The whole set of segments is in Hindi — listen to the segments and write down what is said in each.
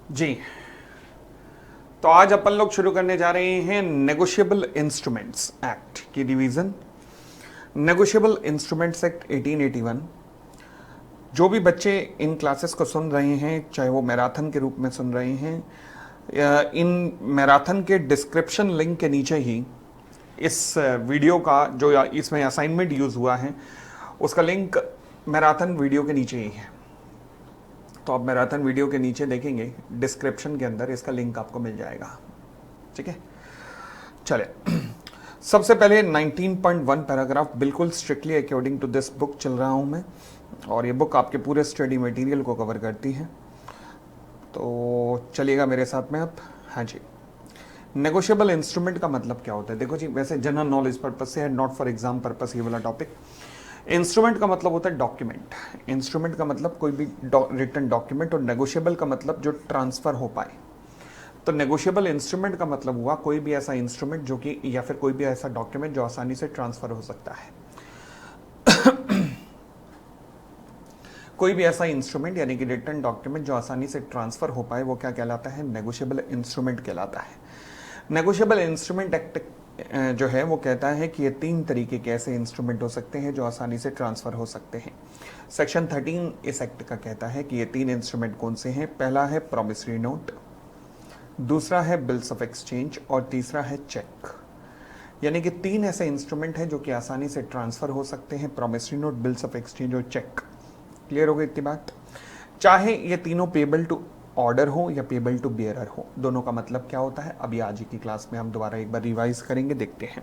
जी। तो आज अपन लोग शुरू करने जा रहे हैं नेगोशिएबल इंस्ट्रूमेंट्स एक्ट की रिवीजन। Negotiable instruments act 1881। जो भी बच्चे इन क्लासेस को सुन रहे हैं, चाहे वो मैराथन के रूप में सुन रहे हैं या इन मैराथन के डिस्क्रिप्शन लिंक के नीचे ही इस वीडियो का जो इसमें असाइनमेंट यूज हुआ है उसका लिंक मैराथन वीडियो के नीचे ही है। तो आप मैराथन वीडियो के नीचे देखेंगे, डिस्क्रिप्शन के अंदर इसका लिंक आपको मिल जाएगा। ठीक है, चले। सबसे पहले 19.1 पैराग्राफ बिल्कुल strictly according to this book चल रहा हूं मैं, और ये बुक आपके पूरे स्टडी मटेरियल को कवर करती है। तो चलिएगा मेरे साथ में आप। हाँ जी, नेगोशिएबल इंस्ट्रूमेंट का मतलब क्या होता है? देखो जी, वैसे जनरल नॉलेज पर्पज से है, नॉट फॉर एग्जाम पर्पज ये वाला टॉपिक। इंस्ट्रूमेंट का मतलब होता है डॉक्यूमेंट। इंस्ट्रूमेंट का मतलब कोई भी रिटन डॉक्यूमेंट, और नेगोशिएबल का मतलब जो ट्रांसफर हो पाए। तो नेगोशिएबल इंस्ट्रूमेंट का मतलब हुआ कोई भी ऐसा इंस्ट्रूमेंट जो कि, या फिर कोई भी ऐसा डॉक्यूमेंट जो आसानी से ट्रांसफर हो सकता है। कोई भी ऐसा इंस्ट्रूमेंट यानी कि रिटन डॉक्यूमेंट जो आसानी से ट्रांसफर हो पाए वो क्या कहलाता है? नेगोशिएबल इंस्ट्रूमेंट कहलाता है। नेगोशिएबल इंस्ट्रूमेंट एक्ट जो है वो कहता है कि ये 3 तरीके के ऐसे इंस्ट्रूमेंट हो सकते हैं जो आसानी से ट्रांसफर हो सकते हैं। सेक्शन 13 इस एक्ट का कहता है कि ये 3 इंस्ट्रूमेंट कौन से हैं। पहला है प्रॉमिसरी नोट, दूसरा है बिल्स ऑफ एक्सचेंज, और तीसरा है चेक। यानी कि 3 ऐसे इंस्ट्रूमेंट हैं जो कि आसानी से ट्रांसफर हो सकते हैं, promissory note, bills of exchange और चेक। क्लियर हो गई इतनी बात? चाहे ये तीनों पेबल टू ऑर्डर हो या पेबल टू बियरर हो, दोनों का मतलब क्या होता है अभी आज की क्लास में हम दोबारा एक बार रिवाइज करेंगे, देखते हैं।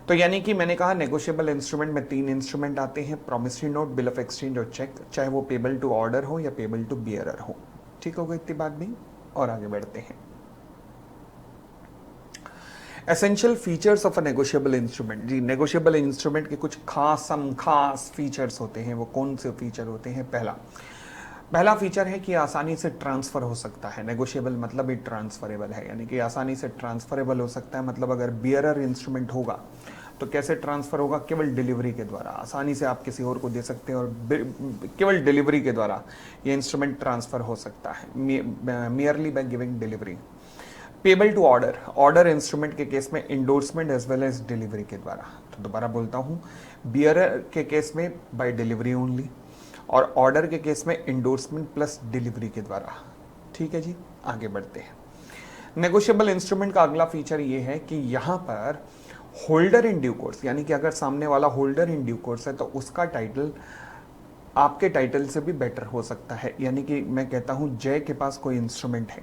तो यानी कि मैंने कहा नेगोशिएबल इंस्ट्रूमेंट में 3 इंस्ट्रूमेंट आते हैं, promissory note, bill of exchange और चेक, चाहे वो पेबल टू ऑर्डर हो या पेबल टू बियरर हो। ठीक हो गई इतनी बात भी? और आगे बढ़ते हैं। Essential features of a negotiable instrument. जी, नेगोशिएबल इंस्ट्रूमेंट के कुछ खास फीचर्स होते हैं। वो कौन से फीचर होते हैं? पहला फीचर है कि आसानी से ट्रांसफर हो सकता है। नेगोशिएबल मतलब ही ट्रांसफरेबल है, यानी कि आसानी से ट्रांसफरेबल हो सकता है। मतलब अगर बियरर इंस्ट्रूमेंट होगा तो कैसे ट्रांसफर होगा? केवल डिलीवरी के द्वारा। आसानी से आप किसी और को दे सकते हैं और केवल डिलीवरी के द्वारा ये इंस्ट्रूमेंट ट्रांसफर हो सकता है, merely by giving delivery. Payable to order, order instrument के केस में endorsement as well as delivery के द्वारा। तो दोबारा बोलता हूं, बियरर के केस में बाय डिलीवरी ओनली, और ऑर्डर के केस में इंडोर्समेंट प्लस डिलीवरी के द्वारा। ठीक है जी, आगे बढ़ते हैं। नेगोशिएबल इंस्ट्रूमेंट का अगला फीचर ये है कि यहां पर होल्डर इन ड्यू कोर्स, यानी कि अगर सामने वाला होल्डर इन ड्यू कोर्स है तो उसका टाइटल आपके टाइटल से भी बेटर हो सकता है। यानी कि मैं कहता हूं जय के पास कोई इंस्ट्रूमेंट है,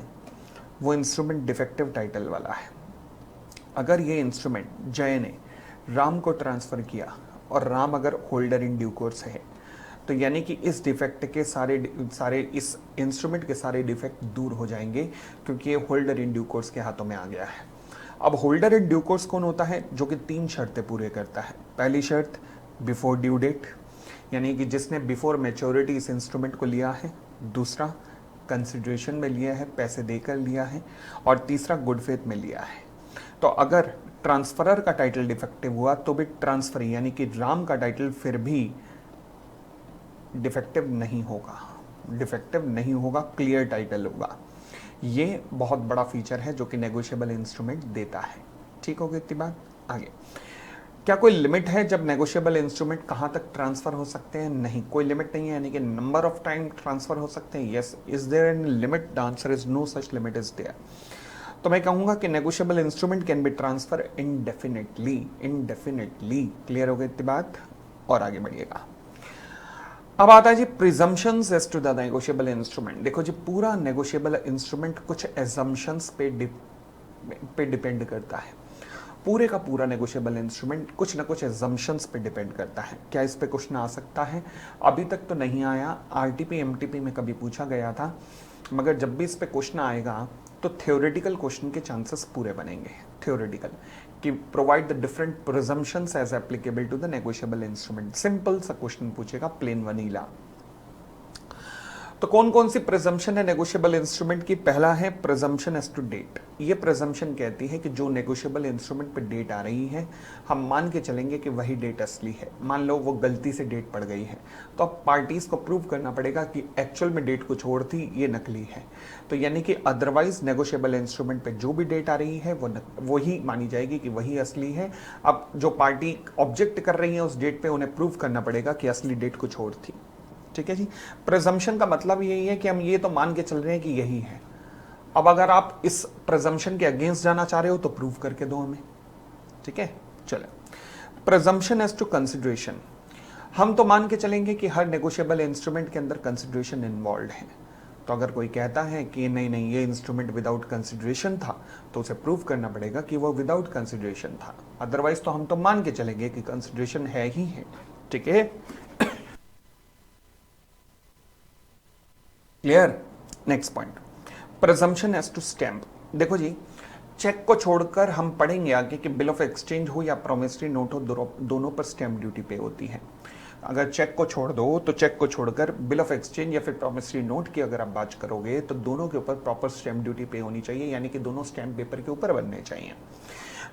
वो इंस्ट्रूमेंट डिफेक्टिव टाइटल वाला है। अगर ये इंस्ट्रूमेंट जय ने राम को ट्रांसफर किया और राम अगर होल्डर इन ड्यू कोर्स है, तो यानी कि इस डिफेक्ट के सारे इस इंस्ट्रूमेंट के सारे डिफेक्ट दूर हो जाएंगे, क्योंकि ये होल्डर इन ड्यू कोर्स के हाथों में आ गया है। अब होल्डर इन ड्यू कोर्स कौन होता है? जो कि 3 शर्तें पूरे करता है। पहली शर्त बिफोर ड्यू डेट, यानी कि जिसने बिफोर मैच्योरिटी इस इंस्ट्रूमेंट को लिया है। दूसरा कंसिडरेशन में लिया है, पैसे देकर लिया है। और तीसरा गुड फेथ में लिया है। तो अगर ट्रांसफरर का टाइटल डिफेक्टिव हुआ तो भी ट्रांसफर यानी कि राम का टाइटल फिर भी डिफेक्टिव नहीं होगा, क्लियर टाइटल होगा। ये बहुत बड़ा फीचर है जो कि नेगोशिएबल इंस्ट्रूमेंट देता है। ठीक हो गई इतनी बात? आगे, क्या कोई लिमिट है जब नेगोशिएबल इंस्ट्रूमेंट कहां तक ट्रांसफर हो सकते हैं? नहीं, कोई लिमिट नहीं है। यानी कि नंबर ऑफ टाइम ट्रांसफर हो सकते हैं। Yes, is there any limit? The answer is no such limit is there. तो मैं कहूंगा कि negotiable instrument can be transfer indefinitely. Clear हो गई इतनी बात? और आगे बढ़िएगा। अब आता है जी presumptions as to the negotiable instrument. देखो जी, पूरा नेगोशिएबल इंस्ट्रूमेंट कुछ एजम्पशंस पे डिपेंड करता है। पूरे का पूरा नेगोशिएबल इंस्ट्रूमेंट कुछ ना कुछ एजम्पशंस पे डिपेंड करता है। क्या इस पे क्वेश्चन आ सकता है? अभी तक तो नहीं आया। आरटीपी एमटीपी में कभी पूछा गया था, मगर जब भी इस पे क्वेश्चन आएगा तो थ्योरेटिकल क्वेश्चन के चांसेस पूरे बनेंगे। थ्योरेटिकल कि provide the different presumptions as applicable to the negotiable instrument. Simple सा क्वेश्चन पूछेगा, प्लेन वनीला। तो कौन कौन सी प्रिजम्पशन है नेगोशिएबल इंस्ट्रूमेंट की? पहला है प्रिजम्पशन एज टू डेट। ये प्रिजम्पशन कहती है कि जो नेगोशिएबल इंस्ट्रूमेंट पे डेट आ रही है, हम मान के चलेंगे कि वही डेट असली है। मान लो वो गलती से डेट पड़ गई है, तो अब पार्टीज को प्रूव करना पड़ेगा कि एक्चुअल में डेट कुछ और थी, ये नकली है। तो यानी कि अदरवाइज नेगोशिएबल इंस्ट्रूमेंट पे जो भी डेट आ रही है वो ही मानी जाएगी कि वही असली है। अब जो पार्टी ऑब्जेक्ट कर रही है उस डेट पे, उन्हें प्रूव करना पड़ेगा कि असली डेट कुछ और थी। ठीक है जी। प्रिजम्पशन का मतलब यही है कि हम ये तो मान के चल रहे हैं कि यही है। अब अगर आप इस प्रिजम्पशन के अगेंस्ट जाना चाह रहे हो तो प्रूव करके दो हमें। ठीक है, चले। प्रिजम्पशन एज टू कंसिडरेशन, हम तो मान के चलेंगे कि हर नेगोशिएबल इंस्ट्रूमेंट के अंदर कंसिडरेशन इन्वॉल्व है। तो अगर कोई कहता है कि नहीं नहीं ये इंस्ट्रूमेंट विदाउट कंसिडरेशन था, तो उसे प्रूव करना पड़ेगा कि वो विदाउट कंसिडरेशन था। अदरवाइज तो हम तो मान के चलेंगे कि कंसिडरेशन है ही है। ठीक है, clear. Next point, presumption as to stamp. देखो जी, चेक को छोड़कर हम पढ़ेंगे आगे कि बिल ऑफ एक्सचेंज हो या प्रोमिसरी नोट हो, दोनों पर स्टैम्प ड्यूटी पे होती है। अगर चेक को छोड़ दो तो चेक को छोड़कर बिल ऑफ एक्सचेंज या फिर प्रोमिसरी नोट की अगर आप बात करोगे तो दोनों के ऊपर प्रॉपर स्टैम्प ड्यूटी पे होनी चाहिए, यानी कि दोनों स्टैम्प पेपर के ऊपर बनने चाहिए।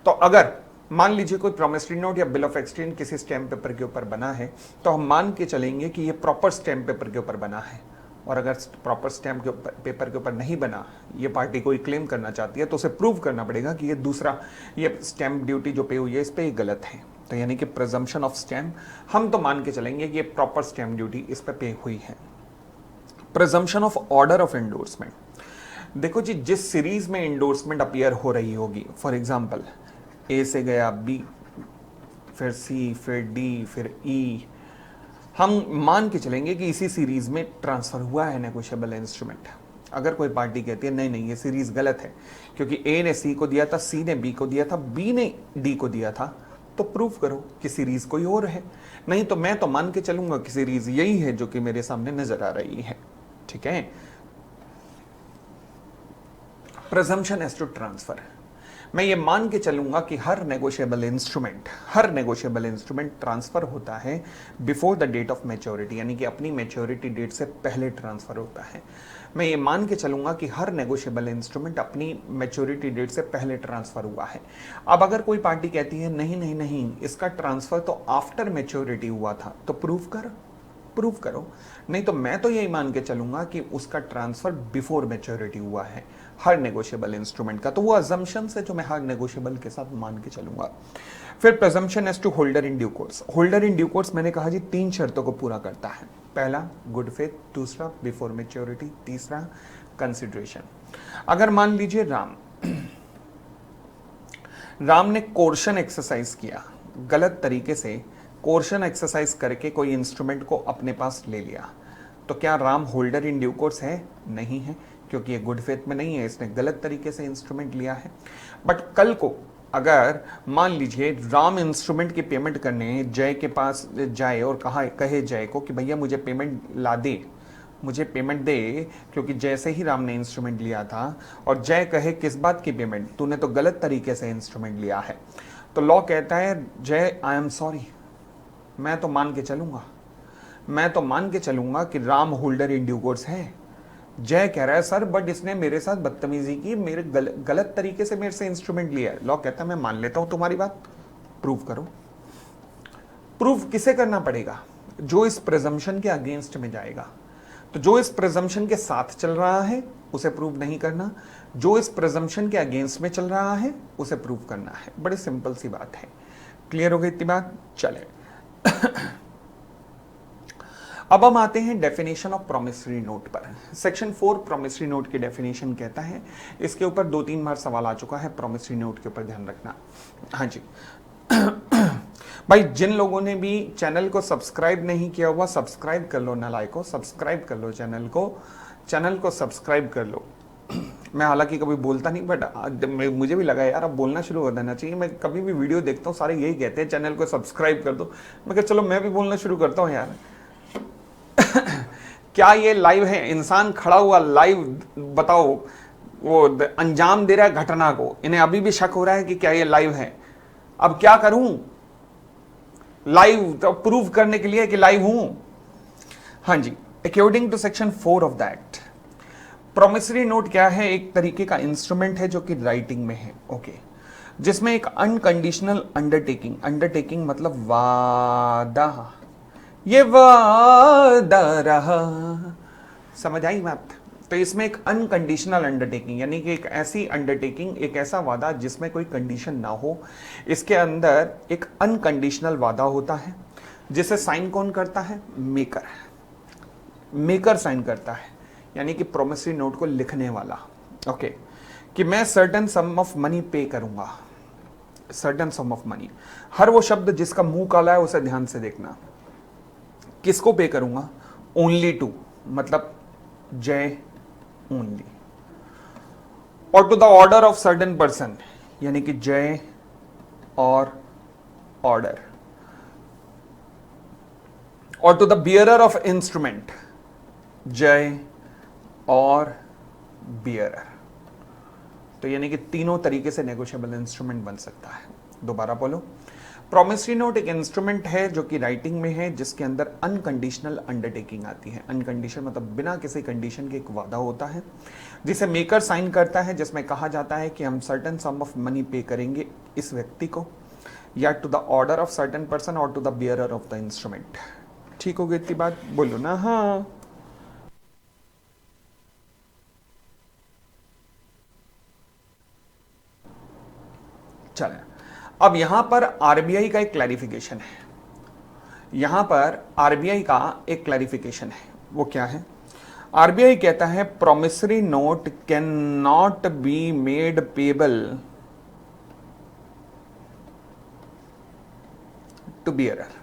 तो अगर मान लीजिए कोई प्रोमिसरी नोट या बिल ऑफ एक्सचेंज किसी स्टैम्प पेपर के ऊपर बना है, तो हम मान के चलेंगे कि ये प्रॉपर स्टैम्प पेपर के ऊपर बना है। और अगर प्रॉपर स्टैम्प के पेपर के ऊपर नहीं बना, ये पार्टी कोई क्लेम करना चाहती है, तो उसे प्रूव करना पड़ेगा कि ये दूसरा, ये स्टैम्प ड्यूटी जो पे हुई है इस पे गलत है। तो यानी कि प्रिजम्पशन ऑफ स्टैम्प, हम तो मान के चलेंगे कि ये प्रॉपर स्टैम्प ड्यूटी इस पे हुई है। Presumption of order of endorsement, देखो जी, जिस सीरीज में एंडोर्समेंट अपीयर हो रही होगी, फॉर एग्जाम्पल ए से गया बी, फिर सी, फिर डी, फिर ई, हम मान के चलेंगे कि इसी सीरीज में ट्रांसफर हुआ है नेगोशिएबल इंस्ट्रूमेंट। अगर कोई पार्टी कहती है नहीं नहीं ये सीरीज गलत है, क्योंकि ए ने सी को दिया था, सी ने बी को दिया था, बी ने डी को दिया था, तो प्रूफ करो कि सीरीज कोई और है। नहीं तो मैं तो मान के चलूंगा कि सीरीज यही है जो कि मेरे सामने नजर आ रही है। ठीक है। प्रिजम्पशन एज टू ट्रांसफर, मैं ये मान के चलूंगा कि हर नेगोशिएबल इंस्ट्रूमेंट ट्रांसफर होता है before the date of maturity, यानी कि अपनी मैच्योरिटी डेट से पहले ट्रांसफर होता है। मैं ये मान के चलूंगा कि हर नेगोशिएबल इंस्ट्रूमेंट अपनी मैच्योरिटी डेट से पहले ट्रांसफर हुआ है। अब अगर कोई पार्टी कहती है नहीं नहीं नहीं इसका ट्रांसफर तो आफ्टर मैच्योरिटी हुआ था, तो प्रूफ करो। नहीं तो मैं तो यही मान के चलूंगा कि उसका ट्रांसफर बिफोर मैच्योरिटी हुआ है हर नेगोशिएबल इंस्ट्रूमेंट का। तो वो अजम्पशन है जो मैं हर नेगोशिएबल के साथ मान के चलूंगा। फिर presumption as to holder in due course. Holder in due course मैंने कहा जी 3 शर्तों को पूरा करता है। पहला गुड फेथ, दूसरा बिफोर मैच्योरिटी, तीसरा कंसिडरेशन। अगर मान लीजिए राम ने कोर्शन एक्सरसाइज किया, गलत तरीके से कोर्शन एक्सरसाइज करके कोई इंस्ट्रूमेंट को अपने पास ले लिया, तो क्या Ram holder in due course है? नहीं है, क्योंकि ये गुड फेथ में नहीं है, इसने गलत तरीके से इंस्ट्रूमेंट लिया है। बट कल को अगर मान लीजिए राम इंस्ट्रूमेंट की पेमेंट करने जय के पास जाए और कहे जय को कि भैया मुझे पेमेंट ला दे, मुझे पेमेंट दे, क्योंकि जैसे ही राम ने इंस्ट्रूमेंट लिया था, और जय कहे किस बात की पेमेंट, तूने तो गलत तरीके से इंस्ट्रूमेंट लिया है, तो लॉ कहता है जय आई एम सॉरी, मैं तो मान के चलूंगा कि Ram holder in due course है। जय कह रहा है सर बट इसने मेरे साथ बदतमीजी की, मेरे गलत तरीके से मेरे से इंस्ट्रूमेंट लिया है। लॉ कहता है मैं मान लेता हूं तुम्हारी बात, प्रूव करो। प्रूव किसे करना पड़ेगा? जो इस प्रिजम्पशन के अगेंस्ट में जाएगा। तो जो इस प्रिजम्पशन के साथ चल रहा है उसे प्रूव नहीं करना, जो इस प्रिजम्पशन के अगेंस्ट में चल रहा है उसे प्रूव करना है। बड़ी सिंपल सी बात है। क्लियर हो गई इतनी बात? चले अब हम आते हैं डेफिनेशन ऑफ प्रोमिसरी नोट पर। सेक्शन 4 प्रोमिसरी नोट की डेफिनेशन कहता है, इसके ऊपर 2-3 बार सवाल आ चुका है, प्रोमिसरी नोट के ऊपर ध्यान रखना। हाँ जी भाई, जिन लोगों ने भी चैनल को सब्सक्राइब नहीं किया हुआ सब्सक्राइब कर लो, नालायकों सब्सक्राइब कर लो, चैनल को सब्सक्राइब कर लो। मैं हालांकि कभी बोलता नहीं, बट मुझे भी लगा यार अब बोलना शुरू कर देना चाहिए। मैं कभी भी वीडियो देखता हूँ सारे यही कहते हैं चैनल को सब्सक्राइब कर दो, मैं कहा चलो मैं भी बोलना शुरू करता हूँ यार। क्या ये लाइव है? इंसान खड़ा हुआ लाइव, बताओ, वो अंजाम दे रहा है घटना को, इन्हें अभी भी शक हो रहा है कि क्या ये लाइव है। अब क्या करूं? लाइव तो प्रूव करने के लिए कि लाइव हूं। हाँ जी, according to section 4 of the act, promissory note क्या है? एक तरीके का इंस्ट्रूमेंट है जो कि राइटिंग में है, ओके, जिसमें एक अनकंडीशनल अंडरटेकिंग, अंडरटेकिंग मतलब वादा, ये वादा रहा, समझ आई बात? तो इसमें एक अनकंडीशनल अंडरटेकिंग, यानी कि एक ऐसी अंडरटेकिंग, एक ऐसा वादा जिसमें कोई कंडीशन ना हो, इसके अंदर एक अनकंडीशनल वादा होता है, जिसे साइन कौन करता है? मेकर, मेकर साइन करता है, यानी कि प्रोमिसरी नोट को लिखने वाला, ओके, कि मैं सर्टेन सम ऑफ मनी पे करूंगा, सर्टेन सम ऑफ मनी। हर वो शब्द जिसका मुंह काला है उसे ध्यान से देखना। किसको पे करूंगा? ओनली टू, मतलब जय ओनली, और to the order of certain person, यानी कि जय और ऑर्डर, और to the bearer of instrument, Jai और बियरर। तो यानी कि तीनों तरीके से नेगोशिएबल इंस्ट्रूमेंट बन सकता है। दोबारा बोलो, प्रोमिसरी नोट एक इंस्ट्रूमेंट है जो कि राइटिंग में है, जिसके अंदर अनकंडीशनल अंडरटेकिंग आती है। अनकंडीशनल मतलब बिना किसी कंडीशन के एक वादा होता है, जिसे मेकर साइन करता है, जिसमें कहा जाता है कि हम सर्टेन सम ऑफ मनी पे करेंगे इस व्यक्ति को, या to the order of certain person और to the bearer of the instrument. ठीक हो गई इतनी बात? बोलो ना हाँ। चले, अब यहां पर आरबीआई का एक क्लैरिफिकेशन है, यहां पर आरबीआई का एक क्लैरिफिकेशन है। वो क्या है? आरबीआई कहता है promissory note can not be made payable to bearer.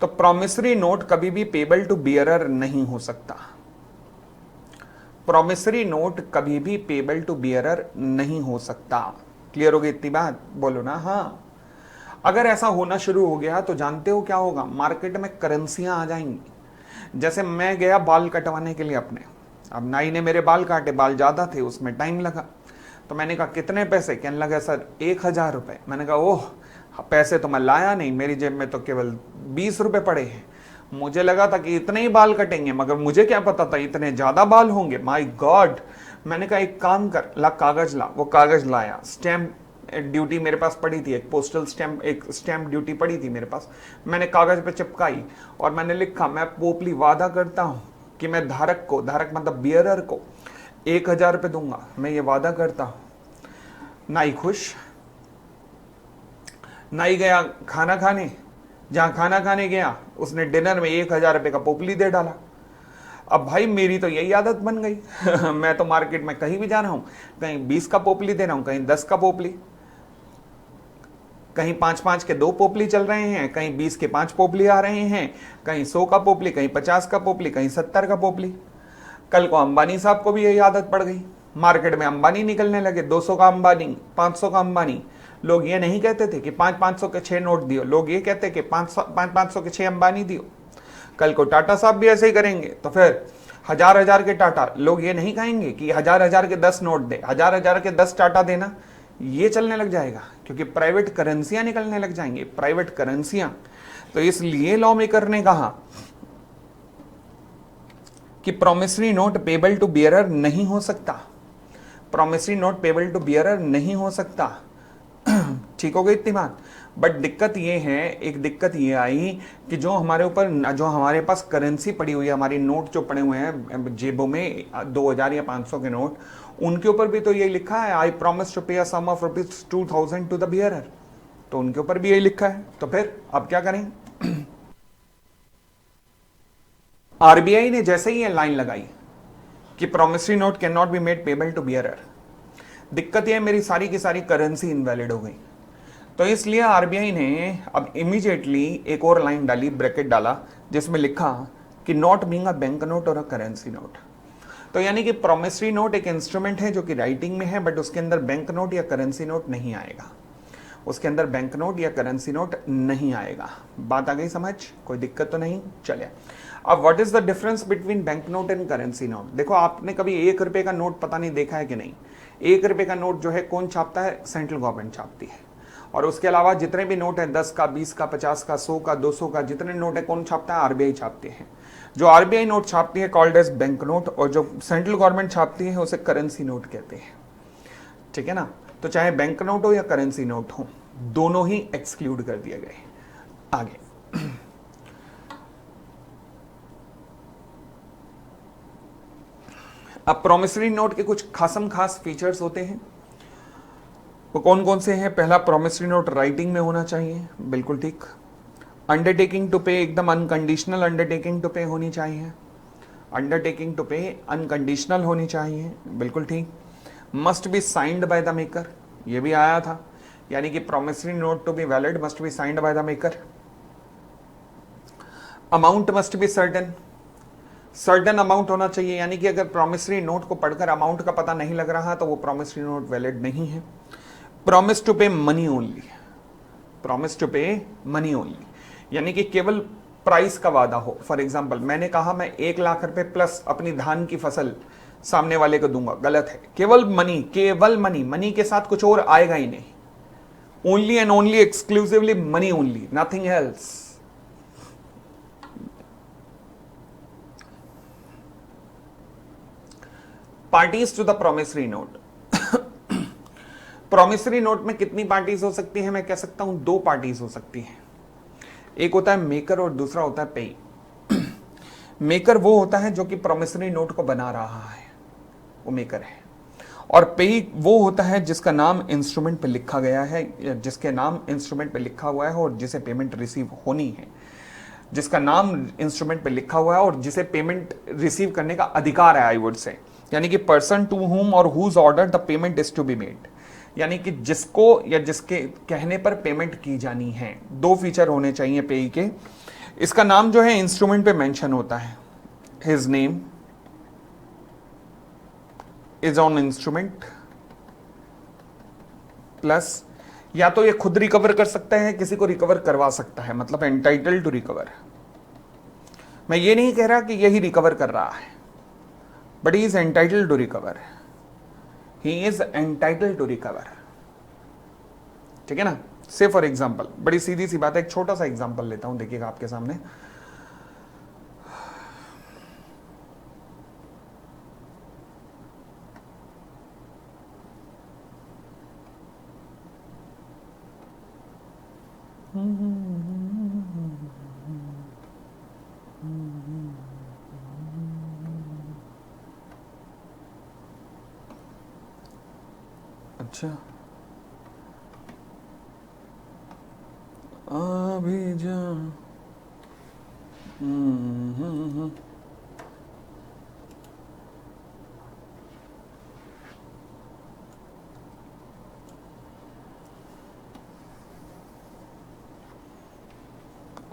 तो प्रोमिसरी नोट कभी भी पेबल टू बियरर नहीं हो सकता। प्रोमिसरी नोट कभी भी पेबल टू बियरर नहीं हो सकता। क्लियर हो गई इतनी बात? बोलो ना हाँ। अगर ऐसा होना शुरू हो गया तो जानते हो क्या होगा? मार्केट में करेंसियां आ जाएंगी। जैसे मैं गया बाल कटवाने के लिए अपने, अब नाई ने मेरे बाल काटे, बाल ज्यादा थे, उसमें टाइम लगा, तो मैंने कहा कितने पैसे? कहने लगा सर 1000 रुपए। मैंने कहा ओह, पैसे तो मैं लाया नहीं, मेरी जेब में तो केवल 20 रुपए पड़े हैं। मुझे लगा था कि इतने ही बाल कटेंगे, मगर मुझे क्या पता था इतने ज्यादा बाल होंगे। My God. मैंने कहा एक काम कर, ला कागज ला। वो कागज लाया, स्टैम्प ड्यूटी मेरे पास पड़ी थी, एक पोस्टल स्टैम्प, एक स्टैम्प ड्यूटी पड़ी थी मेरे पास। मैंने कागज पे चिपकाई और मैंने लिखा, मैं पोपली वादा करता हूं कि मैं धारक को, धारक मतलब बियरर को 1000 रुपए दूंगा, मैं ये वादा करता हूं। नाई खुश। नाई गया खाना खाने, जहां खाना खाने गया उसने डिनर में 1000 रुपए का पोपली दे डाला। अब भाई मेरी तो यही आदत बन गई मैं तो मार्केट में कहीं भी जा रहा हूं, कहीं 20 का पोपली दे रहा हूं, कहीं 10 का पोपली, कहीं 5-5 के 2 पोपली चल रहे हैं, कहीं 20 के 5 पोपली आ रहे हैं, कहीं 100 का पोपली, कहीं 50 का पोपली, कहीं 70 का पोपली। कल को अंबानी साहब को भी यही आदत पड़ गई, मार्केट में अंबानी निकलने लगे, 200 का अंबानी, 500 का अंबानी। लोग ये नहीं कहते थे कि 500 के 6 नोट दियो, लोग ये कहते कि 500 के 6 अंबानी दियो। कल को टाटा साहब भी ऐसे ही करेंगे, तो फिर 1000 के टाटा। लोग ये नहीं कहेंगे कि 1000 के 10 नोट दे, 1000 के 10 टाटा देना। ये चलने लग जाएगा, क्योंकि प्राइवेट करेंसियां निकलने लग जाएंगे, प्राइवेट करेंसियां। तो इसलिए लॉ मेकर ने कहा कि promissory note payable to bearer नहीं हो सकता, promissory note payable to bearer नहीं हो सकता। ठीक हो गई इतनी बात? बट दिक्कत ये है, एक दिक्कत ये आई कि जो हमारे ऊपर, जो हमारे पास करेंसी पड़ी हुई है, हमारी नोट जो पड़े हुए हैं जेबों में, 2000 या 500 के नोट, उनके ऊपर भी तो ये लिखा है आई promise to pay a some of ₹2000 to the bearer. तो उनके ऊपर भी यही लिखा है। तो फिर अब क्या करें? आरबीआई ने जैसे ही ये लाइन लगाई कि promissory note can not be made payable to bearer, दिक्कत यह मेरी सारी की सारी करेंसी इनवैलिड हो गई। तो इसलिए आरबीआई ने अब इमीडिएटली एक और लाइन डाली, ब्रैकेट डाला, जिसमें लिखा कि not being a bank note or a currency note. तो यानी कि प्रोमिसरी नोट एक इंस्ट्रूमेंट है जो कि राइटिंग में है, बट उसके अंदर बैंक नोट या करेंसी नोट नहीं आएगा, उसके अंदर बैंक नोट या करेंसी नोट नहीं आएगा। बात आ गई समझ? कोई दिक्कत तो नहीं? चलिए, अब what is the difference between bank note and currency note? देखो, आपने कभी 1 रुपए का नोट पता नहीं देखा है कि नहीं? 1 रुपए का नोट जो है कौन छापता है? सेंट्रल गवर्नमेंट छापती है। और उसके अलावा जितने भी नोट है, 10 का, 20 का, 50 का, 100 का, 200 का, जितने नोट है कौन छापता है? आरबीआई छापते हैं। जो आरबीआई नोट छापती है कॉल्ड एज बैंक नोट, और जो सेंट्रल गवर्नमेंट छापती है उसे करेंसी नोट कहते हैं। ठीक है ना, तो चाहे बैंक नोट हो या करेंसी नोट हो, दोनों ही एक्सक्लूड कर दिए गए। आगे अब प्रोमिसरी नोट के कुछ खासम खास फीचर्स होते हैं, वो कौन कौन से हैं? पहला, प्रोमिसरी नोट राइटिंग में होना चाहिए, बिल्कुल ठीक। अंडरटेकिंग टू पे, एकदम अनकंडीशनल अंडरटेकिंग टू पे होनी चाहिए। अंडरटेकिंग टू पे अनकंडीशनल होनी चाहिए, बिल्कुल ठीक। Must be signed by the maker, ये भी आया था, यानी कि promissory note to be valid must be signed by the maker. Amount must be certain, certain amount होना चाहिए, यानी कि अगर प्रोमिसरी नोट को पढ़कर अमाउंट का पता नहीं लग रहा तो वो प्रोमिसरी नोट वैलिड नहीं है। प्रॉमिस टू पे मनी ओनली, प्रॉमिस टू पे मनी ओनली, यानी कि केवल प्राइस का वादा हो। फॉर एग्जाम्पल, मैंने कहा मैं 1 लाख रुपए प्लस अपनी धान की फसल सामने वाले को दूंगा, गलत है। केवल मनी, केवल मनी, मनी के साथ कुछ और आएगा ही नहीं। Only and only exclusively money only, nothing else. Parties to the promissory note. Promissory note में कितनी पार्टीज हो सकती है? मैं कह सकता हूं 2 पार्टीज हो सकती हैं। एक होता है मेकर और दूसरा होता है पेई। मेकर वो होता है जो कि प्रोमिसरी नोट को बना रहा है, वो मेकर है। और पेई वो होता है जिसका नाम इंस्ट्रूमेंट पे लिखा गया है, जिसके नाम इंस्ट्रूमेंट पे लिखा हुआ है और जिसे पेमेंट रिसीव होनी है, जिसका नाम इंस्ट्रूमेंट पे लिखा हुआ है और जिसे पेमेंट रिसीव करने का अधिकार है, आई वुड से, यानी कि पर्सन टू हुम और whose order the payment is to be made, यानी कि जिसको या जिसके कहने पर पेमेंट की जानी है। 2 फीचर होने चाहिए पेई के। इसका नाम जो है इंस्ट्रूमेंट पे मेंशन होता है, his name is on instrument, plus या तो ये खुद रिकवर कर सकता है, किसी को रिकवर करवा सकता है, मतलब एंटाइटल्ड टू रिकवर। मैं ये नहीं कह रहा कि यही रिकवर कर रहा है, but he is entitled to recover, he is entitled to recover. ठीक है ना। से फॉर एग्जाम्पल, बड़ी सीधी सी बात है, एक छोटा सा एग्जाम्पल लेता हूं, देखिएगा आपके सामने। अच्छा, अभी जा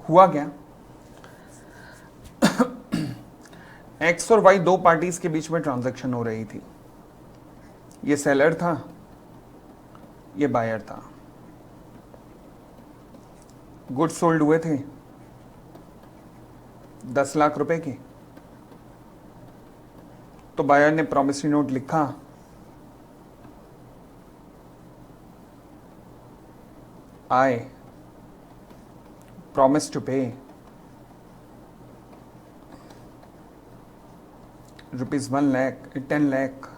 हुआ क्या, एक्स और वाई 2 पार्टीज के बीच में ट्रांजैक्शन हो रही थी। ये सेलर था, ये बायर था। गुड्स सोल्ड हुए थे 10 लाख रुपए के। तो बायर ने प्रॉमिसरी नोट लिखा, आई प्रॉमिस टू पे ₹1 lakh 10 lakh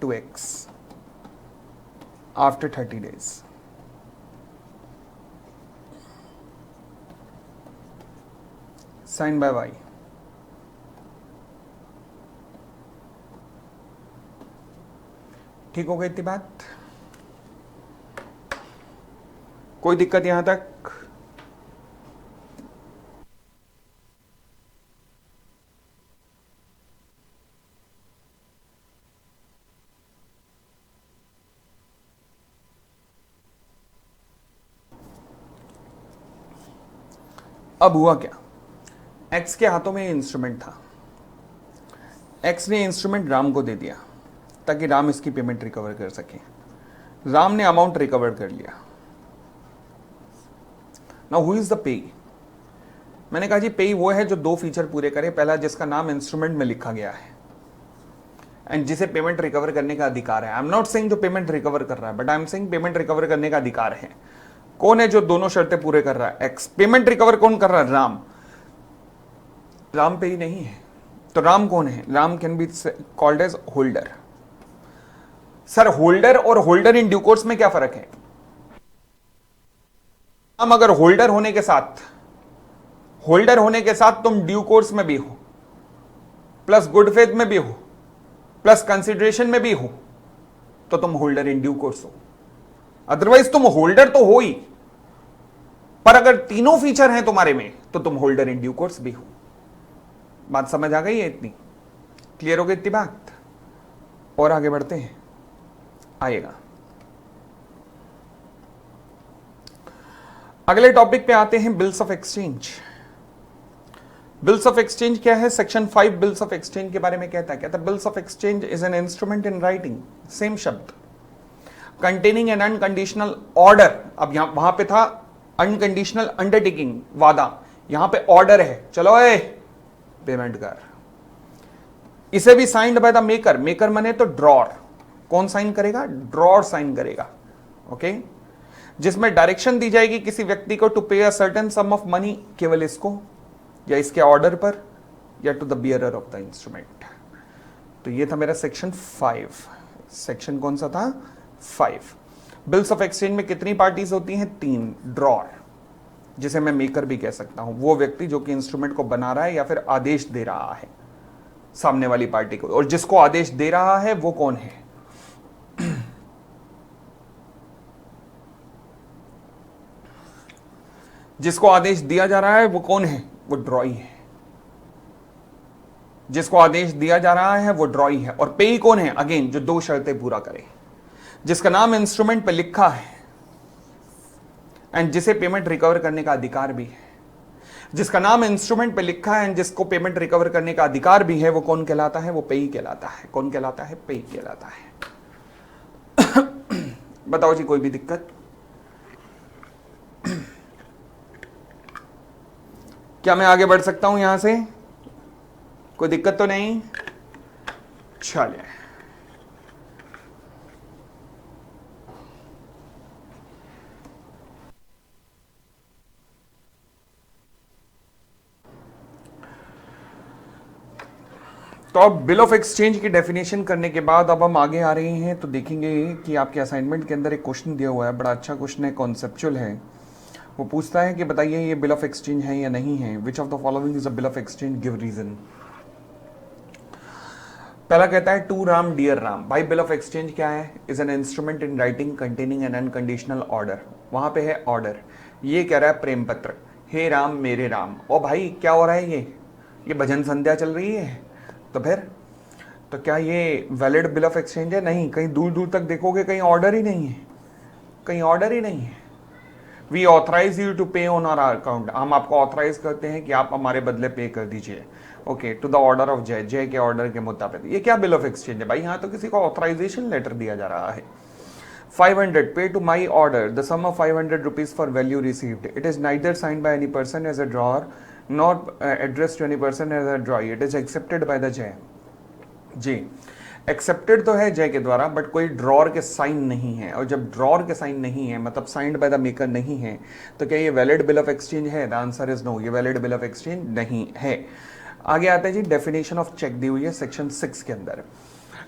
to X after 30 days. Signed by Y. ठीक हो गई इतनी बात? कोई दिक्कत यहां तक? अब हुआ क्या, एक्स के हाथों में इंस्ट्रूमेंट था। एक्स ने इंस्ट्रूमेंट राम को दे दिया ताकि राम इसकी पेमेंट रिकवर कर सके। राम ने अमाउंट रिकवर कर लिया। Now who is the pay? मैंने कहा जी पे वो है जो 2 फीचर पूरे करे। पहला, जिसका नाम इंस्ट्रूमेंट में लिखा गया है एंड जिसे पेमेंट रिकवर करने का अधिकार है। आई एम नॉट सेइंग जो पेमेंट रिकवर कर रहा है, but I am saying payment recover करने का अधिकार है। कौन है जो दोनों शर्तें पूरे कर रहा है? एक्स। पेमेंट रिकवर कौन कर रहा है? राम। राम पे ही नहीं है, तो राम कौन है? Ram can be called as holder. Sir holder और होल्डर इन ड्यू कोर्स में क्या फर्क है? हम अगर होल्डर होने के साथ तुम ड्यू कोर्स में भी हो, प्लस गुड फेथ में भी हो, प्लस कंसिडरेशन में भी हो, तो तुम होल्डर इन ड्यू कोर्स हो। अदरवाइज तुम होल्डर तो हो ही, पर अगर तीनों फीचर हैं तुम्हारे में तो तुम होल्डर इन ड्यू कोर्स भी हो। बात समझ आ गई है? इतनी क्लियर हो गई इतनी बात? और आगे बढ़ते हैं, आएगा अगले टॉपिक पे आते हैं, bills of exchange. Bills of exchange क्या है? सेक्शन 5 बिल्स ऑफ एक्सचेंज के बारे में कहता है bills of exchange is an instrument in writing, same शब्द, कंटेनिंग एन अनकंडीशनल ऑर्डर। अब यहां वहां पे था अनकंडीशनल अंडरटेकिंग, वादा, यहां पे ऑर्डर है, चलो ए पेमेंट कर। इसे भी signed by the maker, maker मने तो ड्रॉर। कौन साइन करेगा? ड्रॉर साइन करेगा। ओके, जिसमें डायरेक्शन दी जाएगी किसी व्यक्ति को to pay a certain sum of money, केवल इसको या इसके ऑर्डर पर, या to the bearer of the instrument. तो ये था मेरा सेक्शन 5। सेक्शन कौन सा था? 5। बिल्स ऑफ एक्सचेंज में कितनी पार्टीज होती हैं? 3। ड्रॉर, जिसे मैं मेकर भी कह सकता हूं, वो व्यक्ति जो कि इंस्ट्रूमेंट को बना रहा है या फिर आदेश दे रहा है सामने वाली पार्टी को। और जिसको आदेश दे रहा है वो कौन है? जिसको आदेश दिया जा रहा है वो कौन है? वो ड्रॉई है। जिसको आदेश दिया जा रहा है वो ड्रॉई है। और पेई कौन है? अगेन, जो 2 शर्तें पूरा करे, जिसका नाम इंस्ट्रूमेंट पे लिखा है एंड जिसे पेमेंट रिकवर करने का अधिकार भी है। जिसका नाम इंस्ट्रूमेंट पे लिखा है एंड जिसको पेमेंट रिकवर करने का अधिकार भी है, वो कौन कहलाता है? वो पेई कहलाता है। कौन कहलाता है? पेई कहलाता है। बताओ जी, कोई भी दिक्कत? क्या मैं आगे बढ़ सकता हूं यहां से? कोई दिक्कत तो नहीं? चलिए, तो अब बिल ऑफ एक्सचेंज की डेफिनेशन करने के बाद अब हम आगे आ रहे हैं, तो देखेंगे कि आपके असाइनमेंट के अंदर एक क्वेश्चन दिया हुआ है, बड़ा अच्छा क्वेश्चन है, कॉन्सेप्चुअल है। वो पूछता है कि बताइए ये बिल ऑफ एक्सचेंज है या नहीं है। Which of the following is a bill of exchange, give reason. पहला कहता है टू राम डियर राम। भाई बिल ऑफ एक्सचेंज क्या है? Is an instrument in writing containing N unconditional order. वहां पे है ऑर्डर, ये कह रहा है प्रेम पत्र, हे राम मेरे राम। ओ भाई क्या हो रहा है? ये भजन संध्या चल रही है। तो फिर तो क्या ये वैलिड बिल ऑफ एक्सचेंज है? नहीं, कहीं दूर दूर तक देखोगे कहीं ऑर्डर ही नहीं है, कहीं ऑर्डर ही नहीं है। वी ऑथराइज यू टू पे ऑन आवर अकाउंट, हम आपको ऑथराइज करते हैं कि आप हमारे बदले पे कर दीजिए। Okay, to the order of Jai, Jai के ऑर्डर के मुताबिक। ये क्या बिल ऑफ एक्सचेंज है भाई? यहां तो किसी को ऑथराइजेशन लेटर दिया जा रहा है। 500 pay to my order the sum of 500 rupees for value received. It is neither signed by any person as a drawer not address to any person as a drawee. It is accepted by the Jai. जी, एक्सेप्टेड तो है जय के द्वारा, बट कोई ड्रॉर के साइन नहीं है। और जब ड्रॉर के साइन नहीं है, मतलब साइंड बाय द मेकर नहीं है, तो क्या ये वैलिड बिल ऑफ एक्सचेंज है? द आंसर इज नो, ये वैलिड बिल ऑफ एक्सचेंज नहीं है। आगे आता है जी, डेफिनेशन ऑफ चेक दी हुई है सेक्शन 6 के अंदर।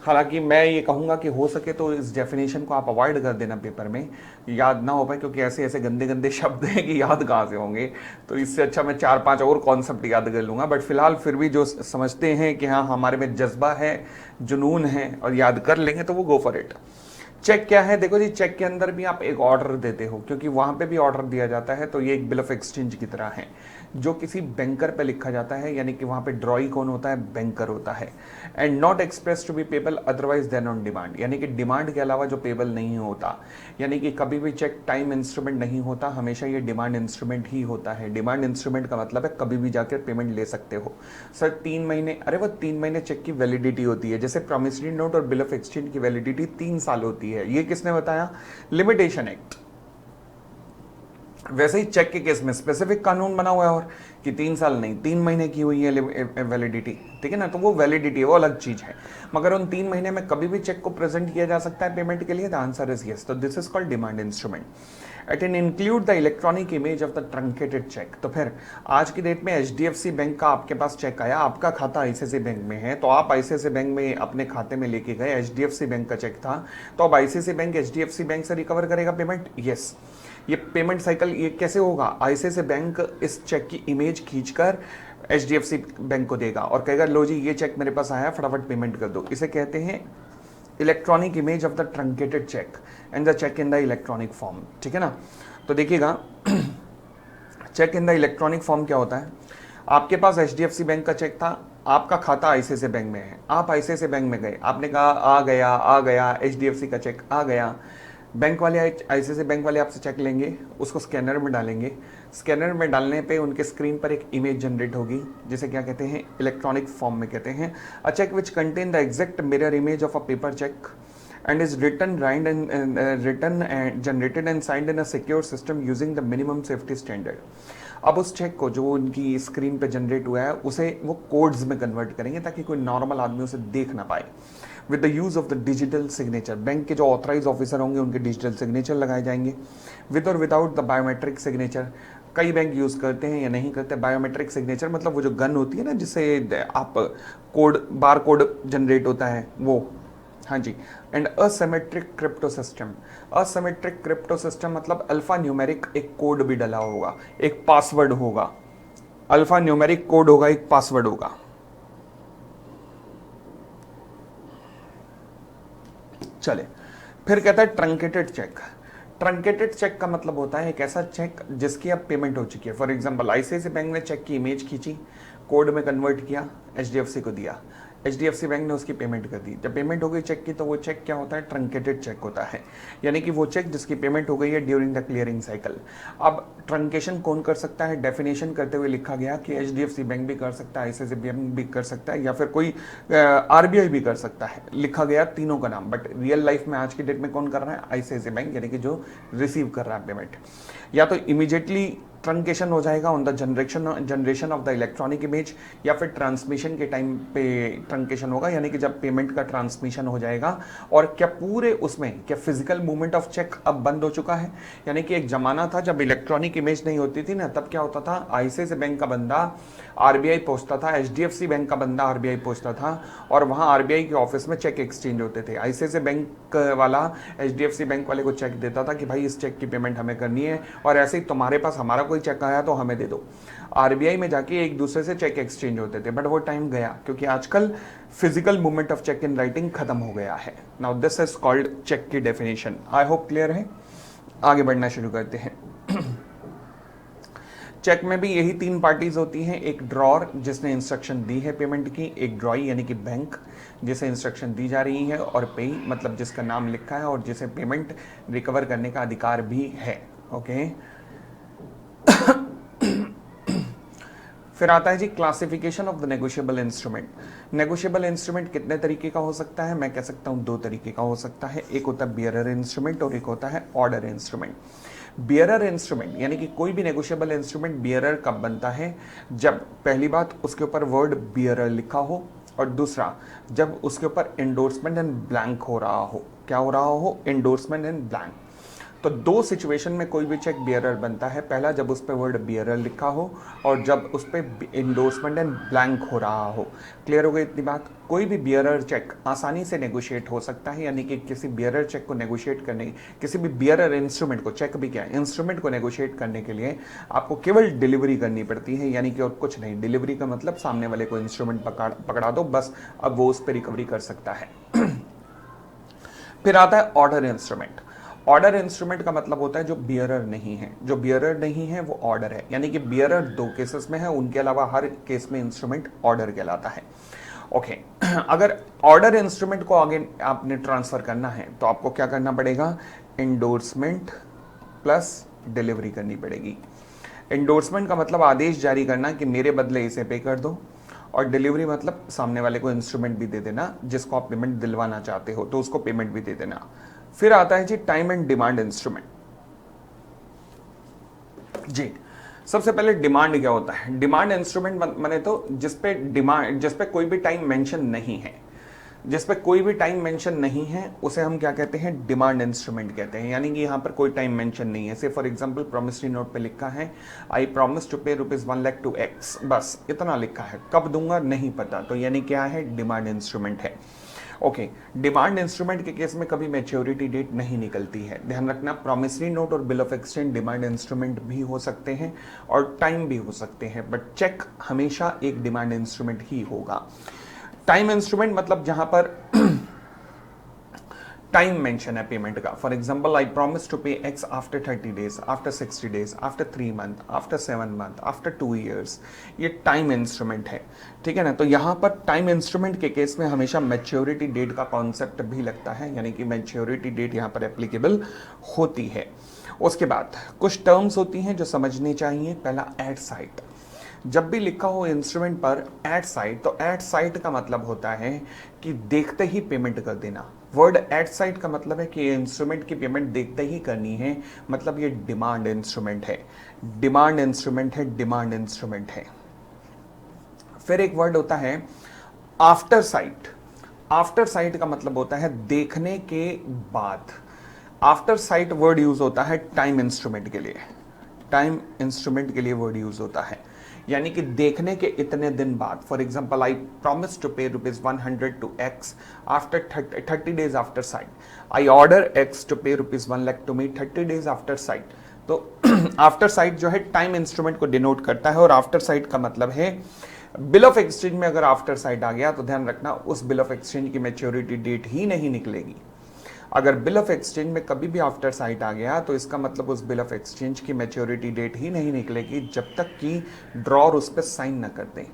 हालांकि मैं ये कहूंगा कि हो सके तो इस डेफिनेशन को आप अवॉइड कर देना, पेपर में याद ना हो पाए, क्योंकि ऐसे ऐसे गंदे गंदे शब्द हैं कि याद कहाँ से होंगे। तो इससे अच्छा मैं 4-5 और कॉन्सेप्ट याद कर लूँगा। बट फिलहाल फिर भी जो समझते हैं कि हाँ हमारे में जज्बा है, जुनून है और याद कर लेंगे, तो वो गो फॉर इट। चेक क्या है? देखो जी, चेक के अंदर भी आप एक ऑर्डर देते हो, क्योंकि वहाँ पे भी ऑर्डर दिया जाता है, तो ये एक बिल ऑफ एक्सचेंज की तरह है जो किसी बैंकर पे लिखा जाता है, यानी कि वहाँ पे ड्रॉई कौन होता है? बैंकर होता है। And not express to be payable otherwise than on demand, यानी कि डिमांड के अलावा जो पेबल नहीं होता, यानी कि कभी भी चेक टाइम इंस्ट्रूमेंट नहीं होता, हमेशा ये डिमांड इंस्ट्रूमेंट ही होता है। डिमांड इंस्ट्रूमेंट का मतलब है कभी भी जाकर पेमेंट ले सकते हो। सर 3 महीने, अरे वो 3 महीने चेक की वैलिडिटी होती है, जैसे प्रॉमिसरी नोट और बिल ऑफ एक्सचेंज की वैलिडिटी 3 साल होती है। ये किसने बताया? Limitation act. वैसे ही चेक के केस में स्पेसिफिक कानून बना हुआ है और कि 3 साल नहीं, 3 महीने की हुई है वैलिडिटी, ठीक है ना। तो वो वैलिडिटी है, वो अलग चीज है। मगर उन 3 महीने में कभी भी चेक को प्रेजेंट किया जा सकता है पेमेंट के लिए। The answer is yes. तो this is called demand instrument. It include the electronic image of the truncated cheque. तो फिर आज की डेट में HDFC बैंक का आपके पास चेक आया, आपका खाता ICICI बैंक में है, तो आप ICICI बैंक में अपने खाते में लेके गए, HDFC बैंक का चेक था, तो अब ICICI बैंक HDFC बैंक से रिकवर करेगा पेमेंट। यस, ये पेमेंट साइकिल ये कैसे होगा? ICICI बैंक इस चेक की इमेज खींचकर HDFC बैंक को देगा और कहेगा लो जी ये चेक मेरे पास आया, फटाफट पेमेंट कर दो। इसे कहते हैं electronic image of the truncated cheque and the cheque in the electronic form. ठीक है ना? तो देखिएगा cheque in the electronic form क्या होता है? आपके पास HDFC बैंक का चेक था, आपका खाता ICICI बैंक में है, आप ICICI बैंक में गए, आपने कहा आ गया HDFC का चेक आ गया। बैंक वाले ICICI बैंक वाले आपसे चेक लेंगे, उसको स्कैनर में डालेंगे, स्कैनर में डालने पे उनके स्क्रीन पर एक इमेज जनरेट होगी जिसे क्या कहते हैं? इलेक्ट्रॉनिक फॉर्म में कहते हैं। A cheque which contain the exact mirror image of a paper cheque and is written and generated and signed in a secure system using the minimum safety standard। अब उस चेक को जो उनकी स्क्रीन पे जनरेट हुआ है उसे वो कोड्स में कन्वर्ट करेंगे ताकि कोई नॉर्मल आदमी उसे देख ना पाए। With the use of the digital signature, bank के जो ऑथराइज ऑफिसर होंगे उनके डिजिटल सिग्नेचर लगाए जाएंगे। विद और विदाउट द बायोमेट्रिक सिग्नेचर, कई बैंक यूज करते हैं या नहीं करते बायोमेट्रिक सिग्नेचर, मतलब वो जो गन होती है ना जिससे आप कोड बार कोड जनरेट होता है वो। हाँ जी। And asymmetric crypto system, asymmetric crypto system मतलब अल्फा न्यूमेरिक एक कोड भी डला होगा, एक पासवर्ड होगा, अल्फा न्यूमेरिक कोड होगा, एक पासवर्ड होगा। चले फिर कहता है ट्रंकेटेड चेक। ट्रंकेटेड चेक का मतलब होता है एक ऐसा चेक जिसकी अब पेमेंट हो चुकी है। फॉर एग्जांपल ICICI बैंक ने चेक की इमेज खींची, कोड में कन्वर्ट किया, HDFC को दिया, HDFC बैंक ने उसकी पेमेंट कर दी। जब पेमेंट हो गई चेक की तो वो चेक क्या होता है? ट्रंकेटेड चेक होता है, यानी कि वो चेक जिसकी पेमेंट हो गई है ड्यूरिंग द क्लियरिंग साइकिल। अब ट्रंकेशन कौन कर सकता है? डेफिनेशन करते हुए लिखा गया कि HDFC बैंक भी कर सकता है, ICICI बैंक भी कर सकता है, या फिर कोई RBI भी कर सकता है। लिखा गया तीनों का नाम, बट रियल लाइफ में आज की डेट में कौन कर रहा है? ICICI बैंक, यानी कि जो रिसीव कर रहा है पेमेंट। या तो इमीडिएटली ट्रंकेशन हो जाएगा on the generation of the electronic image, या फिर ट्रांसमिशन के टाइम पे ट्रंकेशन होगा, यानी कि जब पेमेंट का ट्रांसमिशन हो जाएगा। और क्या पूरे उसमें क्या फिजिकल मूवमेंट ऑफ चेक अब बंद हो चुका है? यानी कि एक जमाना था जब इलेक्ट्रॉनिक इमेज नहीं होती थी ना, तब क्या होता था? ICICI बैंक का बंदा RBI पहुंचता था, HDFC बैंक का बंदा RBI पहुंचता था, और वहां RBI के ऑफिस में चेक एक्सचेंज होते थे। ICICI बैंक वाला HDFC बैंक वाले को चेक देता था कि भाई इस चेक की पेमेंट हमें करनी है, और ऐसे ही तुम्हारे पास हमारा कोई चेक आया तो हमें दे दो। RBI में जाके एक दूसरे से चेक एक्सचेंज होते थे, बट वो टाइम गया क्योंकि आजकल physical movement of cheque in writing खत्म हो गया है। Now this is called cheque की डेफिनेशन। आई होप क्लियर है। आगे बढ़ना शुरू करते हैं। चेक में भी यही तीन पार्टीज होती हैं, एक ड्रॉर जिसने इंस्ट्रक्शन दी है पेमेंट की, एक ड्रॉई यानी कि बैंक जिसे इंस्ट्रक्शन दी जा रही है, और पेई मतलब जिसका नाम लिखा है और जिसे पेमेंट रिकवर करने का अधिकार भी है। ओके। फिर आता है जी classification of the negotiable instrument. Negotiable instrument कितने तरीके का हो सकता है? मैं कह सकता हूं दो तरीके का हो सकता है, एक होता है बियरर इंस्ट्रूमेंट और एक होता है ऑर्डर इंस्ट्रूमेंट। बियरर इंस्ट्रूमेंट यानी कि कोई भी नेगोशिएबल इंस्ट्रूमेंट बियरर कब बनता है? जब पहली बात उसके ऊपर वर्ड बियरर लिखा हो, और दूसरा जब उसके ऊपर एंडोर्समेंट एंड ब्लैंक हो रहा हो। क्या हो रहा हो? Endorsement and blank. तो दो सिचुएशन में कोई भी चेक बियरर बनता है, पहला जब उस पर वर्ड बियरर लिखा हो, और जब उस पर एंडोर्समेंट एंड ब्लैंक हो रहा हो। क्लियर हो गई इतनी बात? कोई भी बियरर चेक आसानी से नेगोशिएट हो सकता है, यानी कि किसी बियरर चेक को नेगोशिएट करने, किसी भी बियरर इंस्ट्रूमेंट को, चेक भी क्या है, इंस्ट्रूमेंट को नेगोशिएट करने के लिए आपको केवल डिलीवरी करनी पड़ती है, यानी कि और कुछ नहीं। डिलीवरी का मतलब सामने वाले को इंस्ट्रूमेंट पकड़ा दो बस, अब वो उस पर रिकवरी कर सकता है। फिर आता है ऑर्डर इंस्ट्रूमेंट। ऑर्डर इंस्ट्रूमेंट का मतलब होता है जो बियरर नहीं है। जो बियरर नहीं है वो ऑर्डर है, यानी कि बियरर दो केसेस में है, उनके अलावा हर केस में इंस्ट्रूमेंट ऑर्डर कहलाता है। ओके। अगर ऑर्डर इंस्ट्रूमेंट को आगे आपने ट्रांसफर करना है तो आपको क्या करना पड़ेगा? एंडोर्समेंट प्लस डिलीवरी करनी पड़ेगी। एंडोर्समेंट का मतलब आदेश जारी करना कि मेरे बदले इसे पे कर दो, और डिलीवरी मतलब सामने वाले को इंस्ट्रूमेंट भी दे देना, जिसको आप पेमेंट दिलवाना चाहते हो तो उसको पेमेंट भी दे देना। फिर आता है जी टाइम एंड डिमांड इंस्ट्रूमेंट। जी सबसे पहले डिमांड क्या होता है? डिमांड इंस्ट्रूमेंट माने तो जिसपे कोई भी टाइम मेंशन नहीं है। जिस पे कोई भी टाइम मेंशन नहीं है उसे हम क्या कहते हैं, डिमांड इंस्ट्रूमेंट कहते हैं। यानी कि यहाँ पर कोई टाइम मेंशन नहीं है। से फॉर एग्जांपल प्रॉमिसरी नोट पे लिखा है आई promise to pay ₹1,00,000 to x, बस इतना लिखा है, कब दूंगा नहीं पता, तो यानी क्या है, डिमांड इंस्ट्रूमेंट है। ओके, डिमांड इंस्ट्रूमेंट के केस में कभी मैच्योरिटी डेट नहीं निकलती है, ध्यान रखना। प्रॉमिसरी नोट और bill of exchange demand instrument भी हो सकते हैं और टाइम भी हो सकते हैं, बट चेक हमेशा एक डिमांड इंस्ट्रूमेंट ही होगा। टाइम इंस्ट्रूमेंट मतलब जहां पर टाइम मेंशन है पेमेंट का। For example I promise to pay X after 30 days, after 60 days, after 3 month, after 7 month, after 2 years, ये टाइम इंस्ट्रूमेंट है, ठीक है ना। तो यहाँ पर टाइम इंस्ट्रूमेंट के केस में हमेशा मैच्योरिटी डेट का कॉन्सेप्ट भी लगता है, यानी कि मैच्योरिटी डेट यहाँ पर एप्लीकेबल होती है। उसके बाद कुछ टर्म्स होती हैं जो समझनी चाहिए। पहला, एट साइट। जब भी लिखा हो इंस्ट्रूमेंट पर एट साइट, तो एट साइट का मतलब होता है कि देखते ही पेमेंट कर देना। वर्ड एट साइट का मतलब है कि इंस्ट्रूमेंट की पेमेंट देखते ही करनी है, मतलब ये डिमांड इंस्ट्रूमेंट है, डिमांड इंस्ट्रूमेंट है, डिमांड इंस्ट्रूमेंट है। फिर एक वर्ड होता है आफ्टर साइट। आफ्टर साइट का मतलब होता है देखने के बाद। आफ्टर साइट वर्ड यूज होता है टाइम इंस्ट्रूमेंट के लिए, टाइम इंस्ट्रूमेंट के लिए वर्ड यूज होता है, यानी कि देखने के इतने दिन बाद। For example I promise to pay ₹100 to X after 30 days after sight. I order X to pay ₹1,00,000 to me 30 days after sight. तो आफ्टर साइट जो है टाइम इंस्ट्रूमेंट को डिनोट करता है, और आफ्टर साइट का मतलब है बिल ऑफ एक्सचेंज में अगर आफ्टर साइट आ गया तो ध्यान रखना उस बिल ऑफ एक्सचेंज की मैच्योरिटी डेट ही नहीं निकलेगी। अगर बिल ऑफ एक्सचेंज में कभी भी आफ्टर साइट आ गया तो इसका मतलब उस बिल ऑफ एक्सचेंज की मैच्योरिटी डेट ही नहीं निकलेगी जब तक कि ड्रॉर उस पर साइन ना कर दें।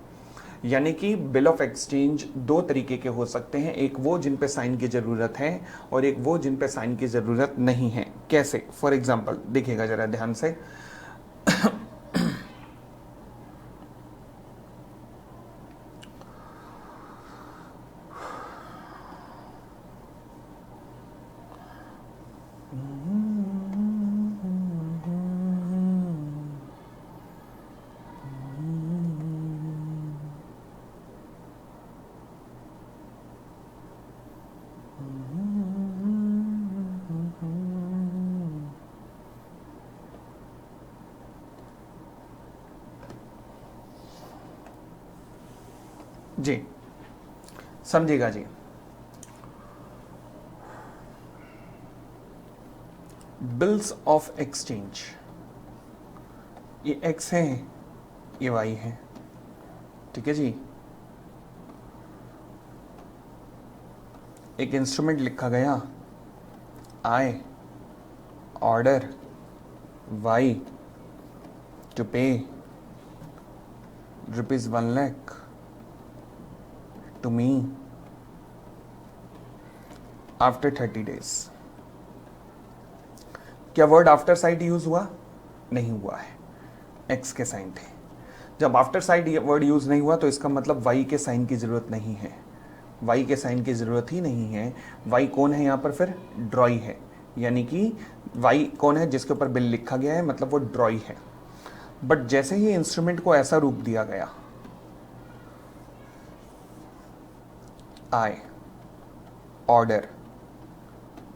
यानी कि बिल ऑफ एक्सचेंज दो तरीके के हो सकते हैं, एक वो जिन पे साइन की जरूरत है और एक वो जिन पे साइन की जरूरत नहीं है। कैसे? फॉर एग्जांपल देखिएगा जरा ध्यान से। जी समझिएगा जी, बिल्स ऑफ एक्सचेंज, ये एक्स है, ये वाई है, ठीक है जी। एक इंस्ट्रूमेंट लिखा गया आई order Y to pay ₹1,00,000 to me after 30 days. क्या वर्ड आफ्टर साइट यूज हुआ? नहीं हुआ है, एक्स के साइन थे। जब आफ्टर साइट वर्ड यूज नहीं हुआ तो इसका मतलब वाई के साइन की जरूरत नहीं है, वाई के साइन की जरूरत ही नहीं है। वाई कौन है यहाँ पर? फिर ड्रॉई है, यानी कि वाई कौन है जिसके ऊपर बिल लिखा गया है, मतलब वो ड्रॉई है। बट जैसे ही इंस्ट्रूमेंट को ऐसा रूप दिया गया, आई order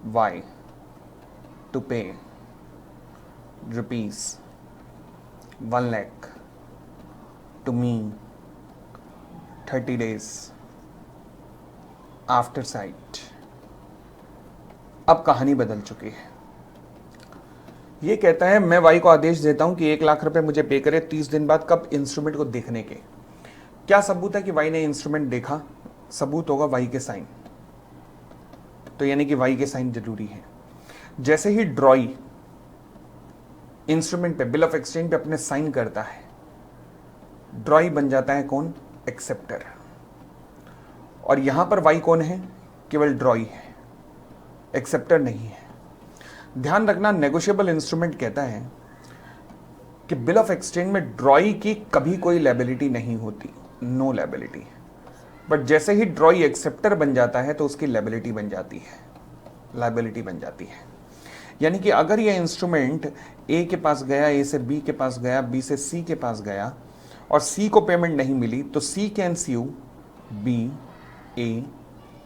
Y to pay ₹1,00,000 to me 30 days after sight, अब कहानी बदल चुकी है। ये कहता है मैं वाई को आदेश देता हूं कि ₹1,00,000 मुझे पे करे 30 दिन बाद। कब? इंस्ट्रूमेंट को देखने के। क्या सबूत है कि वाई ने इंस्ट्रूमेंट देखा? सबूत होगा वाई के साइन, तो यानी कि वाई के साइन जरूरी है। जैसे ही ड्रॉई इंस्ट्रूमेंट पे बिल ऑफ एक्सचेंज पे अपने साइन करता है, ड्रॉई बन जाता है कौन? एक्सेप्टर। और यहां पर वाई कौन है? केवल ड्रॉई है, एक्सेप्टर नहीं है। ध्यान रखना, नेगोशिएबल इंस्ट्रूमेंट कहता है कि बिल ऑफ एक्सचेंज में ड्रॉई की कभी कोई लायबिलिटी नहीं होती, नो लायबिलिटी। बट जैसे ही ड्रॉई एक्सेप्टर बन जाता है तो उसकी लायबिलिटी बन जाती है, लायबिलिटी बन जाती है। यानी कि अगर ये इंस्ट्रूमेंट ए के पास गया, ए से बी के पास गया, बी से सी के पास गया और सी को पेमेंट नहीं मिली, तो C can sue B, A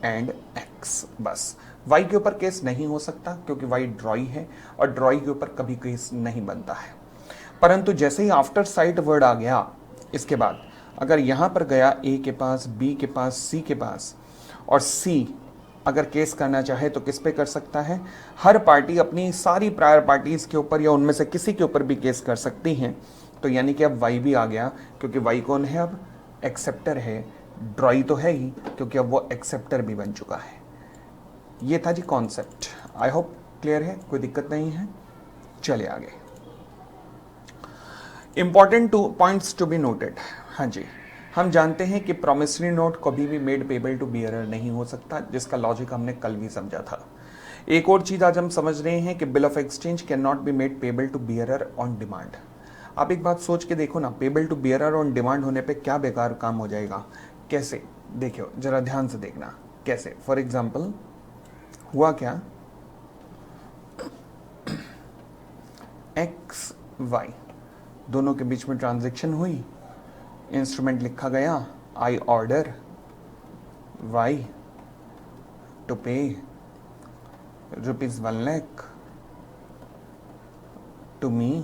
and X. बस वाई के ऊपर केस नहीं हो सकता क्योंकि वाई ड्रॉई है और ड्रॉई के ऊपर कभी केस नहीं बनता है। परंतु जैसे ही आफ्टर साइट वर्ड आ गया, इसके बाद अगर यहां पर गया ए के पास, बी के पास, सी के पास, और सी अगर केस करना चाहे तो किस पे कर सकता है? हर पार्टी अपनी सारी प्रायर पार्टीज के ऊपर या उनमें से किसी के ऊपर भी केस कर सकती हैं। तो यानी कि अब वाई भी आ गया, क्योंकि वाई कौन है? अब एक्सेप्टर है। ड्रॉई तो है ही क्योंकि अब वो एक्सेप्टर भी बन चुका है। ये था जी कॉन्सेप्ट। आई होप क्लियर है, कोई दिक्कत नहीं है। चलिए आगे। Important points to be noted. हाँ जी, हम जानते हैं कि प्रॉमिसरी नोट कभी भी मेड पेबल टू बियरर नहीं हो सकता, जिसका लॉजिक हमने कल भी समझा था। एक और चीज आज हम समझ रहे हैं कि bill of exchange can not be made payable to bearer on demand. आप एक बात सोच के देखो ना, payable to bearer on demand होने पे क्या बेकार काम हो जाएगा। कैसे? देखियो जरा ध्यान से देखना कैसे। फॉर एग्जाम्पल हुआ क्या, एक्स वाई दोनों के बीच में ट्रांजैक्शन हुई, इंस्ट्रूमेंट लिखा गया, आई order Y to pay ₹1,00,000 to me.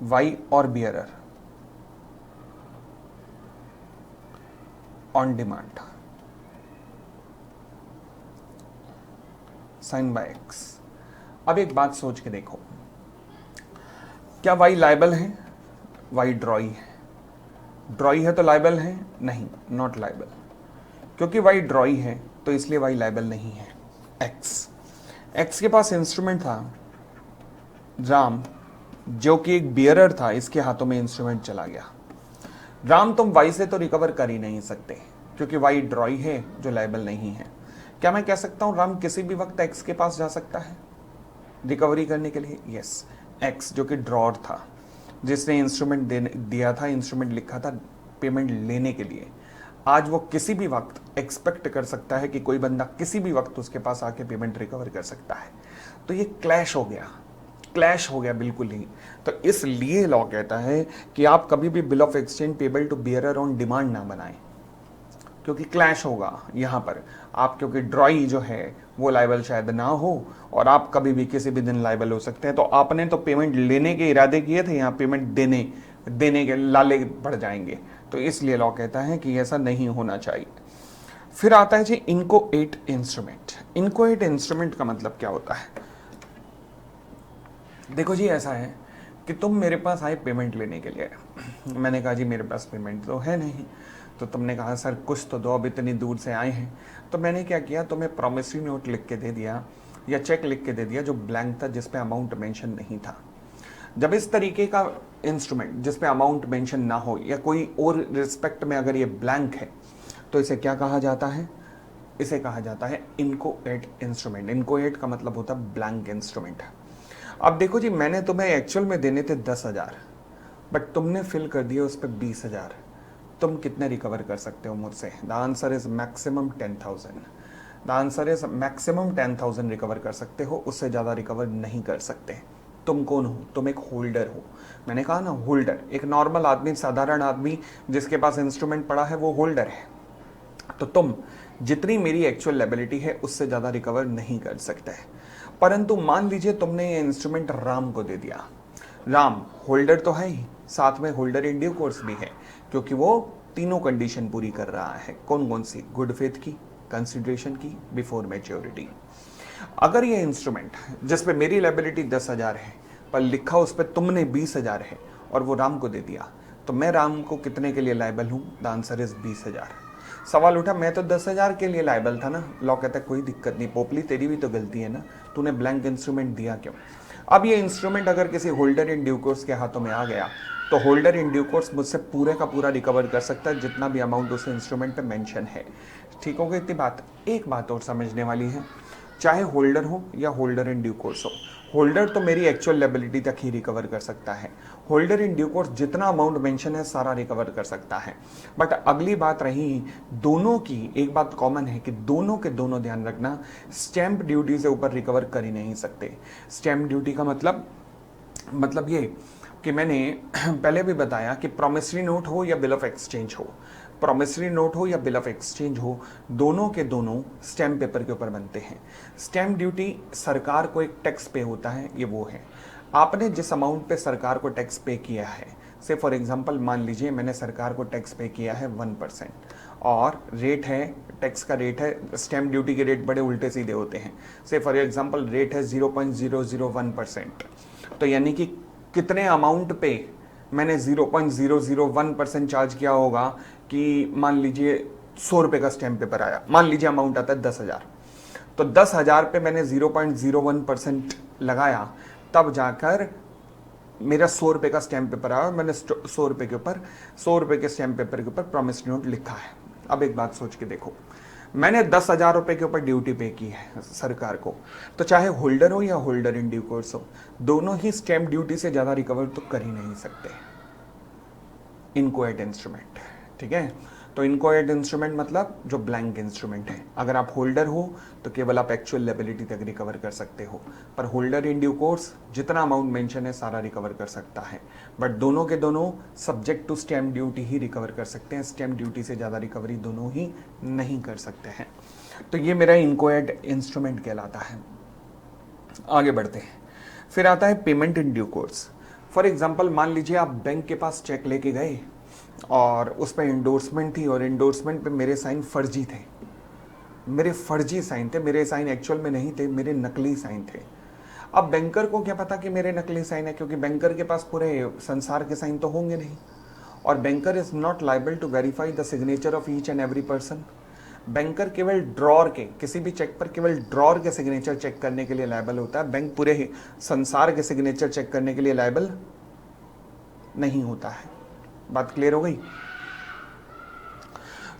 Y और bearer on demand, sign by X. अब एक बात सोच के देखो, क्या वाई लायबल है? वाई ड्रॉई है। ड्रॉई है तो लायबल है? नहीं, नॉट लायबल। क्योंकि वाई ड्रॉई है तो इसलिए वाई लायबल नहीं है। एक्स के पास इंस्ट्रूमेंट था राम, जो कि एक बियरर था, इसके हाथों में इंस्ट्रूमेंट चला गया। राम तुम वाई से तो रिकवर कर ही नहीं सकते क्योंकि वाई ड्रॉई है जो लायबल नहीं है। क्या मैं कह सकता हूं राम किसी भी वक्त एक्स के पास जा सकता है रिकवरी करने के लिए? यस। एक्स जो कि ड्रॉर था, जिसने इंस्ट्रूमेंट दिया था, इंस्ट्रूमेंट लिखा था पेमेंट लेने के लिए, आज वो किसी भी वक्त एक्सपेक्ट कर सकता है कि कोई बंदा किसी भी वक्त उसके पास आके पेमेंट रिकवर कर सकता है। तो ये क्लैश हो गया बिल्कुल ही। तो इसलिए लॉ कहता है कि आप कभी भी bill of exchange payable to bearer on demand ना बनाएं, क्योंकि क्लैश होगा यहाँ पर। आप क्योंकि ड्रॉई जो है वो लायबल शायद ना हो और आप कभी भी किसी भी दिन लायबल हो सकते हैं। तो आपने तो पेमेंट लेने के इरादे किए थे, यहाँ पेमेंट देने के लाले बढ़ जाएंगे। तो इसलिए लॉ कहता है कि ऐसा नहीं होना चाहिए। फिर आता है जी इनकोएट इंस्ट्रूमेंट। इनकोएट इंस्ट्रूमेंट का मतलब क्या होता है? देखो जी, ऐसा है कि तुम मेरे पास आए पेमेंट लेने के लिए। मैंने कहा जी मेरे पास पेमेंट तो है नहीं। तो तुमने कहा सर कुछ तो दो, अब इतनी दूर से आए हैं। तो मैंने क्या किया, तुम्हें प्रॉमिसरी नोट लिख के दे दिया या चेक लिख के दे दिया जो ब्लैंक था, जिस पे अमाउंट मेंशन नहीं था। जब इस तरीके का इंस्ट्रूमेंट जिस पे अमाउंट मेंशन ना हो या कोई और रिस्पेक्ट में अगर ये ब्लैंक है, तो इसे क्या कहा जाता है? इसे कहा जाता है इनकोएट इंस्ट्रूमेंट। इनकोएट का मतलब होता है ब्लैंक इंस्ट्रूमेंट। अब देखो जी, मैंने तुम्हें एक्चुअल में देने थे 10,000, बट तुमने फिल कर दिया उस पर 20,000। तुम कितने रिकवर कर सकते हो मुझसे? The answer is maximum 10,000। The answer is maximum 10,000 recover कर सकते हो, उससे ज़्यादा रिकवर नहीं कर सकते। तुम कौन हो? तुम एक होल्डर हो। मैंने कहा ना, होल्डर एक नॉर्मल आदमी, साधारण आदमी जिसके पास इंस्ट्रूमेंट पड़ा है वो होल्डर है। तो तुम जितनी मेरी एक्चुअल लायबिलिटी है उससे ज़्यादा रिकवर नहीं कर सकते। परंतु मान लीजिए तुमने ये इंस्ट्रूमेंट राम को दे दिया। राम होल्डर तो है ही, साथ में होल्डर इन ड्यू कोर्स भी है, क्योंकि वो तीनों कंडीशन पूरी कर रहा है। कौन कौन सी? गुड फेथ की, कंसिडरेशन की, बिफोर मैच्योरिटी। अगर ये इंस्ट्रूमेंट जिस पे मेरी लायबिलिटी 10,000 है पर लिखा उस पर तुमने 20,000 है और वो राम को दे दिया, तो मैं राम को कितने के लिए लायबल हूँ? The answer is 20,000। सवाल उठा, मैं तो 10,000 के लिए लायबल था ना। लॉ कहता है कोई दिक्कत नहीं, पोपली तेरी भी तो गलती है ना, तूने ब्लैंक इंस्ट्रूमेंट दिया क्यों? अब ये इंस्ट्रूमेंट अगर किसी होल्डर इन ड्यू कोर्स के हाथों में आ गया तो होल्डर इन ड्यू कोर्स मुझसे पूरे का पूरा रिकवर कर सकता है जितना भी अमाउंट उस इंस्ट्रूमेंट पे मेंशन है। ठीक हो गई इतनी बात? एक बात और समझने वाली है, चाहे होल्डर हो या होल्डर इन ड्यू कोर्स हो, होल्डर तो मेरी एक्चुअल लायबिलिटी तक ही रिकवर कर सकता है। होल्डर इन ड्यू कोर्स जितना अमाउंट मेंशन है सारा रिकवर कर सकता है। बट अगली बात रही दोनों की, एक बात कॉमन है कि दोनों के दोनों ध्यान रखना, स्टैंप ड्यूटी से ऊपर रिकवर कर ही नहीं सकते। स्टैंप ड्यूटी का मतलब ये कि मैंने पहले भी बताया कि प्रॉमिसरी नोट हो या बिल ऑफ एक्सचेंज हो, प्रॉमिसरी नोट हो या बिल ऑफ एक्सचेंज हो, दोनों के दोनों स्टैम्प पेपर के ऊपर बनते हैं। स्टैम्प ड्यूटी सरकार को एक टैक्स पे होता है, ये वो है। आपने जिस अमाउंट पे सरकार को टैक्स पे किया है, से फॉर एग्जांपल मान लीजिए मैंने सरकार को टैक्स पे किया है 1% और रेट है, टैक्स का रेट है, स्टैम्प ड्यूटी के रेट बड़े उल्टे सीधे होते हैं, से फॉर एग्जांपल रेट है 0.001%, तो यानी कि कितने अमाउंट पे मैंने 0.001% चार्ज किया होगा कि मान लीजिए 100 रुपये का स्टैम्प पेपर आया, मान लीजिए अमाउंट आता है 10,000, तो 10,000 पे मैंने 0.01% लगाया, तब जाकर मेरा 100 रुपये का स्टैम्प पेपर आया और मैंने 100 रुपये के ऊपर 100 रुपये के स्टैम्प पेपर के ऊपर प्रॉमिसरी नोट लिखा है। अब एक बात सोच के देखो, मैंने 10,000 रुपये के ऊपर ड्यूटी पे की है सरकार को, तो चाहे होल्डर हो या होल्डर इन ड्यू कोर्स हो, दोनों ही स्टैम्प ड्यूटी से ज़्यादा रिकवर तो कर ही नहीं सकते इनकोएड इंस्ट्रूमेंट, ठीक है। तो इनकोएड इंस्ट्रूमेंट मतलब जो ब्लैंक इंस्ट्रूमेंट है, अगर आप होल्डर हो तो केवल आप एक्चुअल लायबिलिटी तक रिकवर कर सकते हो, पर होल्डर इन ड्यू कोर्स जितना अमाउंट मेंशन है सारा रिकवर कर सकता है, बट दोनों के दोनों सब्जेक्ट टू स्टैम्प ड्यूटी ही रिकवर कर सकते हैं, स्टैम्प ड्यूटी से ज़्यादा रिकवरी दोनों ही नहीं कर सकते हैं। तो ये मेरा इनकोएड इंस्ट्रूमेंट कहलाता है। आगे बढ़ते हैं, फिर आता है payment in due course. For example मान लीजिए आप बैंक के पास चेक लेके गए और उस पर इंडोर्समेंट थी और इंडोर्समेंट पे मेरे साइन फर्जी थे, मेरे फर्जी साइन थे, मेरे साइन एक्चुअल में नहीं थे, मेरे नकली साइन थे। अब बैंकर को क्या पता कि मेरे नकली साइन है, क्योंकि बैंकर के पास पूरे संसार के साइन तो होंगे नहीं, और banker is not liable to verify the signature of each and every person. Banker केवल ड्रॉर के, किसी भी चेक पर केवल ड्रॉर के सिग्नेचर चेक करने के लिए लायबल होता है, बैंक पूरे संसार के सिग्नेचर चेक करने के लिए लायबल नहीं होता है। बात क्लियर हो गई?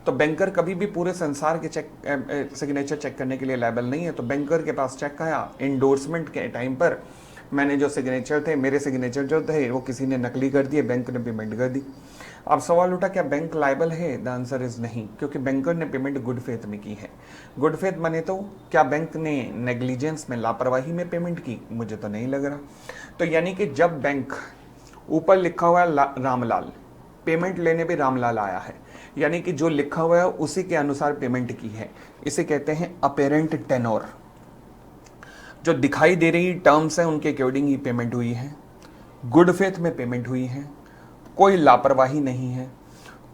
तो बैंकर कभी भी पूरे संसार के चेक सिग्नेचर चेक करने के लिए लायबल नहीं है। तो बैंकर के पास चेक आया, इंडोर्समेंट के टाइम पर मैंने जो सिग्नेचर थे, मेरे सिग्नेचर जो थे वो किसी ने नकली कर दिए, बैंक ने पेमेंट कर दी। अब सवाल उठा क्या बैंक लायबल है? द आंसर इज नहीं, क्योंकि बैंकर ने पेमेंट गुड फेथ में की है। गुड फेथ माने तो क्या बैंक ने नेग्लिजेंस में, लापरवाही में पेमेंट की? मुझे तो नहीं लग रहा। तो यानी कि जब बैंक ऊपर लिखा हुआ है रामलाल, पेमेंट लेने पे रामलाल आया है, यानी कि जो लिखा हुआ है उसी के अनुसार पेमेंट की है, इसे कहते हैं अपेरेंट टेनोर। जो दिखाई दे रही टर्म्स हैं उनके अकॉर्डिंग ही पेमेंट हुई है, गुड फेथ में पेमेंट हुई है, कोई लापरवाही नहीं है,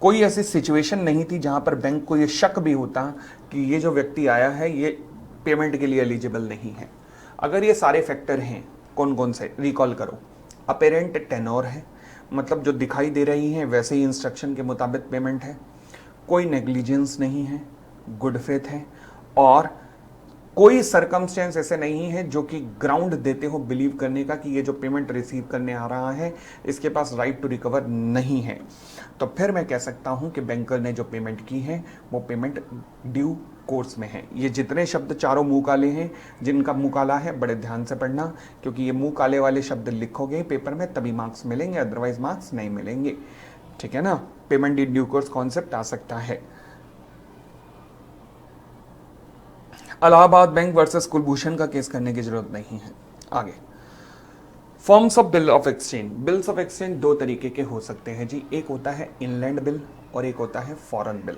कोई ऐसी सिचुएशन नहीं थी जहां पर बैंक को ये शक भी होता कि ये जो व्यक्ति आया है ये पेमेंट के लिए एलिजिबल नहीं है। अगर ये सारे फैक्टर हैं, कौन कौन से रिकॉल करो। अपेरेंट टेनोर है, मतलब जो दिखाई दे रही है वैसे ही इंस्ट्रक्शन के मुताबिक पेमेंट है, कोई नेग्लिजेंस नहीं है, गुड फेथ है, और कोई सरकमस्टेंस ऐसे नहीं है जो कि ग्राउंड देते हो बिलीव करने का कि ये जो पेमेंट रिसीव करने आ रहा है इसके पास राइट टू रिकवर नहीं है। तो फिर मैं कह सकता हूं कि बैंकर ने जो पेमेंट की है वो पेमेंट ड्यू कोर्स में है। ये जितने शब्द चारों मुंह काले हैं, जिनका मुंह काला है बड़े ध्यान से पढ़ना, क्योंकि ये मुंह काले वाले शब्द लिखोगे पेपर में तभी मार्क्स मिलेंगे, अदरवाइज मार्क्स नहीं मिलेंगे, ठीक है ना। Payment in due course concept आ सकता है। इलाहाबाद बैंक वर्सेस कुलभूषण का केस करने की जरूरत नहीं है। आगे, forms of bill of exchange. Bills of exchange दो तरीके के हो सकते हैं जी, एक होता है इनलैंड बिल और एक होता है फॉरेन बिल।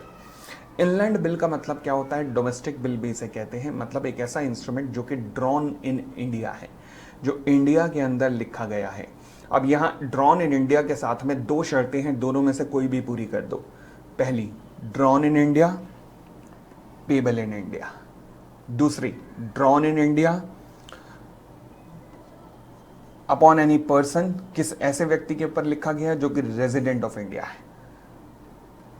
इनलैंड बिल का मतलब क्या होता है? डोमेस्टिक बिल भी इसे कहते हैं, मतलब एक ऐसा इंस्ट्रूमेंट जो कि ड्रॉन इन इंडिया है, जो इंडिया के अंदर लिखा गया है। अब यहाँ ड्रॉन इन इंडिया के साथ में दो शर्तें हैं, दोनों में से कोई भी पूरी कर दो। पहली, drawn in India, payable in India. दूसरी, drawn in India upon any person, किस ऐसे व्यक्ति के ऊपर लिखा गया है जो कि रेजिडेंट ऑफ इंडिया है।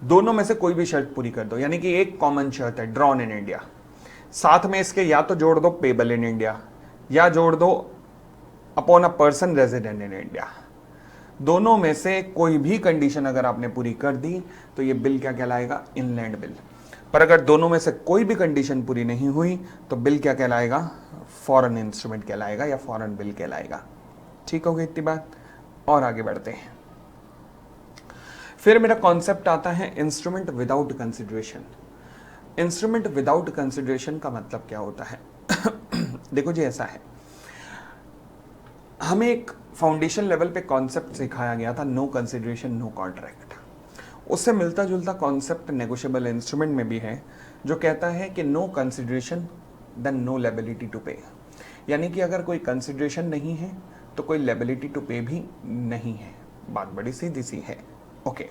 दोनों में से कोई भी शर्त पूरी कर दो, यानी कि एक कॉमन शर्त है ड्रॉन इन इंडिया, साथ में इसके या तो जोड़ दो पेबल इन इंडिया या जोड़ दो upon a person resident in India. दोनों में से कोई भी कंडीशन अगर आपने पूरी कर दी तो ये बिल क्या कहलाएगा? Inland bill. पर अगर दोनों में से कोई भी कंडीशन पूरी नहीं हुई तो बिल क्या कहलाएगा? फॉरेन इंस्ट्रूमेंट कहलाएगा या फॉरेन बिल कहलाएगा। ठीक हो गई इतनी बात? और आगे बढ़ते हैं। फिर मेरा कॉन्सेप्ट आता है instrument without consideration. Instrument without consideration का मतलब क्या होता है? देखो जी, ऐसा है, हमें एक फाउंडेशन लेवल पे कॉन्सेप्ट सिखाया गया था, नो कंसिडरेशन नो कॉन्ट्रैक्ट। उससे मिलता जुलता कॉन्सेप्ट नेगोशिएबल इंस्ट्रूमेंट में भी है, जो कहता है कि no consideration then no liability to pay. यानी कि अगर कोई कंसिडरेशन नहीं है तो कोई लायबिलिटी टू पे भी नहीं है। बात बड़ी सीधी सी है। ओके,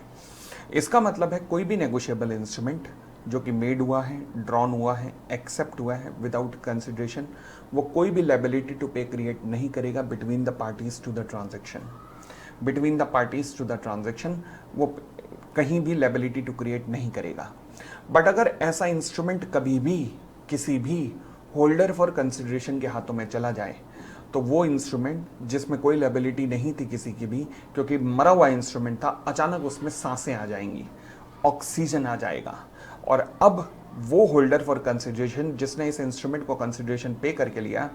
इसका मतलब है कोई भी नेगोशिएबल इंस्ट्रूमेंट जो कि मेड हुआ है, ड्रॉन हुआ है, एक्सेप्ट हुआ है विदाउट कंसिडरेशन, वो कोई भी लायबिलिटी टू पे क्रिएट नहीं करेगा between the parties to the transaction. Between the parties to the transaction वो कहीं भी लायबिलिटी टू क्रिएट नहीं करेगा। बट अगर ऐसा इंस्ट्रूमेंट कभी भी किसी भी होल्डर फॉर कंसिडरेशन के हाथों में चला जाए, तो वो इंस्ट्रूमेंट जिसमें कोई लायबिलिटी नहीं थी किसी की भी, क्योंकि मरा हुआ इंस्ट्रूमेंट था, अचानक उसमें सांसें आ जाएंगी, ऑक्सीजन आ जाएगा, और अब वो होल्डर फॉर कंसिडरेशन जिसने इस इंस्ट्रूमेंट को कंसिडरेशन पे करके लिया,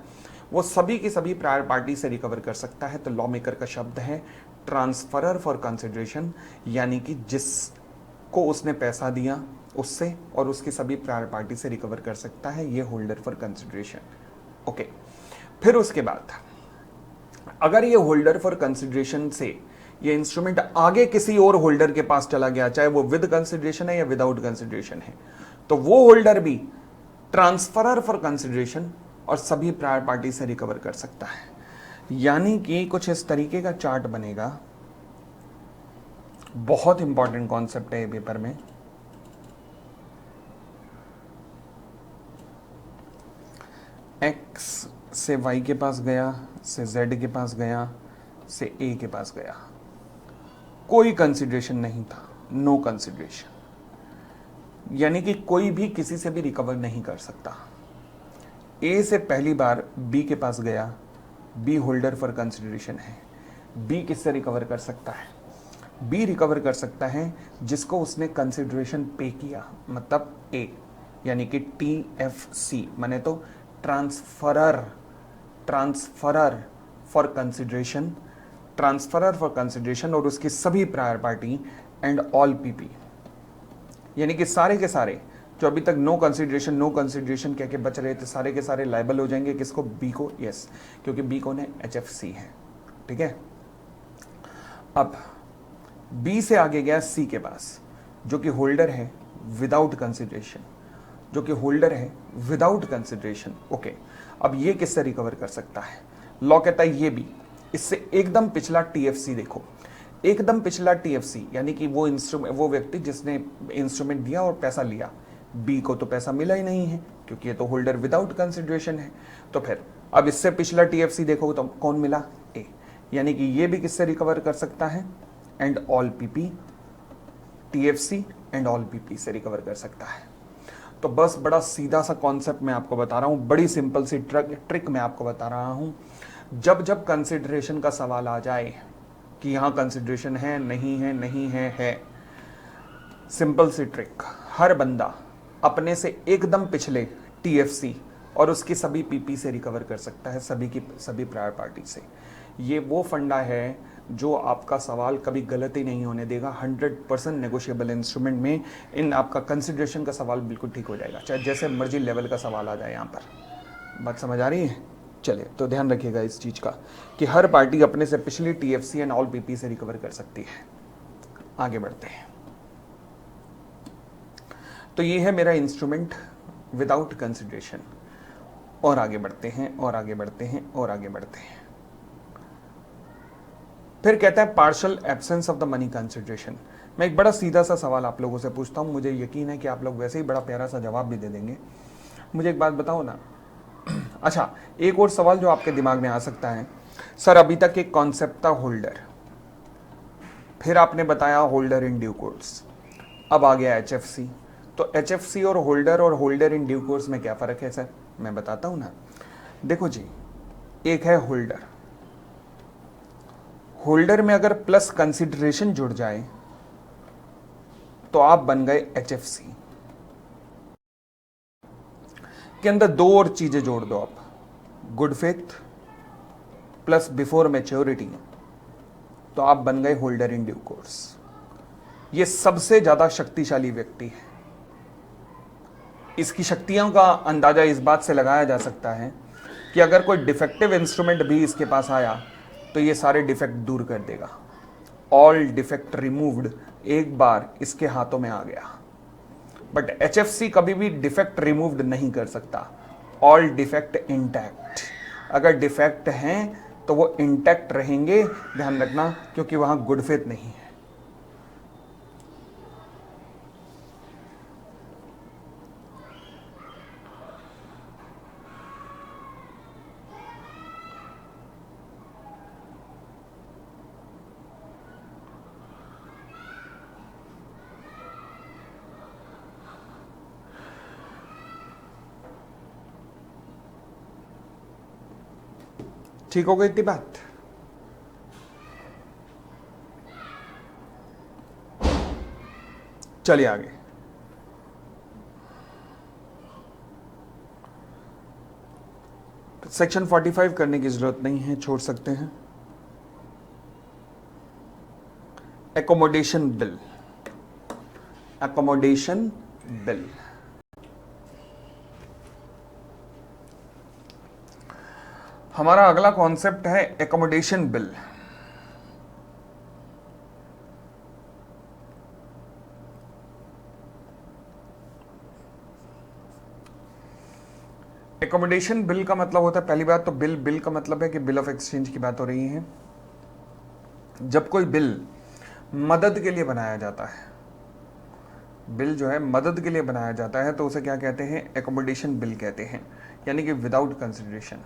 वो सभी की सभी प्रायर पार्टी से रिकवर कर सकता है। तो लॉ मेकर का शब्द है ट्रांसफरर फॉर कंसिडरेशन, यानी कि जिसको उसने पैसा दिया उससे और उसकी सभी प्रायर पार्टी से रिकवर कर सकता है ये होल्डर फॉर कंसिडरेशन। ओके, फिर उसके बाद अगर ये होल्डर फॉर कंसिडरेशन से ये इंस्ट्रूमेंट आगे किसी और होल्डर के पास चला गया, चाहे वो विद कंसिडरेशन है या विदाउट कंसिडरेशन है, तो वो होल्डर भी ट्रांसफरर फॉर कंसिडरेशन और सभी प्रायर पार्टी से रिकवर कर सकता है। यानी कि कुछ इस तरीके का चार्ट बनेगा। बहुत इंपॉर्टेंट कॉन्सेप्ट है ये पेपर में। एक्स से वाई के पास गया, से जेड के पास गया, से ए के पास गया, कोई कंसिडरेशन नहीं था, नो कंसिडरेशन, यानी कि कोई भी किसी से भी रिकवर नहीं कर सकता। ए से पहली बार बी के पास गया, बी होल्डर फॉर कंसिडरेशन है, बी किससे रिकवर कर सकता है? बी रिकवर कर सकता है जिसको उसने कंसिडरेशन पे किया, मतलब ए, यानी कि TFC माने तो transferor for consideration, transferor for consideration और उसकी सभी prior party and all PP, यानी कि सारे के सारे जो अभी तक नो कंसिडरेशन कह के बच रहे थे, सारे के सारे लायबल हो जाएंगे। किसको? बी को। यस, क्योंकि बी को ने HFC है। ठीक है, अब बी से आगे गया सी के पास, जो कि होल्डर है विदाउट कंसिडरेशन, ओके, अब ये किससे रिकवर कर सकता है? लॉ कहता है ये भी। इससे एकदम पिछला TFC देखो, एकदम पिछला TFC, यानी कि वो व्यक्ति जिसने इंस्ट्रूमेंट दिया और पैसा लिया, बी को तो पैसा मिला ही नहीं है क्योंकि ये तो होल्डर विदाउट कंसिडरेशन है। तो फिर अब इससे पिछला TFC देखो तो कौन मिला? ए, यानी कि ये भी किससे रिकवर कर सकता है? And all PP, TFC and all PP से रिकवर कर सकता है। तो बस बड़ा सीधा सा कॉन्सेप्ट मैं आपको बता रहा हूं, बड़ी सिंपल सी ट्रिक मैं आपको बता रहा हूं। जब कंसिडरेशन का सवाल आ जाए कि यहां कंसिडरेशन है नहीं है, सिंपल सी ट्रिक, हर बंदा अपने से एकदम पिछले TFC और उसकी सभी PP से रिकवर कर सकता है, सभी प्रायर पार्टी से। ये वो फंडा है जो आपका सवाल कभी गलत ही नहीं होने देगा। 100% नेगोशिएबल इंस्ट्रूमेंट में इन आपका कंसिडरेशन का सवाल बिल्कुल ठीक हो जाएगा, चाहे जैसे मर्जी लेवल का सवाल आ जाए। यहाँ पर बात समझ आ रही है? चलिए, तो ध्यान रखिएगा इस चीज़ का कि हर पार्टी अपने से पिछली TFC एंड ऑल PP से रिकवर कर सकती है। आगे बढ़ते हैं। तो ये है मेरा इंस्ट्रूमेंट विदाउट कंसिडरेशन। और आगे बढ़ते हैं और आगे बढ़ते हैं और आगे बढ़ते हैं। फिर कहता है partial absence of the money consideration. मैं एक बड़ा सीधा सा सवाल आप लोगों से पूछता हूं, मुझे यकीन है कि आप लोग वैसे ही बड़ा प्यारा सा जवाब भी दे देंगे। मुझे एक बात बताओ ना। अच्छा, एक और सवाल जो आपके दिमाग में आ सकता है, सर अभी तक एक कॉन्सेप्ट था होल्डर, फिर आपने बताया होल्डर इन ड्यू कोर्स, अब आ गया HFC। तो HFC और होल्डर इन ड्यू कोर्स में क्या फ़र्क है सर? मैं बताता हूं ना। देखो जी, एक है होल्डर में अगर प्लस कंसिडरेशन जुड़ जाए तो आप बन गए HFC के अंदर दो और चीजें जोड़ दो आप, good faith plus before maturity, तो आप बन गए होल्डर इन ड्यू कोर्स। ये सबसे ज्यादा शक्तिशाली व्यक्ति है। इसकी शक्तियों का अंदाजा इस बात से लगाया जा सकता है कि अगर कोई डिफेक्टिव इंस्ट्रूमेंट भी इसके पास आया तो ये सारे डिफेक्ट दूर कर देगा। ऑल डिफेक्ट रिमूव्ड एक बार इसके हाथों में आ गया। बट HFC कभी भी डिफेक्ट रिमूव्ड नहीं कर सकता। ऑल डिफेक्ट इंटैक्ट, अगर डिफेक्ट हैं तो वो इंटैक्ट रहेंगे, ध्यान रखना, क्योंकि वहां गुड फेथ नहीं है। ठीक हो गई इतनी बात? चलिए आगे। सेक्शन 45 करने की जरूरत नहीं है, छोड़ सकते हैं। Accommodation bill, accommodation bill. हमारा अगला कॉन्सेप्ट है एकोमोडेशन बिल। एकोमोडेशन बिल का मतलब होता है, पहली बात तो बिल का मतलब है कि बिल ऑफ एक्सचेंज की बात हो रही है। जब कोई बिल मदद के लिए बनाया जाता है, बिल जो है मदद के लिए बनाया जाता है, तो उसे क्या कहते हैं? एकोमोडेशन बिल कहते हैं, यानी कि विदाउट कंसिडरेशन।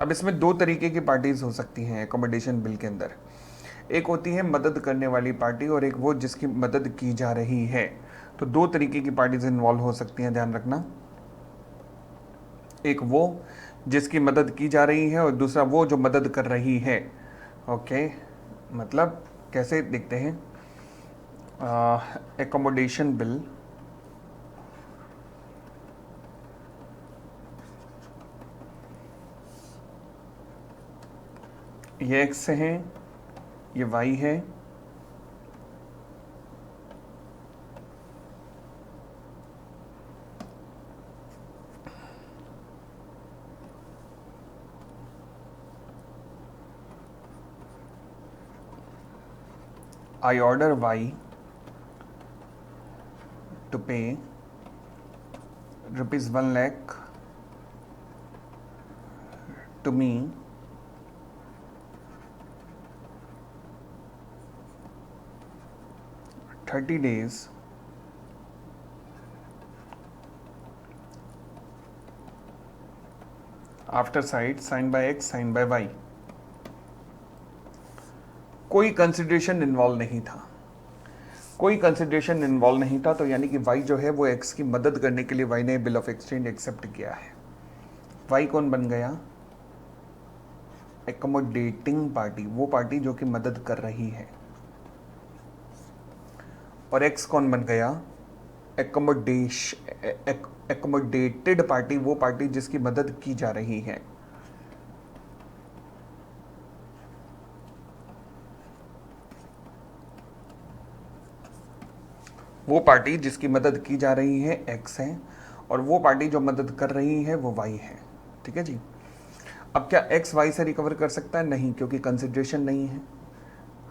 अब इसमें दो तरीके की पार्टीज हो सकती हैं एकोमोडेशन बिल के अंदर। एक होती है मदद करने वाली पार्टी और एक वो जिसकी मदद की जा रही है। तो दो तरीके की पार्टीज इन्वॉल्व हो सकती हैं, ध्यान रखना। एक वो जिसकी मदद की जा रही है और दूसरा वो जो मदद कर रही है। ओके, मतलब कैसे देखते हैं? एकोमोडेशन बिल ये एक्स है, ये वाई है, I order Y to pay rupees 1 lakh to me (30 days) after signed by X, signed by Y। कोई कंसिडरेशन इन्वॉल्व नहीं था, कोई कंसिडरेशन इन्वॉल्व नहीं था, तो यानी कि वाई जो है वो एक्स की मदद करने के लिए वाई ने बिल ऑफ एक्सचेंज एक्सेप्ट किया है। वाई कौन बन गया? एकोमोडेटिंग पार्टी, वो पार्टी जो कि मदद कर रही है। और एक्स कौन बन गया? एकोमोडेटेड पार्टी, वो पार्टी जिसकी मदद की जा रही है। वो पार्टी जिसकी मदद की जा रही है एक्स है, और वो पार्टी जो मदद कर रही है वो वाई है। ठीक है जी। अब क्या एक्स वाई से रिकवर कर सकता है? नहीं, क्योंकि कंसिडरेशन नहीं है।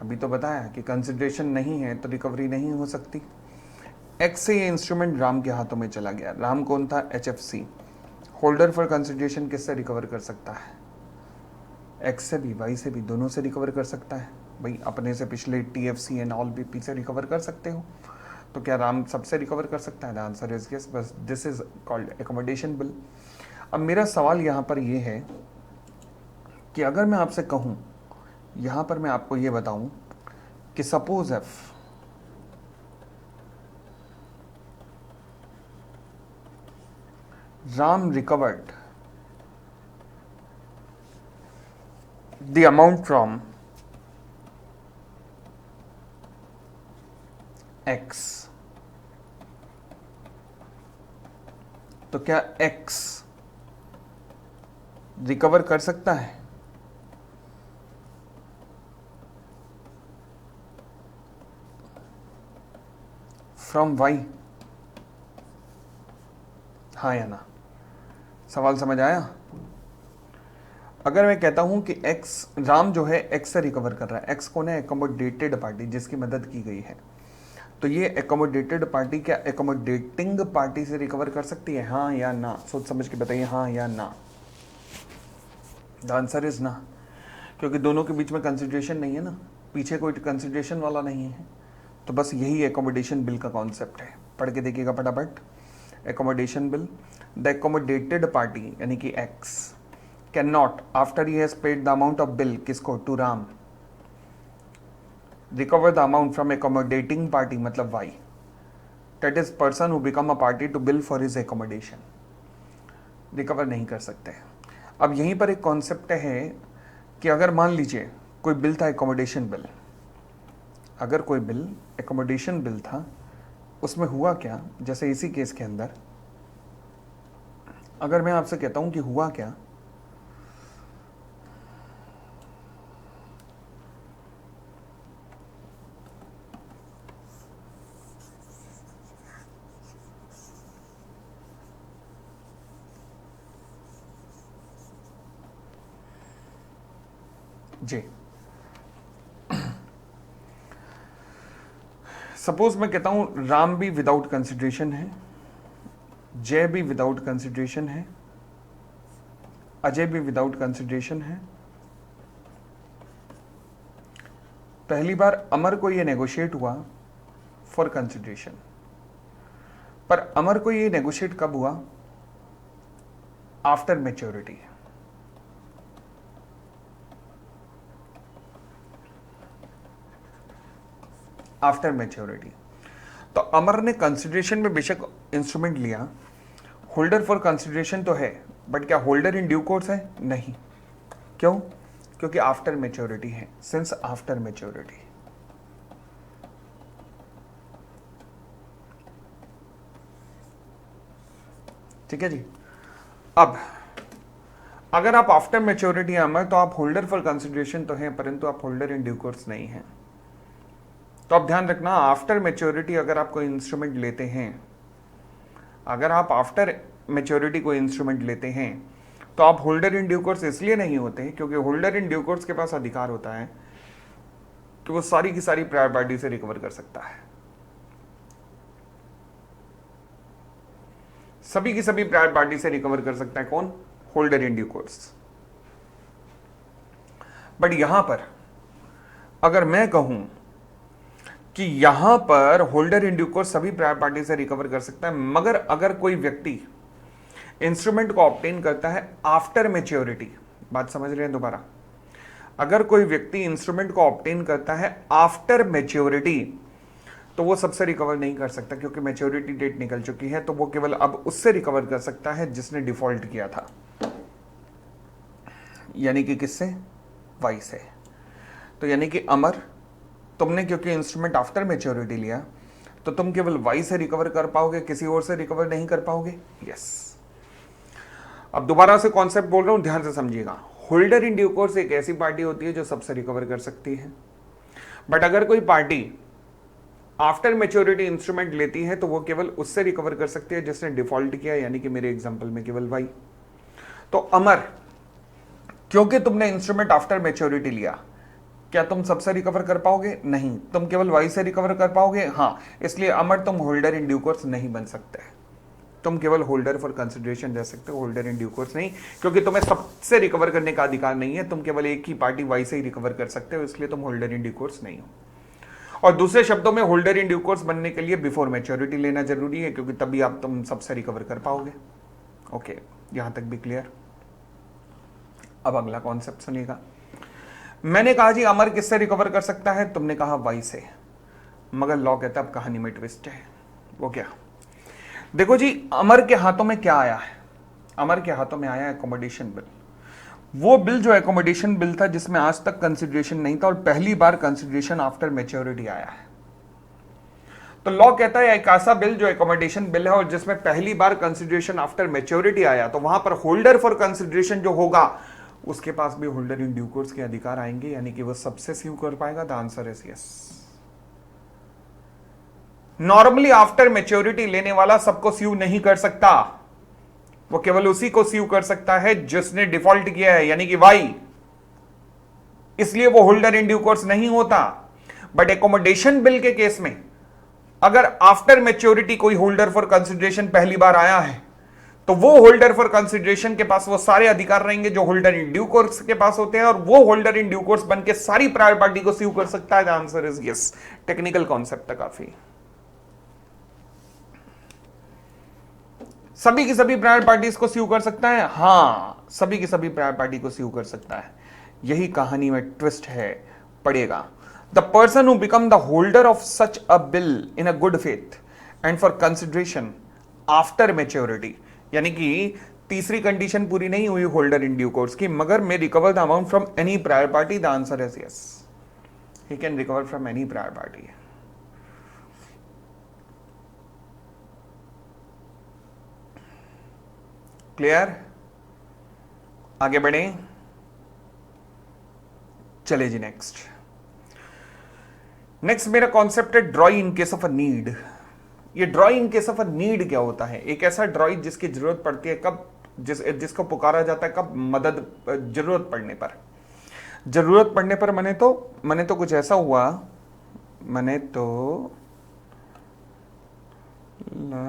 अभी तो बताया कि कंसिडरेशन नहीं है तो रिकवरी नहीं हो सकती। एक्स से ये इंस्ट्रूमेंट राम के हाथों में चला गया। राम कौन था? HFC। होल्डर फॉर कंसिडरेशन किससे रिकवर कर सकता है? एक्स से भी, वाई से भी, दोनों से रिकवर कर सकता है। भाई अपने से पिछले TFC एंड ऑल BP से रिकवर कर सकते हो, तो क्या राम सबसे रिकवर कर सकता है? द आंसर इज यस, बस this is called accommodation bill. अब मेरा सवाल यहाँ पर ये है कि अगर मैं आपसे कहूँ, यहाँ पर मैं आपको ये बताऊँ कि suppose if Ram recovered the amount from X, तो क्या एक्स रिकवर कर सकता है? From Y? हाँ या ना? सवाल समझ आया? अगर मैं कहता हूं कि एक्स, राम जो है एक्स से रिकवर कर रहा है, एक्स कौन है? एकोमोडेटेड पार्टी जिसकी मदद की गई है। तो ये एकोमोडेटेड पार्टी क्या एकोमोडेटिंग पार्टी से रिकवर कर सकती है, हाँ या ना? सोच समझ के बताइए, हाँ या ना? द आंसर इज ना, क्योंकि दोनों के बीच में कंसिडरेशन नहीं है ना, पीछे कोई कंसिडरेशन वाला नहीं है। तो बस यही एकोमोडेशन बिल का कॉन्सेप्ट है। पढ़ के देखिएगा फटाफट। Accommodation bill, the accommodated party यानी कि X can not after he has paid the amount of bill, किसको? To Ram, recover the amount from accommodating party मतलब Y, that is person who become a party to bill for his accommodation. Recover नहीं कर सकते। अब यहीं पर एक कॉन्सेप्ट है कि अगर मान लीजिए कोई बिल था एकोमोडेशन बिल, अगर कोई बिल एकोमोडेशन बिल था, उसमें हुआ क्या, जैसे इसी केस के अंदर अगर मैं आपसे कहता हूं कि हुआ क्या, जी सपोज मैं कहता हूं राम भी विदाउट कंसिडरेशन है, जय भी विदाउट कंसिडरेशन है, अजय भी विदाउट कंसिडरेशन है। पहली बार अमर को यह नेगोशिएट हुआ फॉर कंसिडरेशन, पर अमर को यह नेगोशिएट कब हुआ? After maturity. After maturity. तो अमर ने कंसिडरेशन में बेशक इंस्ट्रूमेंट लिया, होल्डर फॉर कंसिडरेशन तो है, बट क्या होल्डर इन ड्यू कोर्स है? नहीं। क्यों? क्योंकि आफ्टर मैच्योरिटी है, सिंस आफ्टर मैच्योरिटी। ठीक है जी। अब अगर आप आफ्टर मैच्योरिटी अमर, तो आप होल्डर फॉर कंसिडरेशन तो हैं, परंतु आप होल्डर इन ड्यू कोर्स नहीं हैं। तो आप ध्यान रखना, आफ्टर मैच्योरिटी अगर आप कोई इंस्ट्रूमेंट लेते हैं, अगर आप आफ्टर मैच्योरिटी कोई इंस्ट्रूमेंट लेते हैं, तो आप होल्डर इन ड्यू कोर्स इसलिए नहीं होते क्योंकि होल्डर इन ड्यू कोर्स के पास अधिकार होता है कि वो सारी की सारी प्रायर पार्टी से रिकवर कर सकता है, सभी की सभी प्रायर पार्टी से रिकवर कर सकता है। कौन? Holder in due course. But यहां पर अगर मैं कहूं कि यहां पर होल्डर इन ड्यू कोर्स सभी प्रायर पार्टी से रिकवर कर सकता है, मगर अगर कोई व्यक्ति इंस्ट्रूमेंट को ऑब्टेन करता है आफ्टर मैच्योरिटी, बात समझ रहे हैं दोबारा, अगर कोई व्यक्ति इंस्ट्रूमेंट को ऑब्टेन करता है आफ्टर मैच्योरिटी, तो वो सबसे रिकवर नहीं कर सकता क्योंकि मैच्योरिटी डेट निकल चुकी है। तो वो केवल अब उससे रिकवर कर सकता है जिसने डिफॉल्ट किया था, यानी कि किससे? वाई से। तो यानी कि अमर, तुमने क्योंकि इंस्ट्रूमेंट आफ्टर मैच्योरिटी लिया, तो तुम केवल वाई से रिकवर कर पाओगे, किसी और से रिकवर नहीं कर पाओगे। यस। अब दोबारा से कॉन्सेप्ट बोल रहा हूं, ध्यान से समझिएगा। होल्डर इन ड्यू कोर्स एक ऐसी पार्टी होती है जो सबसे रिकवर कर सकती है, बट अगर कोई पार्टी आफ्टर मैच्योरिटी इंस्ट्रूमेंट लेती है तो वो केवल उससे रिकवर कर सकती है जिसने डिफॉल्ट किया, यानी कि मेरे एग्जांपल में केवल वाई। तो अमर, क्योंकि तुमने इंस्ट्रूमेंट आफ्टर मैच्योरिटी लिया, क्या तुम सबसे रिकवर कर पाओगे? नहीं। तुम केवल वाई से रिकवर कर पाओगे? हाँ। इसलिए अमर, तुम होल्डर इन ड्यू कोर्स नहीं बन सकते, तुम केवल होल्डर फॉर कंसिडरेशन रह सकते हो, होल्डर इन ड्यू कोर्स नहीं, क्योंकि तुम्हें सबसे रिकवर करने का अधिकार नहीं है, तुम केवल एक ही पार्टी वाई से ही रिकवर कर सकते हो, इसलिए तुम होल्डर इन ड्यू कोर्स नहीं हो। और दूसरे शब्दों में, होल्डर इन ड्यू कोर्स बनने के लिए बिफोर मैच्योरिटी लेना जरूरी है, क्योंकि तभी आप तुम सबसे रिकवर कर पाओगे। ओके, यहां तक भी क्लियर? अब अगला कॉन्सेप्ट सुनिएगा। मैंने कहा जी अमर किससे रिकवर कर सकता है, तुमने कहा वाई से, मगर लॉ कहता है अब कहानी में ट्विस्ट है। वो क्या? देखो जी, अमर के हाथों में क्या आया है? अमर के हाथों में आया एकोमोडेशन बिल। वो बिल जो एकोमोडेशन बिल था जिसमें आज तक कंसिडरेशन नहीं था और पहली बार कंसिडरेशन आफ्टर मैच्योरिटी आया है। तो लॉ कहता है एक ऐसा बिल जो एकोमोडेशन बिल है और जिसमें पहली बार कंसिडरेशन आफ्टर मैच्योरिटी आया, तो वहां पर होल्डर फॉर कंसिडरेशन जो होगा उसके पास भी होल्डर इन ड्यू कोर्स के अधिकार आएंगे, यानी कि वो सबसे स्यू कर पाएगा। The answer is yes. Normally after maturity लेने वाला सबको स्यू नहीं कर सकता, वो केवल उसी को स्यू कर सकता है जिसने डिफॉल्ट किया है, यानी कि वाई, इसलिए वो होल्डर इन ड्यू कोर्स नहीं होता। बट एकोमोडेशन बिल के केस में अगर आफ्टर मैच्योरिटी कोई होल्डर फॉर कंसिडरेशन पहली बार आया है तो वो होल्डर फॉर कंसिडरेशन के पास वो सारे अधिकार रहेंगे जो होल्डर इन ड्यू कोर्स के पास होते हैं, और वो होल्डर इन ड्यू कोर्स बन के सारी प्रायर पार्टी को स्यू कर सकता है। The answer is yes. Technical concept है काफी। सभी की सभी प्रायर पार्टीज को स्यू कर सकता है, हां सभी की सभी प्रायर पार्टी को स्यू कर सकता है। यही कहानी में ट्विस्ट है, पड़ेगा। The person who become the holder of such a bill in a good faith and for consideration after maturity, यानी कि तीसरी कंडीशन पूरी नहीं हुई होल्डर इन ड्यू कोर्स की, मगर may recover the amount from any prior party. The answer is yes, he can recover from any prior party. Clear? आगे बढ़े, चले जी नेक्स्ट। नेक्स्ट मेरा कॉन्सेप्ट है drawee in case of a need. ये drawee in case of a need क्या होता है? एक ऐसा ड्रॉई जिसकी जरूरत पड़ती है कब, जिसको पुकारा जाता है कब? मदद, जरूरत पड़ने पर। जरूरत पड़ने पर मैंने तो कुछ ऐसा हुआ, मैंने तो ला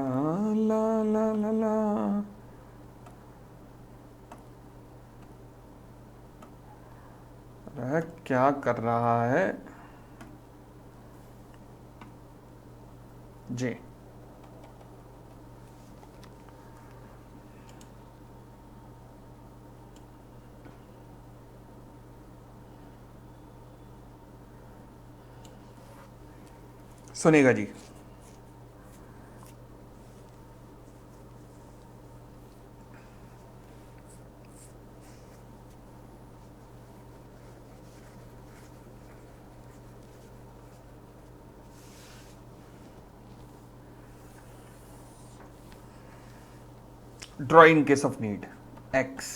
ला ला ला ला अरे क्या कर रहा है जी? सुनेगा जी। Draw in case of need, X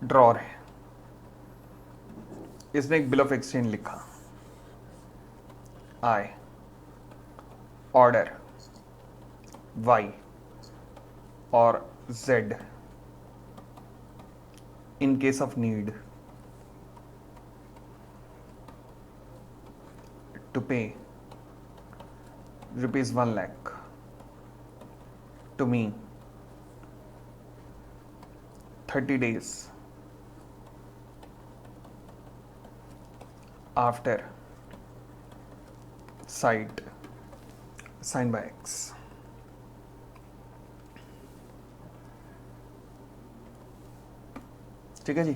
drawer है, इसने एक बिल ऑफ एक्सचेंज लिखा, आई ऑर्डर वाई और Z in case of need to pay ₹1,00,000 to me 30 days after signed by X। ठीक है जी।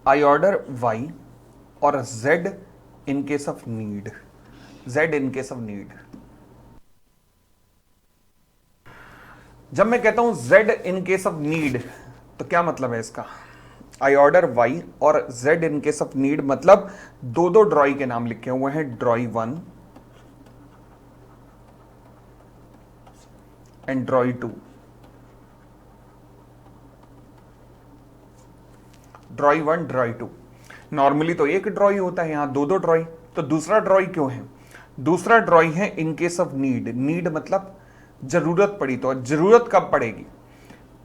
आई ऑर्डर Y और Z in case of need, Z in case of need. जब मैं कहता हूं Z in case of need तो क्या मतलब है इसका? आई ऑर्डर Y और Z in case of need मतलब दो दो ड्रॉई के नाम लिखे हुए हैं, ड्रॉई 1 एंड ड्रॉई 2। ड्रॉई 1 ड्रॉई 2। नॉर्मली तो एक ड्रॉई होता है, यहां दो दो ड्रॉई, तो दूसरा ड्रॉई क्यों है? दूसरा ड्रॉई है इन केस ऑफ नीड। नीड मतलब जरूरत पड़ी, तो जरूरत कब पड़ेगी?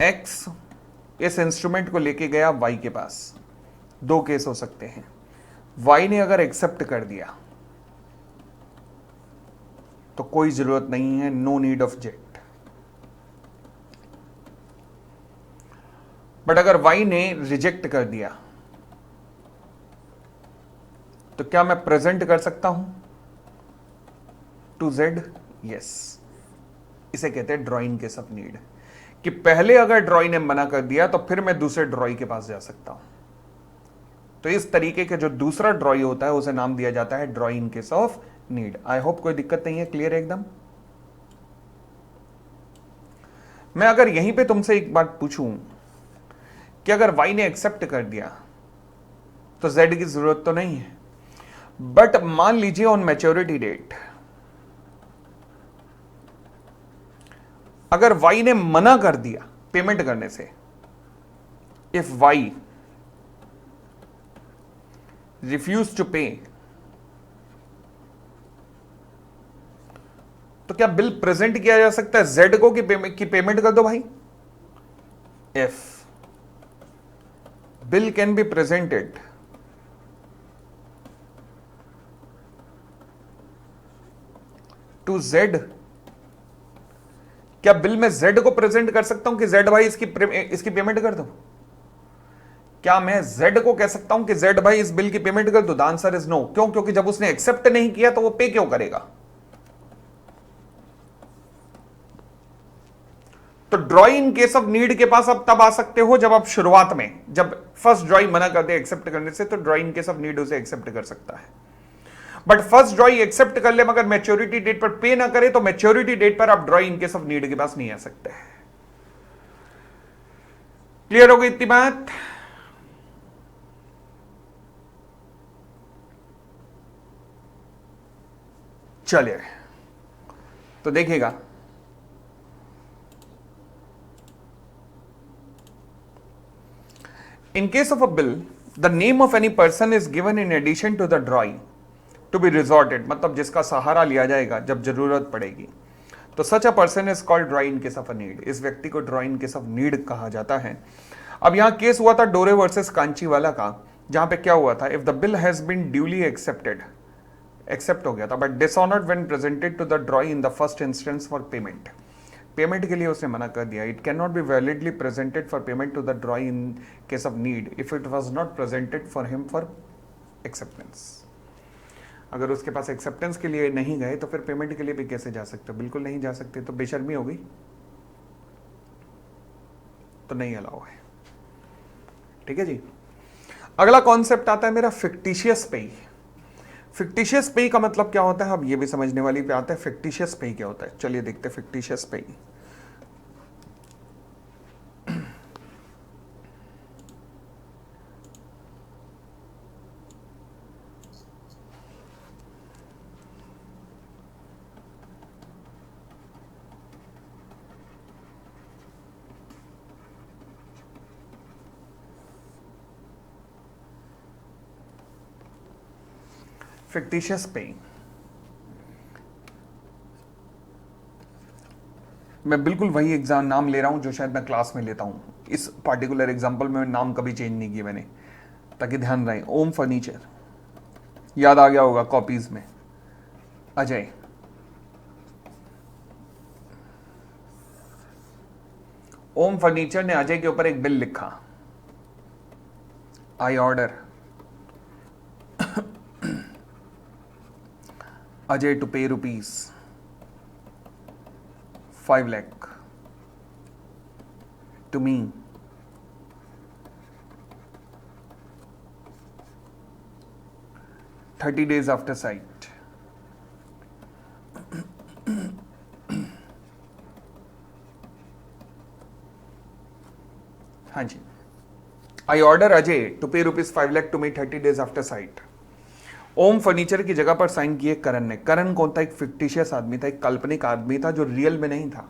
एक्स इस इंस्ट्रूमेंट को लेके गया वाई के पास। दो केस हो सकते हैं, वाई ने अगर एक्सेप्ट कर दिया तो कोई जरूरत नहीं है, no need of Z. But अगर वाई ने रिजेक्ट कर दिया तो क्या मैं प्रेजेंट कर सकता हूं टू जेड? यस। इसे कहते हैं ड्रॉई इन केस ऑफ नीड, कि पहले अगर ड्रॉई ने मना कर दिया तो फिर मैं दूसरे ड्रॉई के पास जा सकता हूं। तो इस तरीके के जो दूसरा ड्रॉई होता है उसे नाम दिया जाता है drawee in case of need. I hope कोई दिक्कत नहीं है, क्लियर है एकदम। मैं अगर यहीं पे तुमसे एक बात पूछूं कि अगर वाई ने एक्सेप्ट कर दिया तो जेड की जरूरत तो नहीं है, बट मान लीजिए ऑन मैच्योरिटी डेट अगर वाई ने मना कर दिया पेमेंट करने से, इफ वाई रिफ्यूज टू पे, तो क्या बिल प्रेजेंट किया जा सकता है जेड को कि पेमेंट कर दो भाई? If bill can be presented to Z, क्या बिल में जेड को प्रेजेंट कर सकता हूं कि जेड भाई इसकी पेमेंट कर दो? क्या मैं जेड को कह सकता हूं कि जेड भाई इस बिल की पेमेंट कर दो? The answer is no. क्यों? क्योंकि जब उसने एक्सेप्ट नहीं किया तो वो पे क्यों करेगा? तो ड्रॉई इन केस ऑफ नीड के पास आप तब आ सकते हो जब आप शुरुआत में, जब फर्स्ट ड्रॉई मना कर दे एक्सेप्ट करने से, तो ड्रॉई इन केस ऑफ नीड उसे एक्सेप्ट कर सकता है। बट फर्स्ट ड्रॉई एक्सेप्ट कर ले मगर मैच्योरिटी डेट पर पे ना करे, तो मैच्योरिटी डेट पर आप ड्रॉई इन केस ऑफ नीड के पास नहीं आ सकते। क्लियर हो गई इतनी बात? चलिए तो देखिएगा, in case of a bill the name of any person is given in addition to the drawing to be resorted, मतलब जिसका सहारा लिया जाएगा जब जरूरत पड़ेगी, तो such a person is called drawee in case of a need. इस व्यक्ति को drawee in case of need कहा जाता है। अब यहां केस हुआ था डोरे वर्सेस कांचीवाला का, जहां पे क्या हुआ था, if the bill has been duly accepted, accept हो गया था, but dishonoured when presented to the drawee in the first instance for payment, payment के लिए उसने मना कर दिया। It can not be validly presented for payment to the drawee in case of need if it was not presented for him for acceptance. अगर उसके पास एक्सेप्टेंस के लिए नहीं गए तो फिर पेमेंट के लिए भी कैसे जा सकते? बिल्कुल नहीं जा सकते, तो बेशर्मी हो गई, तो नहीं अलाउ है। ठीक है जी। अगला कॉन्सेप्ट आता है मेरा फिक्टिशियस पे। फिक्टिशियस पे का मतलब क्या होता है, अब ये भी समझने वाली पे आता है। फिक्टिशियस पे क्या होता है, चलिए देखते हैं फिक्टिशियस पे। फिक्टिशियस पे, मैं बिल्कुल वही एग्जाम नाम ले रहा हूं जो शायद मैं क्लास में लेता हूं। इस पार्टिकुलर एग्जांपल में नाम कभी चेंज नहीं किया मैंने, ताकि ध्यान रहे। ओम फर्नीचर, याद आ गया होगा कॉपीज में, अजय। ओम फर्नीचर ने अजय के ऊपर एक बिल लिखा, I order Ajay to pay ₹5 lakh to me "30 days after sight." हाँ जी, I order Ajay to pay ₹5 lakh to me 30 days after sight। Om furniture की जगह पर साइन किए करण ने। करण कौन था? एक फिक्टिशियस आदमी था, एक काल्पनिक आदमी था जो रियल में नहीं था।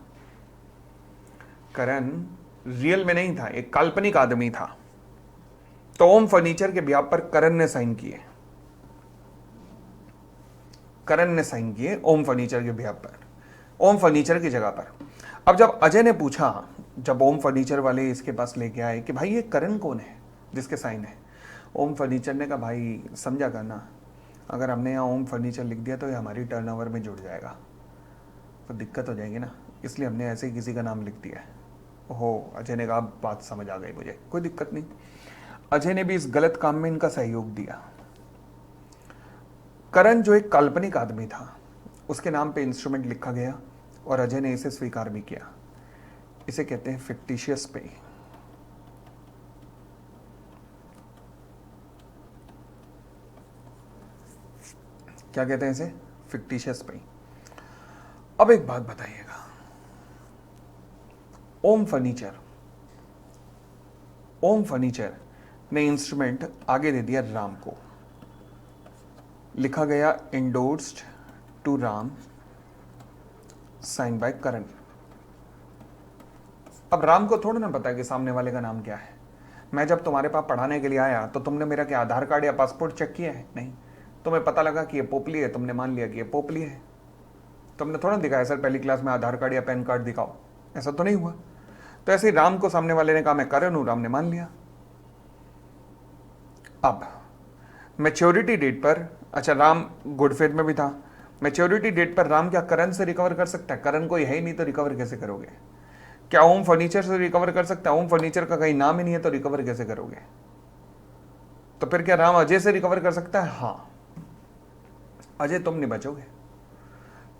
करण रियल में नहीं था, एक काल्पनिक आदमी था। तो ओम फर्नीचर के बिहाफ पर करण ने साइन किए, करण ने साइन किए ओम फर्नीचर के बिहाफ पर, ओम फर्नीचर की जगह पर। अब जब अजय ने पूछा, जब ओम फर्नीचर वाले इसके पास लेके आए कि भाई ये करण कौन है जिसके साइन है, ओम फर्नीचर ने कहा भाई समझा करना, अगर हमने यहाँ ओम फर्नीचर लिख दिया तो ये हमारी टर्नओवर में जुड़ जाएगा, तो दिक्कत हो जाएगी ना, इसलिए हमने ऐसे ही किसी का नाम लिख दिया है। ओहो, अजय ने कहा बात समझ आ गई मुझे, कोई दिक्कत नहीं। अजय ने भी इस गलत काम में इनका सहयोग दिया। करण जो एक काल्पनिक आदमी था, उसके नाम पे इंस्ट्रूमेंट लिखा गया और अजय ने इसे स्वीकार भी किया। इसे कहते हैं फिक्टिशियस पे। क्या कहते हैं इसे? फिक्टिशियस पे। अब एक बात बताइएगा, ओम फर्नीचर ने इंस्ट्रूमेंट आगे दे दिया राम को, लिखा गया endorsed to Ram, sign by Karan. अब राम को थोड़ा ना पता है कि सामने वाले का नाम क्या है। मैं जब तुम्हारे पास पढ़ाने के लिए आया तो तुमने मेरा क्या आधार कार्ड या पासपोर्ट चेक किया है? नहीं। तुम्हें पता लगा कि ये पोपली है, तुमने मान लिया कि ये पोपली है। तुमने थोड़ा दिखाया सर पहली क्लास में आधार कार्ड या पैन कार्ड दिखाओ, ऐसा तो नहीं हुआ। तो ऐसे ही राम को सामने वाले ने कहा मैं करण हूं, राम ने मान लिया। अब मैच्योरिटी डेट पर, अच्छा राम गुड फेथ में भी था, मैच्योरिटी डेट पर राम क्या करण से रिकवर कर सकता है? करण कोई है ही नहीं तो रिकवर कैसे करोगे? क्या ओम फर्नीचर से रिकवर कर सकता है? ओम फर्नीचर का कहीं नाम ही नहीं है तो रिकवर कैसे करोगे? तो फिर क्या राम अजय से रिकवर कर सकता है? हाँ, अजय तुम नहीं बचोगे,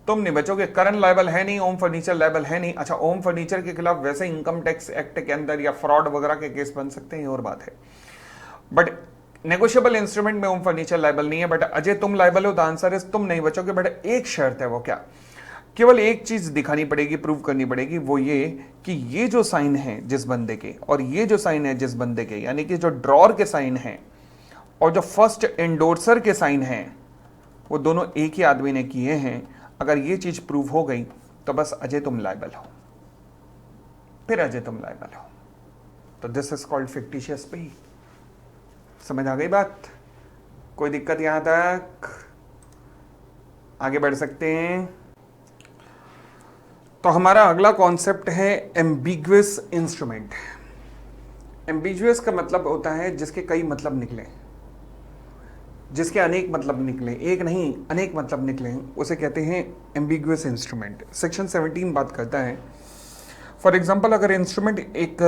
तुम नहीं बचोगे। करण लायबल है नहीं, ओम फर्नीचर लायबल है नहीं। अच्छा, ओम फर्नीचर के खिलाफ वैसे इनकम टैक्स एक्ट के अंदर या फ्रॉड वगैरह के केस बन सकते हैं, और बात है, बट नेगोशिएबल इंस्ट्रूमेंट में ओम फर्नीचर लायबल नहीं है। बट अजय तुम लायबल हो, द आंसर इज तुम नहीं बचोगे। बट एक शर्त है, वो क्या? केवल एक चीज दिखानी पड़ेगी, प्रूव करनी पड़ेगी, वो ये कि ये जो साइन है जिस बंदे के और ये जो साइन है जिस बंदे के, यानी कि जो ड्रॉर के साइन है और जो फर्स्ट एंडोर्सर के साइन है, वो दोनों एक ही आदमी ने किए हैं। अगर ये चीज प्रूव हो गई तो बस अजय तुम लायबल हो, फिर अजय तुम लायबल हो। तो दिस इज कॉल्ड फिक्टिशियस पे। समझ आ गई बात? कोई दिक्कत यहां तक? आगे बढ़ सकते हैं। तो हमारा अगला कॉन्सेप्ट है एम्बिग्युअस इंस्ट्रूमेंट। एम्बिग्युअस का मतलब होता है जिसके कई मतलब निकले, जिसके अनेक मतलब निकले, एक नहीं अनेक मतलब निकले, उसे कहते हैं एम्बिग्युअस इंस्ट्रूमेंट। सेक्शन 17 बात करता है, फॉर एग्जाम्पल अगर इंस्ट्रूमेंट एक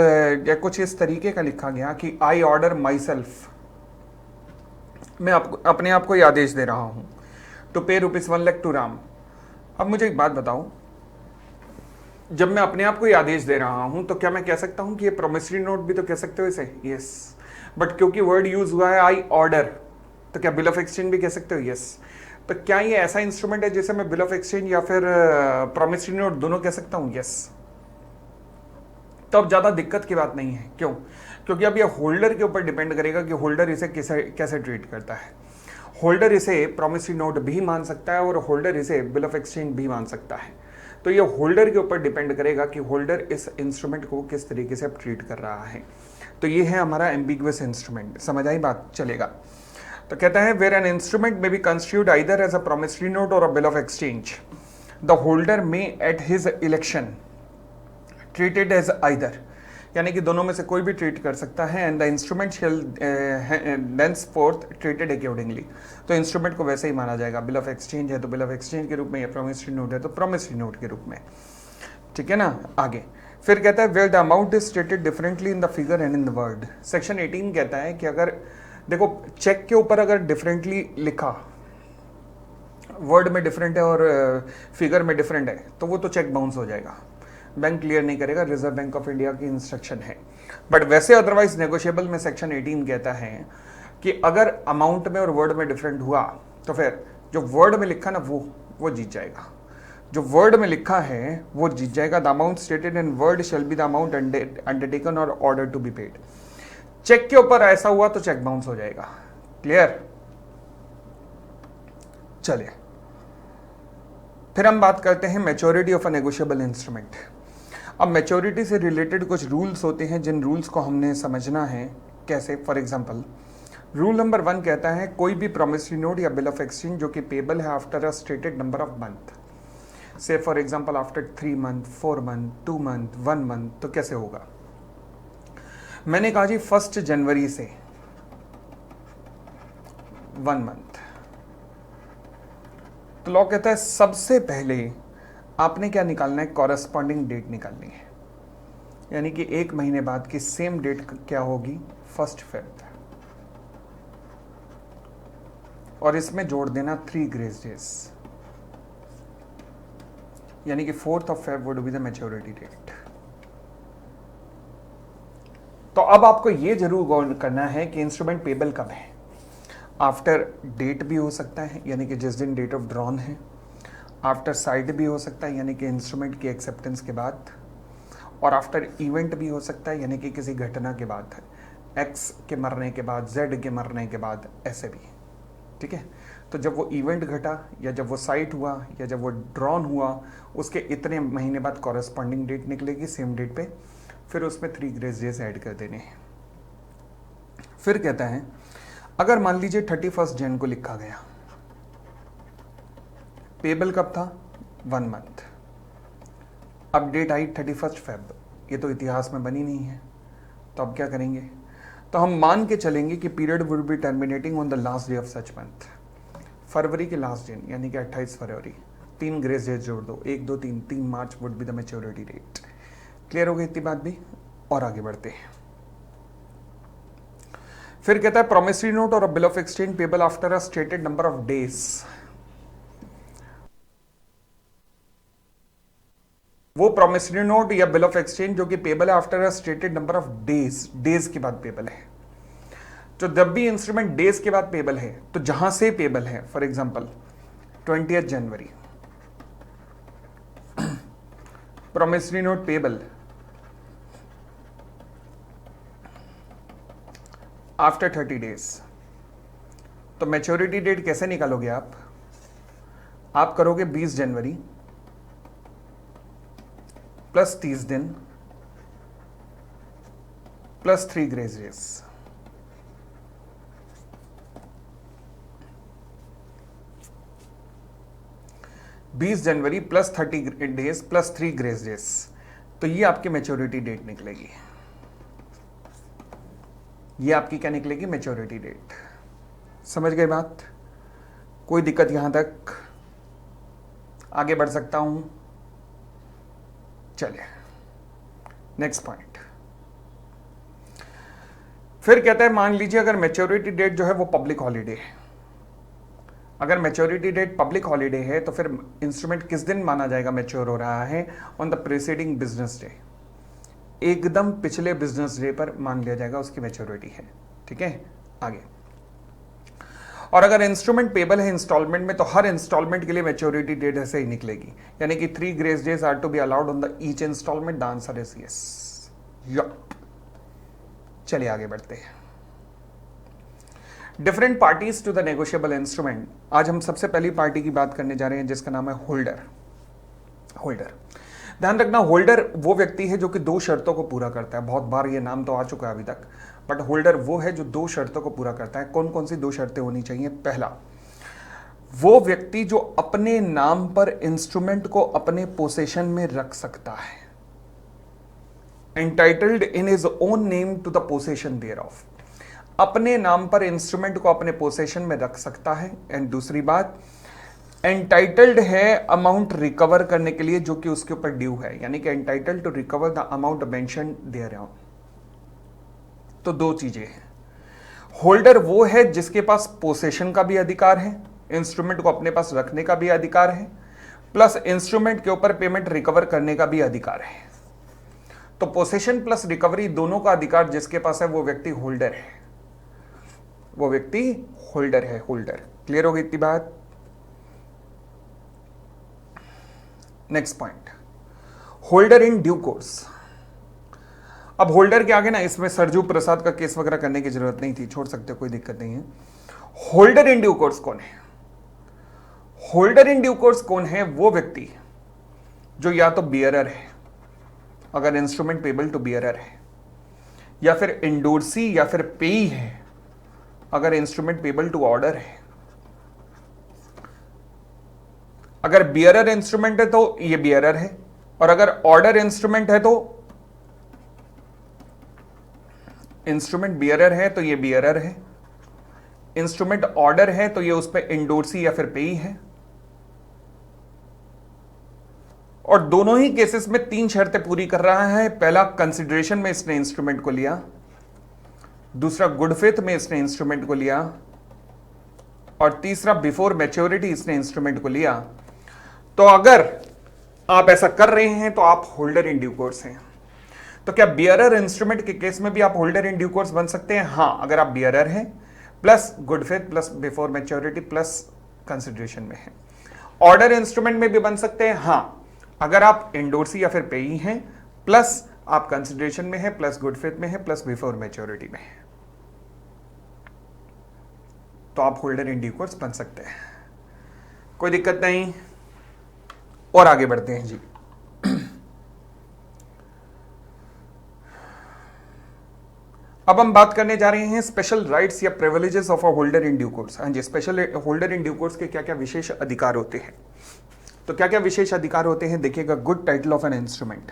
या कुछ इस तरीके का लिखा गया कि आई ऑर्डर माई सेल्फ, मैं अपने आप को आदेश दे रहा हूं टू पे ₹1 लाख टू राम। अब मुझे एक बात बताओ, जब मैं अपने आप को आदेश दे रहा हूं तो क्या मैं कह सकता हूं कि ये प्रोमिसरी नोट भी तो कह सकते हो इसे? यस। बट क्योंकि वर्ड यूज हुआ है आई ऑर्डर, तो क्या बिल ऑफ एक्सचेंज भी कह सकते हो? यस। तो क्या ये ऐसा इंस्ट्रूमेंट है जिसे मैं बिल ऑफ एक्सचेंज या फिर प्रोमिसरी नोट दोनों कह सकता हूं? यस। तो अब ज्यादा दिक्कत की बात नहीं है। क्यों? क्योंकि अब ये होल्डर के ऊपर डिपेंड करेगा कि होल्डर इसे कैसे ट्रीट करता है। होल्डर इसे प्रोमिसरी नोट भी मान सकता है और होल्डर इसे बिल ऑफ एक्सचेंज भी मान सकता है। तो ये होल्डर के ऊपर डिपेंड करेगा कि होल्डर इस इंस्ट्रूमेंट को किस तरीके से ट्रीट कर रहा है। तो ये है हमारा एम्बिग्युअस इंस्ट्रूमेंट। समझ आई बात? चलेगा। तो कहता है where an instrument may be constitute either as a promissory note or a bill of exchange, the holder may at his election treated as either, यानी कि दोनों में से कोई भी ट्रीट कर सकता है। And the instrument shall thenceforth treated accordingly, तो इंस्ट्रूमेंट को वैसे ही माना जाएगा। बिल ऑफ एक्सचेंज है तो बिल ऑफ एक्सचेंज के रूप में, या प्रोमिसरी नोट है तो प्रोमिसरी नोट के रूप में। ठीक है ना? आगे फिर कहता है where the amount is stated differently in the figure and in the word. Section 18 कहता है कि अगर देखो चेक के ऊपर अगर डिफरेंटली लिखा, वर्ड में डिफरेंट है और फिगर में डिफरेंट है, तो वो तो चेक बाउंस हो जाएगा, बैंक क्लियर नहीं करेगा। रिजर्व बैंक ऑफ इंडिया की इंस्ट्रक्शन है। बट वैसे अदरवाइज नेगोशिएबल में सेक्शन 18 कहता है कि अगर अमाउंट में और वर्ड में डिफरेंट हुआ तो फिर जो वर्ड में लिखा ना वो जीत जाएगा। जो वर्ड में लिखा है वो जीत जाएगा। The amount stated in word shall be the amount undertaken or order to be paid. Cheque के ऊपर ऐसा हुआ तो चेक बाउंस हो जाएगा। क्लियर? चलिए फिर हम बात करते हैं maturity of a negotiable instrument. अब मैच्योरिटी से रिलेटेड कुछ रूल्स होते हैं जिन रूल्स को हमने समझना है। कैसे? फॉर एग्जांपल रूल नंबर 1 कहता है कोई भी प्रोमिसरी नोट या बिल ऑफ एक्सचेंज जो कि पेबल है after a stated number of month, से for example after 3 month, 4 month, 2 month, 1 month, तो कैसे होगा? मैंने कहा जी 1 जनवरी से 1 मंथ। तो लॉ कहता है सबसे पहले आपने क्या निकालना है? कॉरेस्पॉन्डिंग डेट निकालनी है, यानी कि 1 महीने बाद की सेम डेट क्या होगी? 1 फेब। और इसमें जोड़ देना 3 ग्रेस डेज, यानी कि 4th Feb would be the maturity date. तो अब आपको यह जरूर गौर करना है कि इंस्ट्रूमेंट पेबल कब है। आफ्टर डेट भी हो सकता है, यानी कि जिस दिन डेट ऑफ ड्रॉन है। आफ्टर साइड भी हो सकता है, यानी कि इंस्ट्रूमेंट की एक्सेप्टेंस के बाद। और आफ्टर इवेंट भी हो सकता है, यानी कि किसी घटना के बाद, एक्स के मरने के बाद, जेड के मरने के बाद, ऐसे भी। ठीक है? तो जब वो इवेंट घटा या जब वो साइट हुआ या जब वो ड्रॉन हुआ, उसके इतने महीने बाद कॉरेस्पॉन्डिंग डेट निकलेगी सेम डेट पे, फिर उसमें 3 ग्रेस डेज ऐड कर देने हैं। फिर कहता है अगर मान लीजिए 31 जन को लिखा गया, पेबल कब था? 1 मंथ। अब डेट आई 31 फेब, ये तो इतिहास में बनी नहीं है, तो अब क्या करेंगे? तो हम मान के चलेंगे कि period would be terminating on the last day of such month. फरवरी के लास्ट दिन यानी कि 28 फरवरी, 3 ग्रेस डेज जोड़ दो, 1 2 3, 3 March would be the maturity date. Clear हो गई इतनी बात भी? और आगे बढ़ते हैं। फिर कहता है प्रोमिसरी नोट और bill of exchange payable after a stated number of days. वो प्रोमिसरी नोट या बिल ऑफ एक्सचेंज जो कि पेबल है after a stated number of days, days के बाद पेबल है। तो जब भी इंस्ट्रूमेंट डेज के बाद पेबल है तो जहां से पेबल है, for example 20 January, promissory note payable after 30 days, तो मैच्योरिटी डेट कैसे निकालोगे आप करोगे 20 जनवरी प्लस 30 दिन प्लस 3 ग्रेस डेज। बीस जनवरी plus 30 days plus 3 grace days, तो ये आपकी मैच्योरिटी डेट निकलेगी। ये आपकी क्या निकलेगी? Maturity date. समझ गए बात? कोई दिक्कत यहां तक? आगे बढ़ सकता हूं? चलिए नेक्स्ट पॉइंट। फिर कहता है मान लीजिए अगर मैच्योरिटी डेट जो है वो पब्लिक हॉलीडे है, अगर मैच्योरिटी डेट पब्लिक हॉलीडे है तो फिर इंस्ट्रूमेंट किस दिन माना जाएगा मैच्योर हो रहा है? On the preceding business day, एकदम पिछले बिजनेस डे पर मान लिया जाएगा उसकी मैच्योरिटी है। ठीक है, आगे। और अगर इंस्ट्रूमेंट पेबल है इंस्टॉलमेंट में तो हर इंस्टॉलमेंट के लिए मैच्योरिटी डेट ऐसे ही निकलेगी, यानी कि 3 grace days are to be allowed on the each instalment. The answer is yes. चलिए आगे बढ़ते हैं। Different parties to the negotiable instrument. आज हम सबसे पहली पार्टी की बात करने जा रहे हैं जिसका नाम है होल्डर। होल्डर, ध्यान रखना, होल्डर वो व्यक्ति है जो कि 2 शर्तों को पूरा करता है। बहुत बार ये नाम तो आ चुका है अभी तक, बट होल्डर वो है जो 2 शर्तों को पूरा करता है। कौन कौन सी 2 शर्तें होनी चाहिए? पहला, वो व्यक्ति जो अपने नाम पर इंस्ट्रूमेंट को अपने पोसेशन में रख सकता है, entitled in his own name to the possession thereof, अपने नाम पर इंस्ट्रूमेंट को अपने पोसेशन में रख सकता है। एंड दूसरी बात, एंटाइटल्ड है अमाउंट रिकवर करने के लिए जो कि उसके ऊपर ड्यू है, यानी कि entitled to recover the amount mentioned thereon. तो 2 चीजें हैं। होल्डर वो है जिसके पास पोसेशन का भी अधिकार है, इंस्ट्रूमेंट को अपने पास रखने का भी अधिकार है, प्लस इंस्ट्रूमेंट के ऊपर पेमेंट रिकवर करने का भी अधिकार है। तो पोसेशन प्लस रिकवरी दोनों का अधिकार जिसके पास है वो व्यक्ति होल्डर है, वो व्यक्ति होल्डर है। होल्डर, क्लियर हो गई इतनी बात? Next point, holder in due course. अब होल्डर के आगे ना इसमें सरजू प्रसाद का केस वगैरह करने की जरूरत नहीं थी, छोड़ सकते हो, कोई दिक्कत नहीं है। होल्डर इन ड्यू कोर्स कौन है? होल्डर इन ड्यू कोर्स कौन है? वो व्यक्ति जो या तो बियरर है, अगर इंस्ट्रूमेंट पेबल टू बियरर है, या फिर इंडोर्सी या फिर पेई है अगर इंस्ट्रूमेंट पेबल टू ऑर्डर है। अगर बियरर इंस्ट्रूमेंट है तो ये बियरर है, और अगर ऑर्डर इंस्ट्रूमेंट है तो इंस्ट्रूमेंट बियरर है तो ये बियरर है, इंस्ट्रूमेंट ऑर्डर है तो ये उस पर इंडोर्सी या फिर पेई है। और दोनों ही केसेस में 3 शर्तें पूरी कर रहा है। पहला, कंसिडरेशन में इसने इंस्ट्रूमेंट को लिया, दूसरा गुड फेथ में इसने इंस्ट्रूमेंट को लिया, और तीसरा बिफोर मैच्योरिटी इसने इंस्ट्रूमेंट को लिया। तो अगर आप ऐसा कर रहे हैं तो आप होल्डर इन ड्यू कोर्स हैं। तो क्या बियरर इंस्ट्रूमेंट के केस में भी आप होल्डर इन ड्यू कोर्स बन सकते हैं? हां, अगर आप बियरर हैं plus good faith plus before maturity plus consideration में है। ऑर्डर इंस्ट्रूमेंट में भी बन सकते हैं, हां, अगर आप इंडोर्सी या फिर पेई हैं प्लस आप कंसिडरेशन में है प्लस गुड फेथ में है प्लस बिफोर मैच्योरिटी में है, तो आप होल्डर इन ड्यू कोर्स बन सकते हैं। कोई दिक्कत नहीं। और आगे बढ़ते हैं जी। अब हम बात करने जा रहे हैं स्पेशल राइट्स या privileges of a holder in due course. हाँ जी, special holder in due course के क्या क्या विशेष अधिकार होते हैं? तो क्या क्या विशेष अधिकार होते हैं? देखिएगा, good title of an instrument.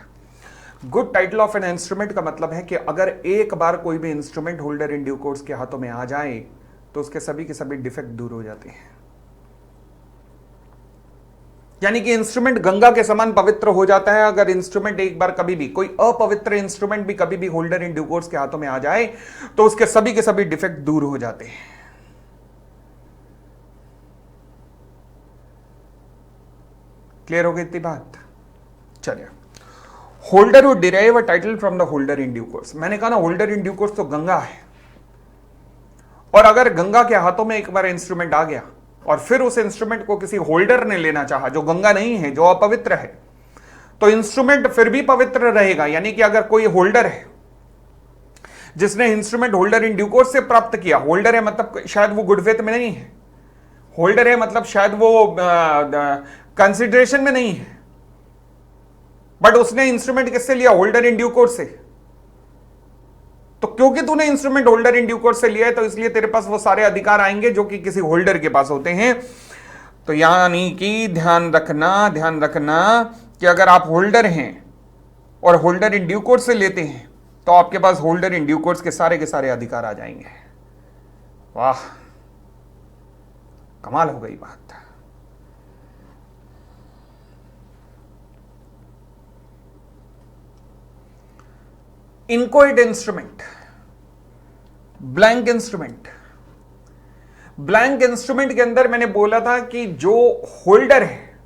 Good title of an instrument का मतलब है कि अगर एक बार कोई भी instrument holder in due course के हाथों में आ जाए तो उसके सभी के सभी डिफेक्ट दूर हो जाते हैं। यानी कि इंस्ट्रूमेंट गंगा के समान पवित्र हो जाता है अगर इंस्ट्रूमेंट एक बार कभी भी कोई अपवित्र इंस्ट्रूमेंट भी कभी भी होल्डर इन ड्यू कोर्स के हाथों में आ जाए तो उसके सभी के सभी डिफेक्ट दूर हो जाते हैं। क्लियर हो गई इतनी बात? चलिए, holder would derive a title from the holder in due course. मैंने कहा ना, होल्डर इन ड्यू कोर्स तो गंगा है, और अगर गंगा के हाथों में एक बार इंस्ट्रूमेंट आ गया और फिर उस इंस्ट्रूमेंट को किसी होल्डर ने लेना चाहा जो गंगा नहीं है, जो अपवित्र है, तो इंस्ट्रूमेंट फिर भी पवित्र रहेगा। यानी कि अगर कोई होल्डर है जिसने instrument holder in due course से प्राप्त किया, होल्डर है मतलब शायद वो गुड फेथ में नहीं है, होल्डर है मतलब शायद वो कंसिडरेशन में नहीं है, बट उसने इंस्ट्रूमेंट किससे लिया? होल्डर इन ड्यू कोर्स से। तो क्योंकि तूने instrument holder in due course से लिया है तो इसलिए तेरे पास वो सारे अधिकार आएंगे जो कि किसी होल्डर के पास होते हैं। तो यानी कि ध्यान रखना कि अगर आप होल्डर हैं और होल्डर इन ड्यू कोर्स से लेते हैं तो आपके पास होल्डर इन ड्यू कोर्स के सारे अधिकार आ जाएंगे। वाह, कमाल हो गई बात। Inchoate instrument, blank instrument. Blank instrument के अंदर मैंने बोला था कि जो होल्डर है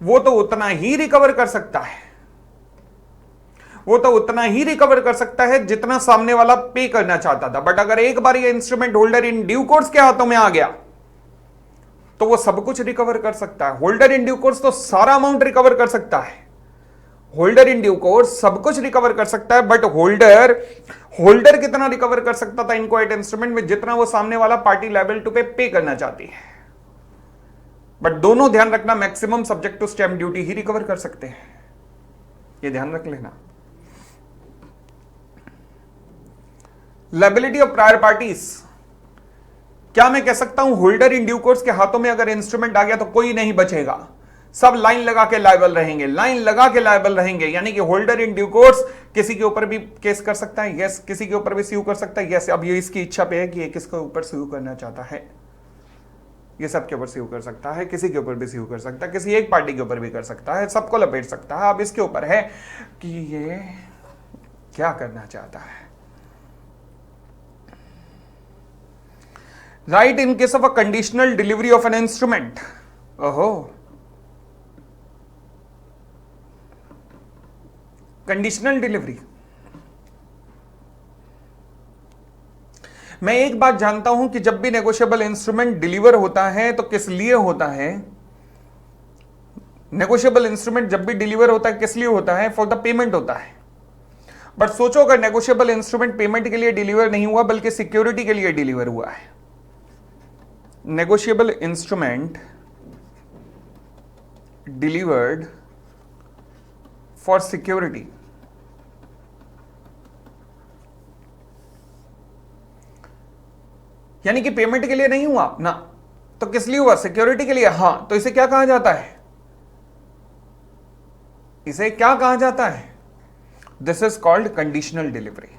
वो तो उतना ही रिकवर कर सकता है, वो तो उतना ही रिकवर कर सकता है जितना सामने वाला पे करना चाहता था। बट अगर एक बार ये instrument holder in due course के हाथों में आ गया तो वो सब कुछ रिकवर कर सकता है। होल्डर इन ड्यू कोर्स तो सारा अमाउंट रिकवर कर सकता है, होल्डर इन ड्यू कोर्स सब कुछ रिकवर कर सकता है, बट होल्डर कितना रिकवर कर सकता था इनक्वाइट इंस्ट्रूमेंट में? जितना वो सामने वाला पार्टी लायबल टू पे करना चाहती है। बट दोनों ध्यान रखना, maximum subject to stamp duty ही रिकवर कर सकते हैं, ये ध्यान रख लेना। लायबिलिटी ऑफ प्रायर पार्टीज, क्या मैं कह सकता हूं होल्डर इन ड्यू कोर्स के हाथों में अगर इंस्ट्रूमेंट आ गया तो कोई नहीं बचेगा, सब लाइन लगा के लायबल रहेंगे, लाइन लगा के लायबल रहेंगे। यानी कि होल्डर इन ड्यू कोर्स किसी के ऊपर भी केस कर सकता है, यस, किसी के ऊपर भी स्यू कर सकता है, यस। अब ये इसकी इच्छा पे है कि ये किसके ऊपर स्यू करना चाहता है, ये सबके ऊपर स्यू कर सकता है, किसी के ऊपर भी स्यू कर सकता है, किसी एक पार्टी के ऊपर भी कर सकता है, सबको लपेट सकता है। अब इसके ऊपर है कि ये क्या करना चाहता है। Right in case of a conditional delivery of an instrument. ओहो, कंडीशनल डिलीवरी, मैं एक बात जानता हूं कि जब भी नेगोशिएबल इंस्ट्रूमेंट डिलीवर होता है तो किस लिए होता है? नेगोशिएबल इंस्ट्रूमेंट जब भी डिलीवर होता है किस लिए होता है? फॉर द पेमेंट होता है। बट सोचो अगर नेगोशिएबल इंस्ट्रूमेंट पेमेंट के लिए डिलीवर नहीं हुआ बल्कि सिक्योरिटी के लिए डिलीवर हुआ है। Negotiable instrument delivered for security, यानी कि पेमेंट के लिए नहीं हुआ ना, तो किस लिए हुआ? सिक्योरिटी के लिए। हां, तो इसे क्या कहा जाता है? इसे क्या कहा जाता है? This is called conditional delivery.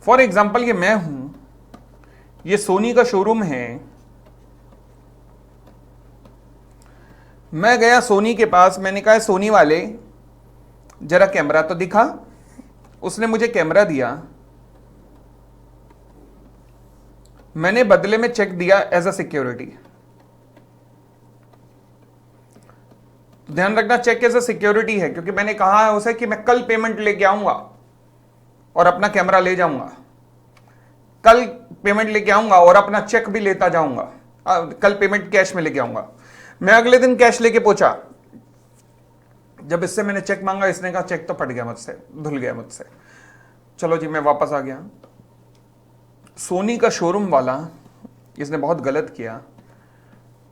For example, ये मैं हूं, ये सोनी का शोरूम है, मैं गया सोनी के पास, मैंने कहा सोनी वाले जरा कैमरा तो दिखा, उसने मुझे कैमरा दिया, मैंने बदले में चेक दिया एज अ सिक्योरिटी। ध्यान रखना, चेक एज अ सिक्योरिटी है क्योंकि मैंने कहा है उसे कि मैं कल पेमेंट लेके आऊंगा और अपना कैमरा ले जाऊंगा, कल पेमेंट लेके आऊंगा और अपना चेक भी लेता जाऊंगा, कल पेमेंट कैश में लेके आऊंगा। मैं अगले दिन कैश लेके पहुंचा, जब इससे मैंने चेक मांगा इसने कहा चेक तो फट गया मुझसे, धुल गया मुझसे। चलो जी, मैं वापस आ गया। सोनी का शोरूम वाला, इसने बहुत गलत किया,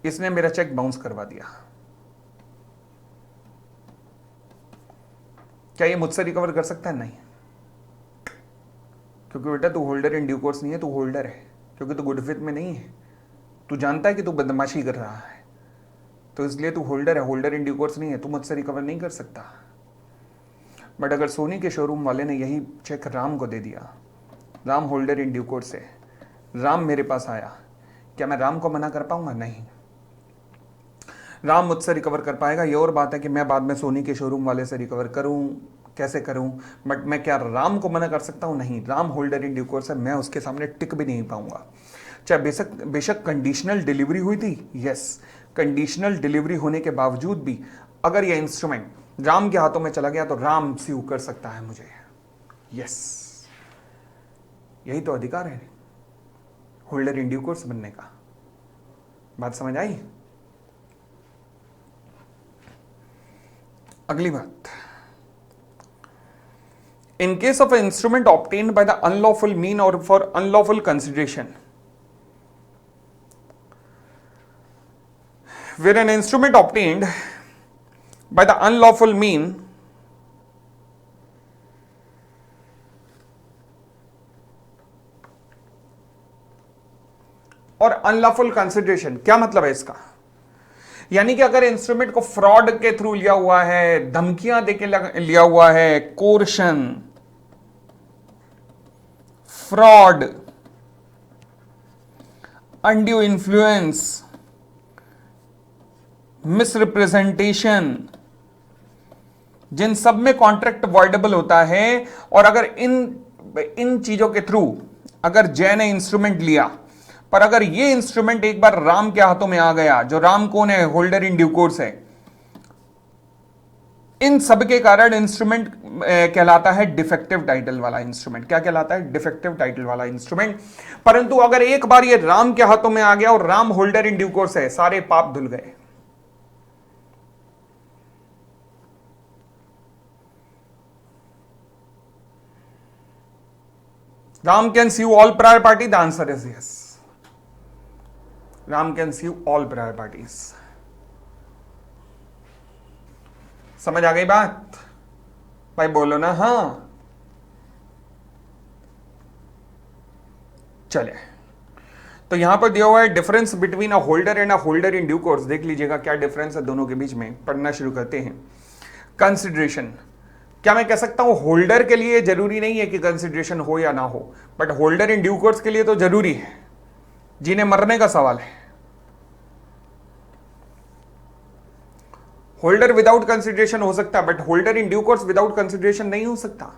इसने मेरा चेक बाउंस करवा दिया। क्या ये मुझसे रिकवर कर सकता है? नहीं, क्योंकि बेटा तू होल्डर इन ड्यू कोर्स नहीं है, तू होल्डर है क्योंकि तू गुड फेथ में नहीं है, तू जानता है कि तू बदमाशी कर रहा है, तो इसलिए तू होल्डर है, होल्डर इन ड्यू कोर्स नहीं है, तू मुझसे रिकवर नहीं कर सकता। बट अगर सोनी के शोरूम वाले ने यही चेक राम को दे दिया, Ram holder in due course है, राम मेरे पास आया, क्या मैं राम को मना कर पाऊंगा? नहीं। राम मुझसे रिकवर कर पाएगा, ये और बात है कि मैं बाद में सोनी के शोरूम वाले से रिकवर करूं, कैसे करूं, बट मैं क्या राम को मना कर सकता हूं? नहीं। Ram holder in due course है, मैं उसके सामने टिक भी नहीं पाऊंगा। चाहे बेशक कंडीशनल डिलीवरी हुई थी, यस, कंडीशनल डिलीवरी होने के बावजूद भी अगर यह इंस्ट्रूमेंट राम के हाथों में चला गया तो राम स्यू कर सकता है मुझे। यस, यही तो अधिकार है होल्डर इन ड्यू कोर्स बनने का। बात समझ आई? अगली बात, in case of instrument obtained by the unlawful mean or for unlawful consideration, where an instrument obtained by the unlawful mean or unlawful consideration, क्या मतलब है इसका? यानी कि अगर इंस्ट्रूमेंट को फ्रॉड के थ्रू लिया हुआ है, धमकियां देके लिया हुआ है, coercion, fraud, undue influence, misrepresentation, जिन सब में कॉन्ट्रैक्ट वॉइडेबल होता है, और अगर इन चीजों के थ्रू अगर जय ने इंस्ट्रूमेंट लिया, पर अगर ये इंस्ट्रूमेंट एक बार राम के हाथों में आ गया, जो राम कौन है? होल्डर इन ड्यू कोर्स है, इन सब के कारण इंस्ट्रूमेंट कहलाता है डिफेक्टिव टाइटल वाला इंस्ट्रूमेंट। क्या कहलाता है? डिफेक्टिव टाइटल वाला इंस्ट्रूमेंट। परंतु अगर एक बार ये राम के हाथों में आ गया और Ram holder in due course है, सारे पाप धुल गए। Ram can sue all prior party? The answer is yes. Ram can sue all prior parties. समझ आ गई बात? भाई बोलो ना हाँ। चले, तो यहां पर दिया हुआ है difference between a holder and a holder in due course. देख लीजिएगा क्या डिफरेंस है दोनों के बीच में। पढ़ना शुरू करते हैं। कंसिडरेशन, क्या मैं कह सकता हूं होल्डर के लिए जरूरी नहीं है कि कंसिडरेशन हो या ना हो, but holder in due course के लिए तो जरूरी है। जीने मरने का सवाल है। होल्डर विदाउट कंसिडरेशन हो सकता है, but holder in due course without consideration नहीं हो सकता।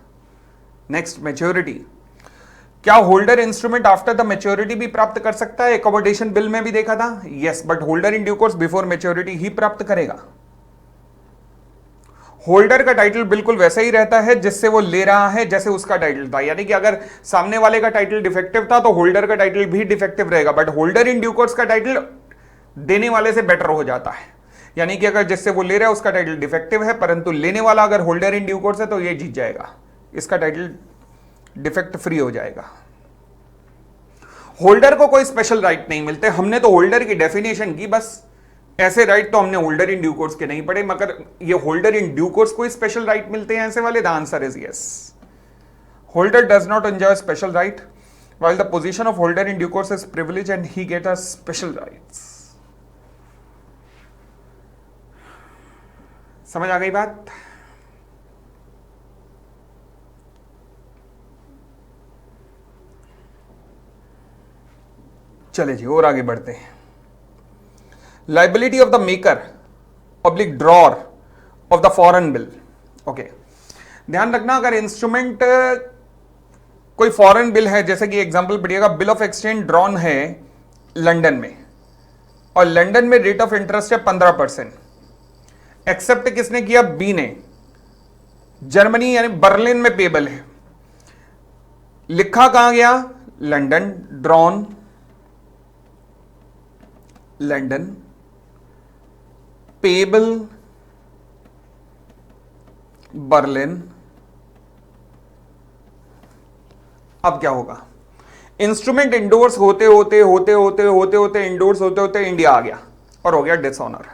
नेक्स्ट, मैच्योरिटी, क्या holder instrument after the maturity भी प्राप्त कर सकता है? अकोमोडेशन बिल में भी देखा था, yes, but holder in due course before maturity ही प्राप्त करेगा। होल्डर का टाइटल बिल्कुल वैसा ही रहता है जिससे वो ले रहा है, जैसे उसका टाइटल था। यानी कि अगर सामने वाले का टाइटल डिफेक्टिव था तो होल्डर का टाइटल भी डिफेक्टिव रहेगा, but holder in due course का टाइटल देने वाले से बेटर हो जाता है। यानी कि अगर जिससे वो ले रहा है उसका टाइटल डिफेक्टिव है, परंतु लेने वाला अगर होल्डर इन ड्यू कोर्स है तो ये जीत जाएगा, इसका टाइटल डिफेक्ट फ्री हो जाएगा। होल्डर को कोई स्पेशल राइट नहीं मिलते। हमने तो होल्डर की डेफिनेशन की, बस ऐसे राइट तो हमने होल्डर इन ड्यू कोर्स के नहीं पढ़े, मगर ये होल्डर इन ड्यू कोर्स कोई स्पेशल राइट मिलते हैं ऐसे वाले? The answer is yes. Holder does not enjoy special right while the position of holder in due course is privilege and he get a special rights। समझ आ गई बात? चले जी और आगे बढ़ते हैं। Liability of the maker public drawer of the foreign bill. Okay, ध्यान रखना, अगर इंस्ट्रूमेंट कोई फॉरेन बिल है, जैसे कि एग्जांपल पढ़िएगा, बिल ऑफ एक्सचेंज ड्रॉन है लंदन में, और लंदन में रेट ऑफ इंटरेस्ट है 15%। एक्सेप्ट किसने किया? बी ने। जर्मनी यानी बर्लिन में पेबल है। लिखा कहां गया? London. Drawn London, payable Berlin. अब क्या होगा? इंस्ट्रूमेंट इंडोर्स होते होते होते होते होते होते इंडोर्स होते होते इंडिया आ गया और हो गया डिसऑनर।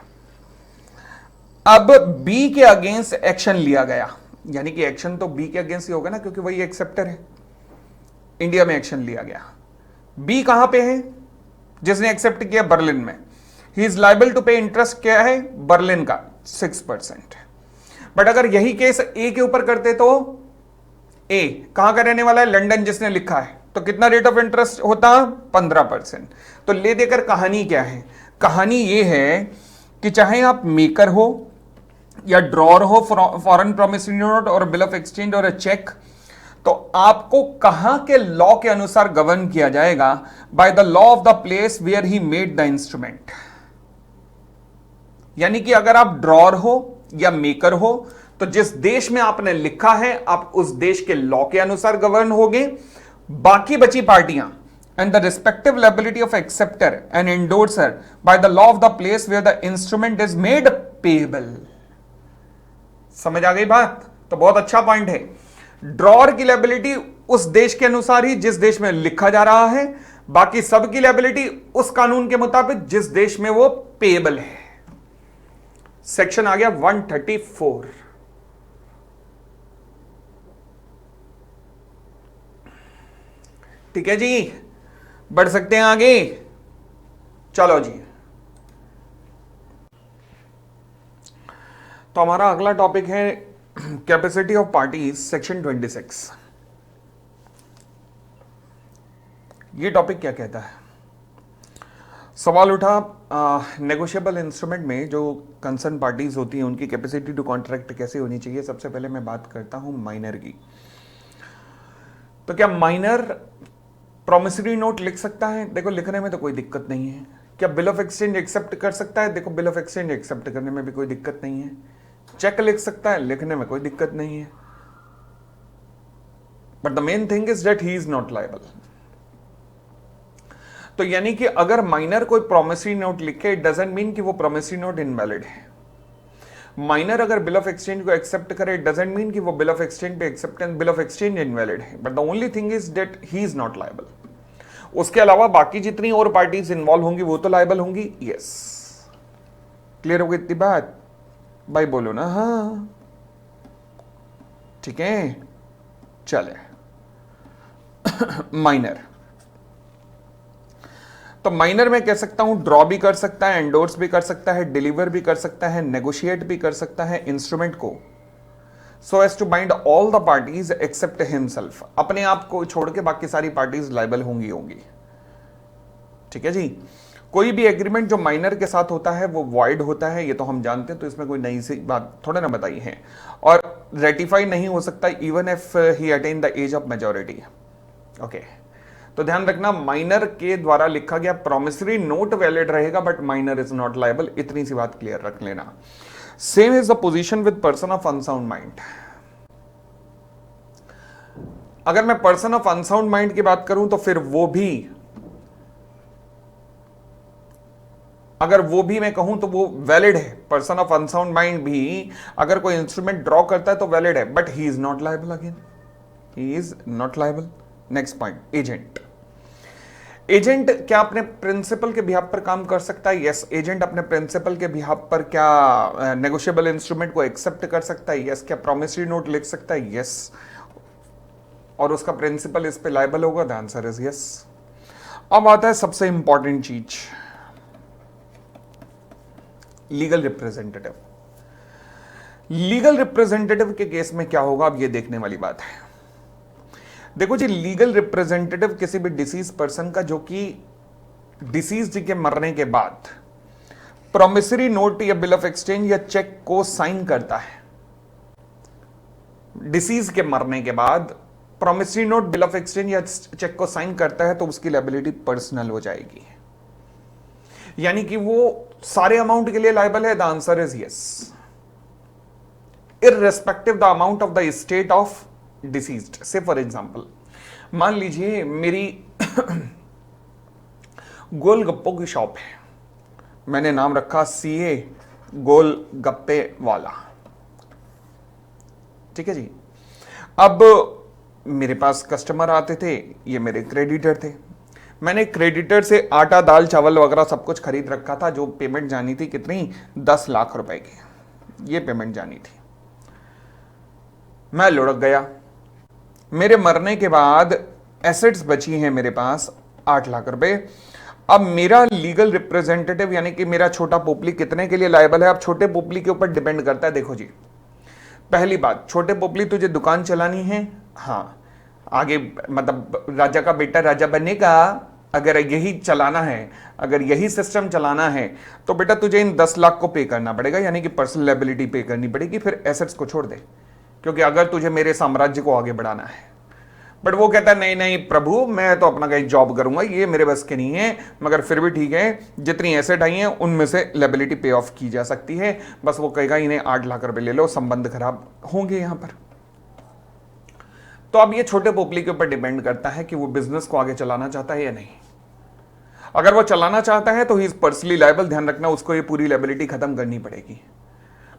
अब बी के अगेंस्ट एक्शन लिया गया, यानी कि एक्शन तो बी के अगेंस्ट ही होगा ना, क्योंकि वही एक्सेप्टर है। इंडिया में एक्शन लिया गया। बी कहां पे है? जिसने एक्सेप्ट किया बर्लिन में। ही इज लाइबल टू पे इंटरेस्ट क्या है? बर्लिन का 6%। बट अगर यही केस ए के ऊपर करते तो ए कहां का रहने वाला है? लंदन जिसने लिखा है, तो कितना रेट ऑफ इंटरेस्ट होता? 15%। तो ले देकर कहानी क्या है? कहानी ये है कि चाहे आप मेकर हो या ड्रॉर हो, फॉरेन प्रॉमिसरी नोट और बिल ऑफ एक्सचेंज और चेक, तो आपको कहां के लॉ के अनुसार गवर्न किया जाएगा? By the law of the place where he made the instrument. यानी कि अगर आप ड्रॉर हो या मेकर हो तो जिस देश में आपने लिखा है आप उस देश के लॉ के अनुसार गवर्न होगे। बाकी बची पार्टियां and the respective liability of acceptor and endorser by the law of the place where the instrument is made payable। समझ आ गई बात? तो बहुत अच्छा पॉइंट है। ड्रॉर की लायबिलिटी उस देश के अनुसार ही जिस देश में लिखा जा रहा है, बाकी सब की लायबिलिटी उस कानून के मुताबिक जिस देश में वो पेएबल है। सेक्शन आ गया 134। ठीक है जी, बढ़ सकते हैं आगे। चलो जी, तो हमारा अगला टॉपिक है कैपेसिटी ऑफ पार्टीज, सेक्शन 26। ये टॉपिक क्या कहता है? सवाल उठा नेगोशिएबल इंस्ट्रूमेंट में जो कंसर्न पार्टीज होती हैं उनकी कैपेसिटी टू कॉन्ट्रैक्ट कैसे होनी चाहिए। सबसे पहले मैं बात करता हूं माइनर की। तो क्या माइनर प्रॉमिसरी नोट लिख सकता है? देखो लिखने में तो कोई दिक्कत नहीं है। क्या बिल ऑफ एक्सचेंज एक्सेप्ट कर सकता है? देखो बिल ऑफ एक्सचेंज एक्सेप्ट करने में भी कोई दिक्कत नहीं है। चेक लिख सकता है, लिखने में कोई दिक्कत नहीं है। But the main thing is that he is not liable. तो यानी कि अगर माइनर कोई प्रॉमिसरी नोट लिखे, इट डजंट मीन कि वो प्रॉमिसरी नोट इनवैलिड है। माइनर अगर बिल ऑफ एक्सचेंज को एक्सेप्ट करे, इट डजंट मीन कि वो बिल ऑफ एक्सचेंज पे acceptance bill of exchange invalid है। But the only thing is that he is not liable. उसके अलावा बाकी जितनी और पार्टीज इन्वॉल्व होंगी वो तो लायबल होंगी। यस, क्लियर हो गई इतनी बात? भाई बोलो ना हाँ, ठीक है। चले माइनर, तो माइनर में कह सकता हूं ड्रॉ भी कर सकता है, एंडोर्स भी कर सकता है, डिलीवर भी कर सकता है, नेगोशिएट भी कर सकता है इंस्ट्रूमेंट को, so as to bind all the parties except himself. अपने आप को छोड़ के बाकी सारी पार्टीज लायबल होंगी। ठीक है जी। कोई भी एग्रीमेंट जो माइनर के साथ होता है वो वॉइड होता है, ये तो हम जानते हैं, तो इसमें कोई नई सी बात थोड़ा ना बताई है। और रेटिफाई नहीं हो सकता even if he attain the age of majority. Okay, तो ध्यान रखना माइनर के द्वारा लिखा गया प्रॉमिसरी नोट वैलिड रहेगा but minor is not liable. इतनी सी बात क्लियर रख लेना। Same is the position with person of unsound mind. अगर मैं पर्सन ऑफ अनसाउंड माइंड की बात करूं तो फिर वो भी, अगर वो भी मैं कहूं तो वो वैलिड है। पर्सन ऑफ अनसाउंड माइंड भी अगर कोई इंस्ट्रूमेंट ड्रॉ करता है तो वैलिड है, but he is not liable. Again he is not liable. Next point, agent. Agent क्या अपने प्रिंसिपल के बिहाफ पर काम कर सकता है? यस, एजेंट अपने प्रिंसिपल के बिहाफ पर क्या नेगोशिएबल इंस्ट्रूमेंट को एक्सेप्ट कर सकता है? यस। क्या प्रॉमिसरी नोट लिख सकता है? यस। और उसका प्रिंसिपल इस पे लायबल होगा? The answer is yes. अब आता है सबसे इंपॉर्टेंट चीज, लीगल रिप्रेजेंटेटिव। लीगल रिप्रेजेंटेटिव के केस में क्या होगा, अब ये देखने वाली बात है। देखो जी, लीगल रिप्रेजेंटेटिव किसी भी डिसीज पर्सन का जो कि डिसीज के मरने के बाद प्रॉमिसरी नोट या बिल ऑफ एक्सचेंज या चेक को साइन करता है। डिसीज के मरने के बाद promissory note, bill of exchange या चेक को साइन करता है तो उसकी लायबिलिटी पर्सनल हो जाएगी। यानी कि वो सारे अमाउंट के लिए लायबल है। The answer is yes, irrespective the amount of the estate of deceased. से फॉर एग्जांपल मान लीजिए मेरी गोलगप्पों की शॉप है, मैंने नाम रखा सीए गोलगप्पे वाला। ठीक है जी। अब मेरे पास कस्टमर आते थे, ये मेरे क्रेडिटर थे। मैंने क्रेडिटर से आटा, दाल, चावल वगैरह सब कुछ खरीद रखा था। जो पेमेंट जानी थी कितनी, 10 लाख रुपए की ये पेमेंट जानी थी। मैं लुढ़क गया। मेरे मरने के बाद एसेट्स बची हैं मेरे पास 8 लाख रुपए। अब मेरा लीगल रिप्रेजेंटेटिव यानी कि मेरा छोटा पोपली कितने के लिए लायबल है? अब छोटे पोपली के ऊपर डिपेंड करता है। देखो जी, पहली बात, छोटे पोपली तुझे दुकान चलानी है, हाँ, आगे मतलब राजा का बेटा राजा बनेगा, अगर यही चलाना है, अगर यही सिस्टम चलाना है, तो बेटा तुझे इन 10 लाख को पे करना पड़ेगा, यानी कि पर्सनल लायबिलिटी पे करनी पड़ेगी, फिर एसेट्स को छोड़ दे, क्योंकि अगर तुझे मेरे साम्राज्य को आगे बढ़ाना है। बट वो कहता है नहीं नहीं प्रभु, मैं तो अपना कहीं जॉब करूंगा, ये मेरे बस के नहीं है, मगर फिर भी ठीक है, जितनी एसेट आई है उनमें से लायबिलिटी पे ऑफ की जा सकती है। बस वो कहेगा इन्हें 8 लाख रुपए ले लो, संबंध खराब होंगे यहां पर। तो अब ये छोटे पोपली के ऊपर डिपेंड करता है कि वो बिजनेस को आगे चलाना चाहता है या नहीं। अगर वो चलाना चाहता है तो ही इज पर्सनली लायबल, ध्यान रखना, उसको ये पूरी लायबिलिटी खत्म करनी पड़ेगी।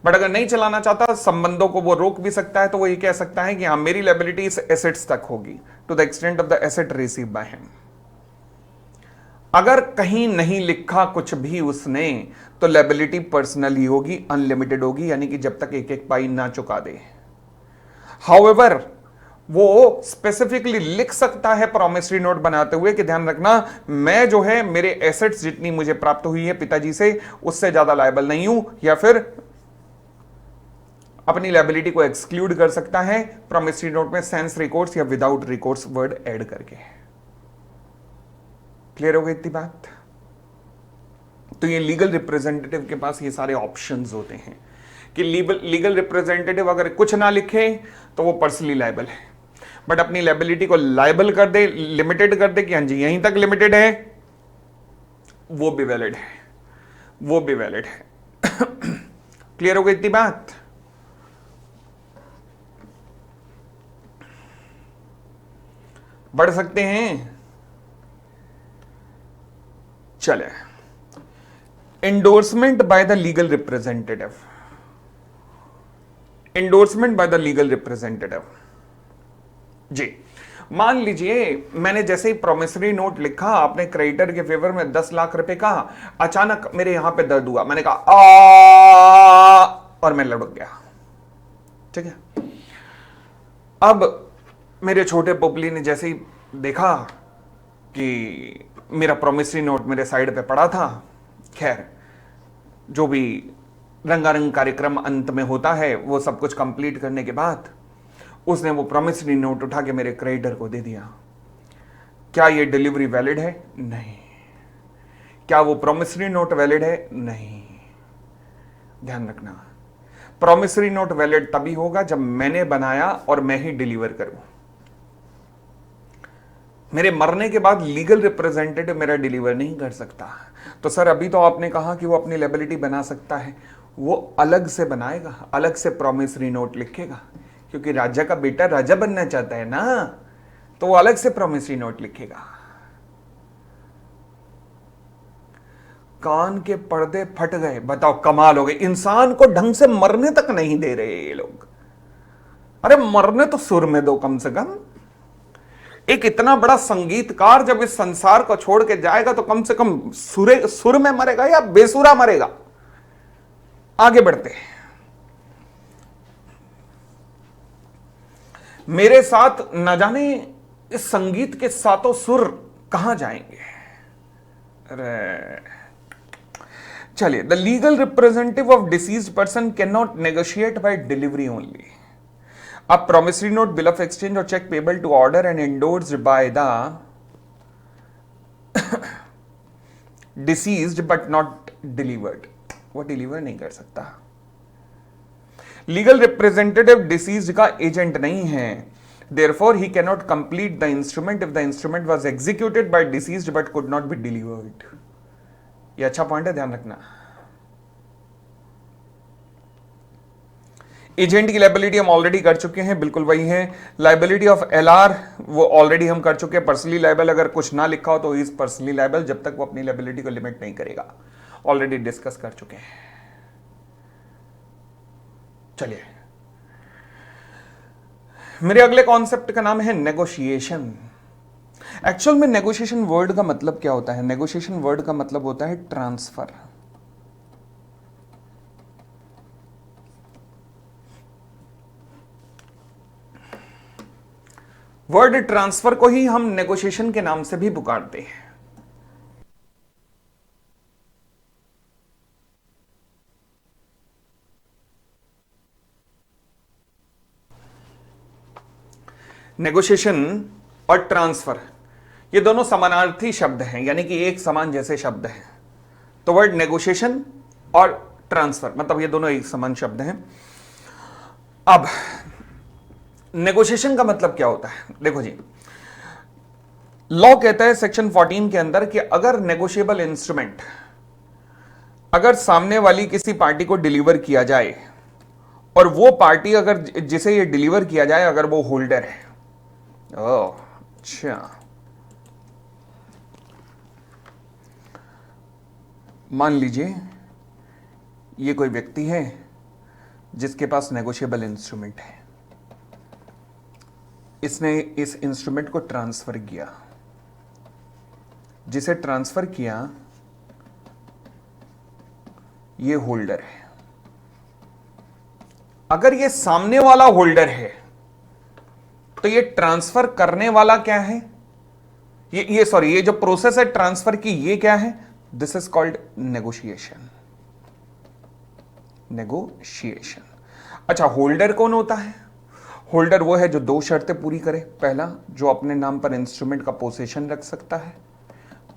बट अगर नहीं चलाना चाहता, संबंधों को वो रोक भी सकता है, तो वो ये कह सकता है कि हाँ मेरी लायबिलिटी इस एसेट्स तक होगी, to the extent of the asset receive by him. अगर कहीं नहीं लिखा कुछ भी उसने, तो लायबिलिटी पर्सनल ही होगी, अनलिमिटेड होगी, यानी कि जब तक एक एक पाई ना चुका दे। हाउएवर वो स्पेसिफिकली लिख सकता है प्रॉमिसरी नोट बनाते हुए कि ध्यान रखना, मैं जो है मेरे एसेट्स जितनी मुझे प्राप्त हुई है पिताजी से, उससे ज्यादा लायबल नहीं हूं, या फिर अपनी लायबिलिटी को एक्सक्लूड कर सकता है प्रॉमिसरी नोट में सेंस रिकॉर्ड्स या विदाउट रिकॉर्ड्स वर्ड ऐड करके। क्लियर हो गई इतनी बात? तो ये लीगल रिप्रेजेंटेटिव के पास ये सारे ऑप्शंस होते हैं कि लीगल रिप्रेजेंटेटिव अगर कुछ ना लिखे तो वो पर्सनली लायबल है, बट अपनी लायबिलिटी को लायबल कर दे, लिमिटेड कर दे कि हाँ जी यहीं तक लिमिटेड है, वो भी वैलिड है, वो भी वैलिड है। क्लियर हो गई इतनी बात? बढ़ सकते हैं? चले, endorsement by the legal representative. Endorsement by the legal representative जी, मान लीजिए मैंने जैसे ही प्रोमिसरी नोट लिखा, आपने क्रेडिटर के फेवर में 10 लाख रुपए कहा, अचानक मेरे यहां पे दर्द हुआ, मैंने कहा आ, और मैं लुढ़क गया। ठीक है, अब मेरे छोटे पोपली ने जैसे ही देखा कि मेरा प्रोमिसरी नोट मेरे साइड पे पड़ा था, खैर जो भी रंगारंग कार्यक्रम अंत में होता है, वो सब कुछ कंप्लीट करने के बाद उसने वो प्रॉमिसरी नोट उठा के मेरे क्रेडिटर को दे दिया। क्या ये डिलीवरी वैलिड है? नहीं। क्या वो प्रॉमिसरी नोट वैलिड है? नहीं। ध्यान रखना, प्रॉमिसरी नोट वैलिड तभी होगा जब मैंने बनाया और मैं ही डिलीवर करूं। मेरे मरने के बाद लीगल रिप्रेजेंटेटिव मेरा डिलीवर नहीं कर सकता। तो सर अभी तो आपने कहा कि वो अपनी लायबिलिटी बना सकता है, वो अलग से बनाएगा, अलग से प्रॉमिसरी नोट लिखेगा, क्योंकि राजा का बेटा राजा बनना चाहता है ना, तो वो अलग से प्रॉमिसरी नोट लिखेगा। कान के पर्दे फट गए, बताओ कमाल हो गई, इंसान को ढंग से मरने तक नहीं दे रहे ये लोग। अरे मरने तो सुर में दो कम से कम। एक इतना बड़ा संगीतकार जब इस संसार को छोड़ के जाएगा तो कम से कम सुर में मरेगा या बेसुरा मरेगा। आगे बढ़ते हैं, मेरे साथ न जाने इस संगीत के सातों सुर कहां जाएंगे। अरे चलिए, the legal representative of deceased person can not negotiate by delivery only. A promissory note, bill of exchange or check payable to order and endorsed by the deceased but not delivered, वो डिलीवर नहीं कर सकता। लीगल रिप्रेजेंटेटिव डिसीज्ड का एजेंट नहीं है, therefore he cannot complete the instrument if the instrument was executed by deceased but could not be delivered। ये अच्छा पॉइंट है, ध्यान रखना। एजेंट की लायबिलिटी हम ऑलरेडी कर चुके हैं, बिल्कुल वही है। लायबिलिटी ऑफ एलआर वो ऑलरेडी हम कर चुके हैं, पर्सनली लायबल अगर कुछ ना लिखा हो तो इज पर्सनली लायबल जब तक वो अपनी लायबिलिटी को लिमिट नहीं करेगा, ऑलरेडी डिस्कस कर चुके हैं। चलिए, मेरे अगले कॉन्सेप्ट का नाम है नेगोशिएशन। एक्चुअल में नेगोशिएशन वर्ड का मतलब क्या होता है? नेगोशिएशन वर्ड का मतलब होता है ट्रांसफर। वर्ड ट्रांसफर को ही हम नेगोशिएशन के नाम से भी पुकारते हैं। नेगोशिएशन और ट्रांसफर ये दोनों समानार्थी शब्द हैं, यानी कि एक समान जैसे शब्द हैं। तो वर्ड नेगोशिएशन और ट्रांसफर मतलब ये दोनों एक समान शब्द हैं। अब नेगोशिएशन का मतलब क्या होता है? देखो जी, लॉ कहता है सेक्शन 14 के अंदर कि अगर नेगोशिएबल इंस्ट्रूमेंट अगर सामने वाली किसी पार्टी को डिलीवर किया जाए और वो पार्टी अगर जिसे ये डिलीवर किया जाए अगर वो होल्डर है, ओह अच्छा, मान लीजिए ये कोई व्यक्ति है जिसके पास नेगोशिएबल इंस्ट्रूमेंट है, इसने इस इंस्ट्रूमेंट को ट्रांसफर किया, जिसे ट्रांसफर किया ये होल्डर है। अगर ये सामने वाला होल्डर है तो ये ट्रांसफर करने वाला क्या है? ये जो प्रोसेस है ट्रांसफर की, ये क्या है? This is called negotiation. Negotiation. अच्छा, होल्डर कौन होता है? होल्डर वो है जो दो शर्तें पूरी करे। पहला, जो अपने नाम पर इंस्ट्रूमेंट का पोसेशन रख सकता है,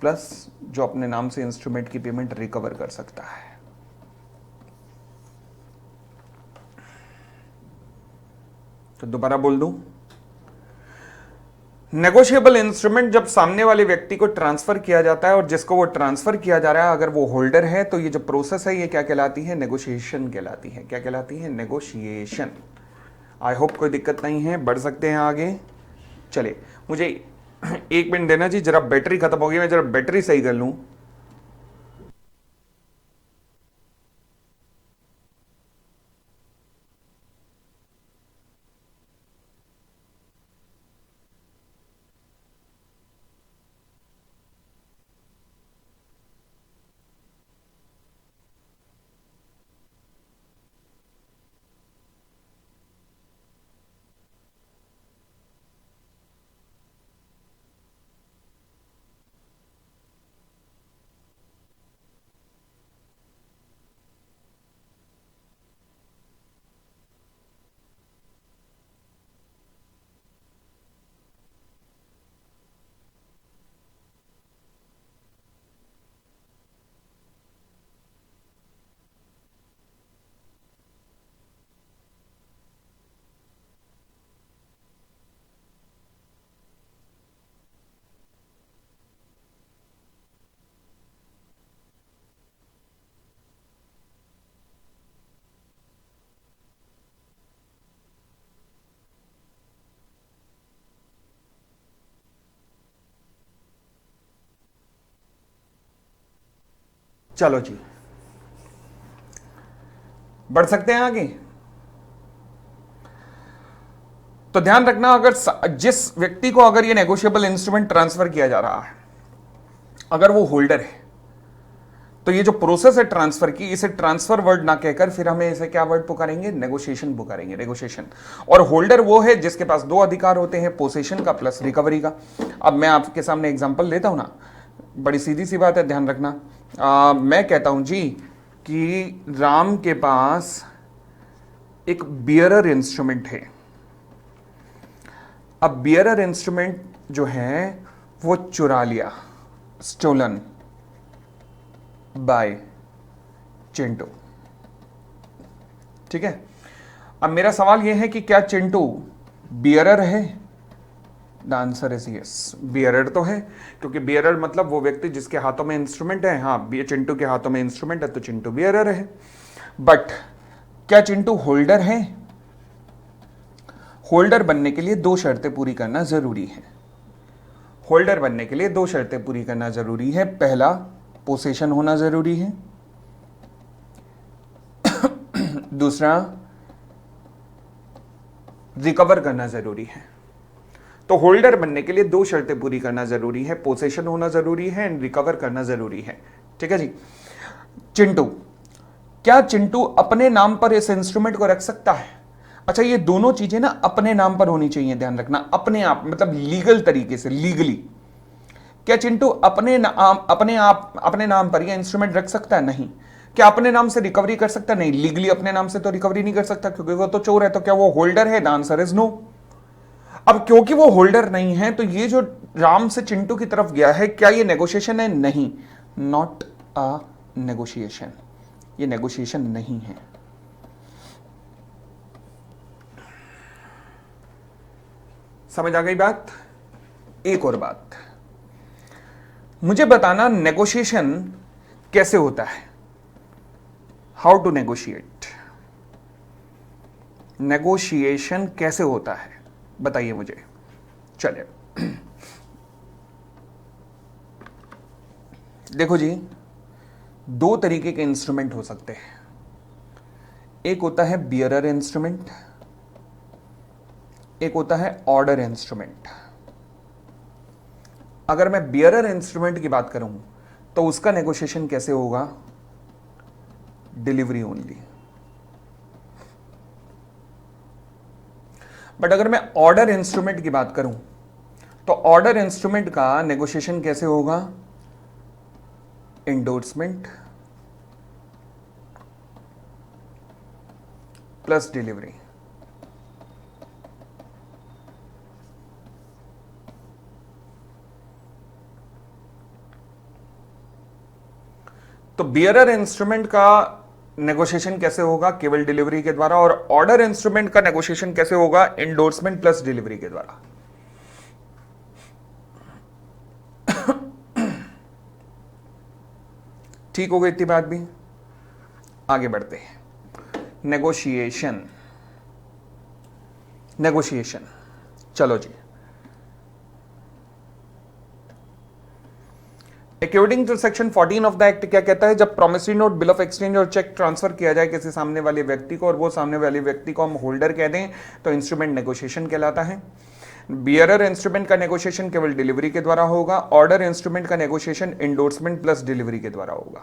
प्लस जो अपने नाम से इंस्ट्रूमेंट की पेमेंट रिकवर कर सकता है। तो दोबारा बोल दूं, नेगोशिएबल इंस्ट्रूमेंट जब सामने वाले व्यक्ति को ट्रांसफर किया जाता है और जिसको वो ट्रांसफर किया जा रहा है अगर वो होल्डर है तो ये जो प्रोसेस है ये क्या कहलाती है? नेगोशिएशन कहलाती है। क्या कहलाती है? नेगोशिएशन। आई होप कोई दिक्कत नहीं है, बढ़ सकते हैं आगे। चले, मुझे 1 मिनट देना जी, जरा बैटरी खत्म हो गई, मैं जरा बैटरी सही कर लूं। चलो जी, बढ़ सकते हैं आगे। तो ध्यान रखना, अगर जिस व्यक्ति को अगर ये नेगोशिएबल इंस्ट्रूमेंट ट्रांसफर किया जा रहा है अगर वो होल्डर है तो ये जो प्रोसेस है ट्रांसफर की, इसे ट्रांसफर वर्ड ना कहकर फिर हमें इसे क्या वर्ड पुकारेंगे? नेगोशिएशन पुकारेंगे, नेगोशिएशन। और होल्डर वो है जिसके पास दो अधिकार होते हैं, पोसेशन का प्लस रिकवरी का। अब मैं आपके सामने एग्जांपल लेता हूं ना, बड़ी सीधी सी बात है, ध्यान रखना। मैं कहता हूं जी कि राम के पास एक बियरर इंस्ट्रूमेंट है। अब बियरर इंस्ट्रूमेंट जो है वो चुरा लिया, स्टोलन बाय चिंटू। ठीक है, अब मेरा सवाल यह है कि क्या चिंटू बियरर है? The answer is yes, bearer तो है, क्योंकि बियरर मतलब वो व्यक्ति जिसके हाथों में इंस्ट्रूमेंट है। हाँ, चिंटू के हाथों में इंस्ट्रूमेंट है तो चिंटू बियरर है। बट क्या चिंटू होल्डर है? होल्डर बनने के लिए दो शर्तें पूरी करना जरूरी है। होल्डर बनने के लिए दो शर्तें पूरी करना जरूरी है। पहला, पोसेशन होना जरूरी है। दूसरा, रिकवर करना जरूरी है। तो होल्डर बनने के लिए दो शर्तें पूरी करना जरूरी है, पोसेशन होना जरूरी है एंड रिकवर करना जरूरी है। ठीक है जी। चिंटू, क्या चिंटू अपने नाम पर इस इंस्ट्रूमेंट को रख सकता है? अच्छा, ये दोनों चीजें ना अपने नाम पर होनी चाहिए, ध्यान रखना। अपने आप मतलब लीगल तरीके से, लीगली। क्या चिंटू अपने नाम पर यह इंस्ट्रूमेंट रख सकता है? नहीं। क्या अपने नाम से रिकवरी कर सकता है? नहीं। लीगली अपने नाम से तो रिकवरी नहीं कर सकता क्योंकि वो तो चोर है। तो क्या वो होल्डर है? The answer is no. अब क्योंकि वो होल्डर नहीं है तो ये जो राम से चिंटू की तरफ गया है, क्या ये नेगोशिएशन है? नहीं, नॉट अ नेगोशिएशन, ये नेगोशिएशन नहीं है। समझ आ गई बात? एक और बात, मुझे बताना नेगोशिएशन कैसे होता है, हाउ टू नेगोशिएट, नेगोशिएशन कैसे होता है बताइए मुझे। चलिए देखो जी, दो तरीके के इंस्ट्रूमेंट हो सकते हैं। एक होता है बियरर इंस्ट्रूमेंट, एक होता है ऑर्डर इंस्ट्रूमेंट। अगर मैं बियरर इंस्ट्रूमेंट की बात करूं तो उसका नेगोशिएशन कैसे होगा? Delivery only. बट अगर मैं ऑर्डर इंस्ट्रूमेंट की बात करूं तो ऑर्डर इंस्ट्रूमेंट का नेगोशिएशन कैसे होगा? Endorsement plus delivery. तो बियरर इंस्ट्रूमेंट का नेगोशिएशन कैसे होगा? केवल डिलीवरी के द्वारा। और ऑर्डर इंस्ट्रूमेंट का नेगोशिएशन कैसे होगा? एंडोर्समेंट प्लस डिलीवरी के द्वारा। ठीक हो गई इतनी बात भी? आगे बढ़ते हैं। नेगोशिएशन, नेगोशिएशन, चलो जी। According to section 14 of the act क्या कहता है? जब promissory note, bill of exchange और चेक ट्रांसफर किया जाए किसी सामने वाले व्यक्ति को और वो सामने वाले व्यक्ति को हम होल्डर कह दें तो इंस्ट्रूमेंट नेगोशिएशन कहलाता है। बियरर इंस्ट्रूमेंट का नेगोशिएशन केवल डिलीवरी के द्वारा होगा। ऑर्डर इंस्ट्रूमेंट का नेगोशिएशन एंडोर्समेंट प्लस डिलीवरी के द्वारा होगा।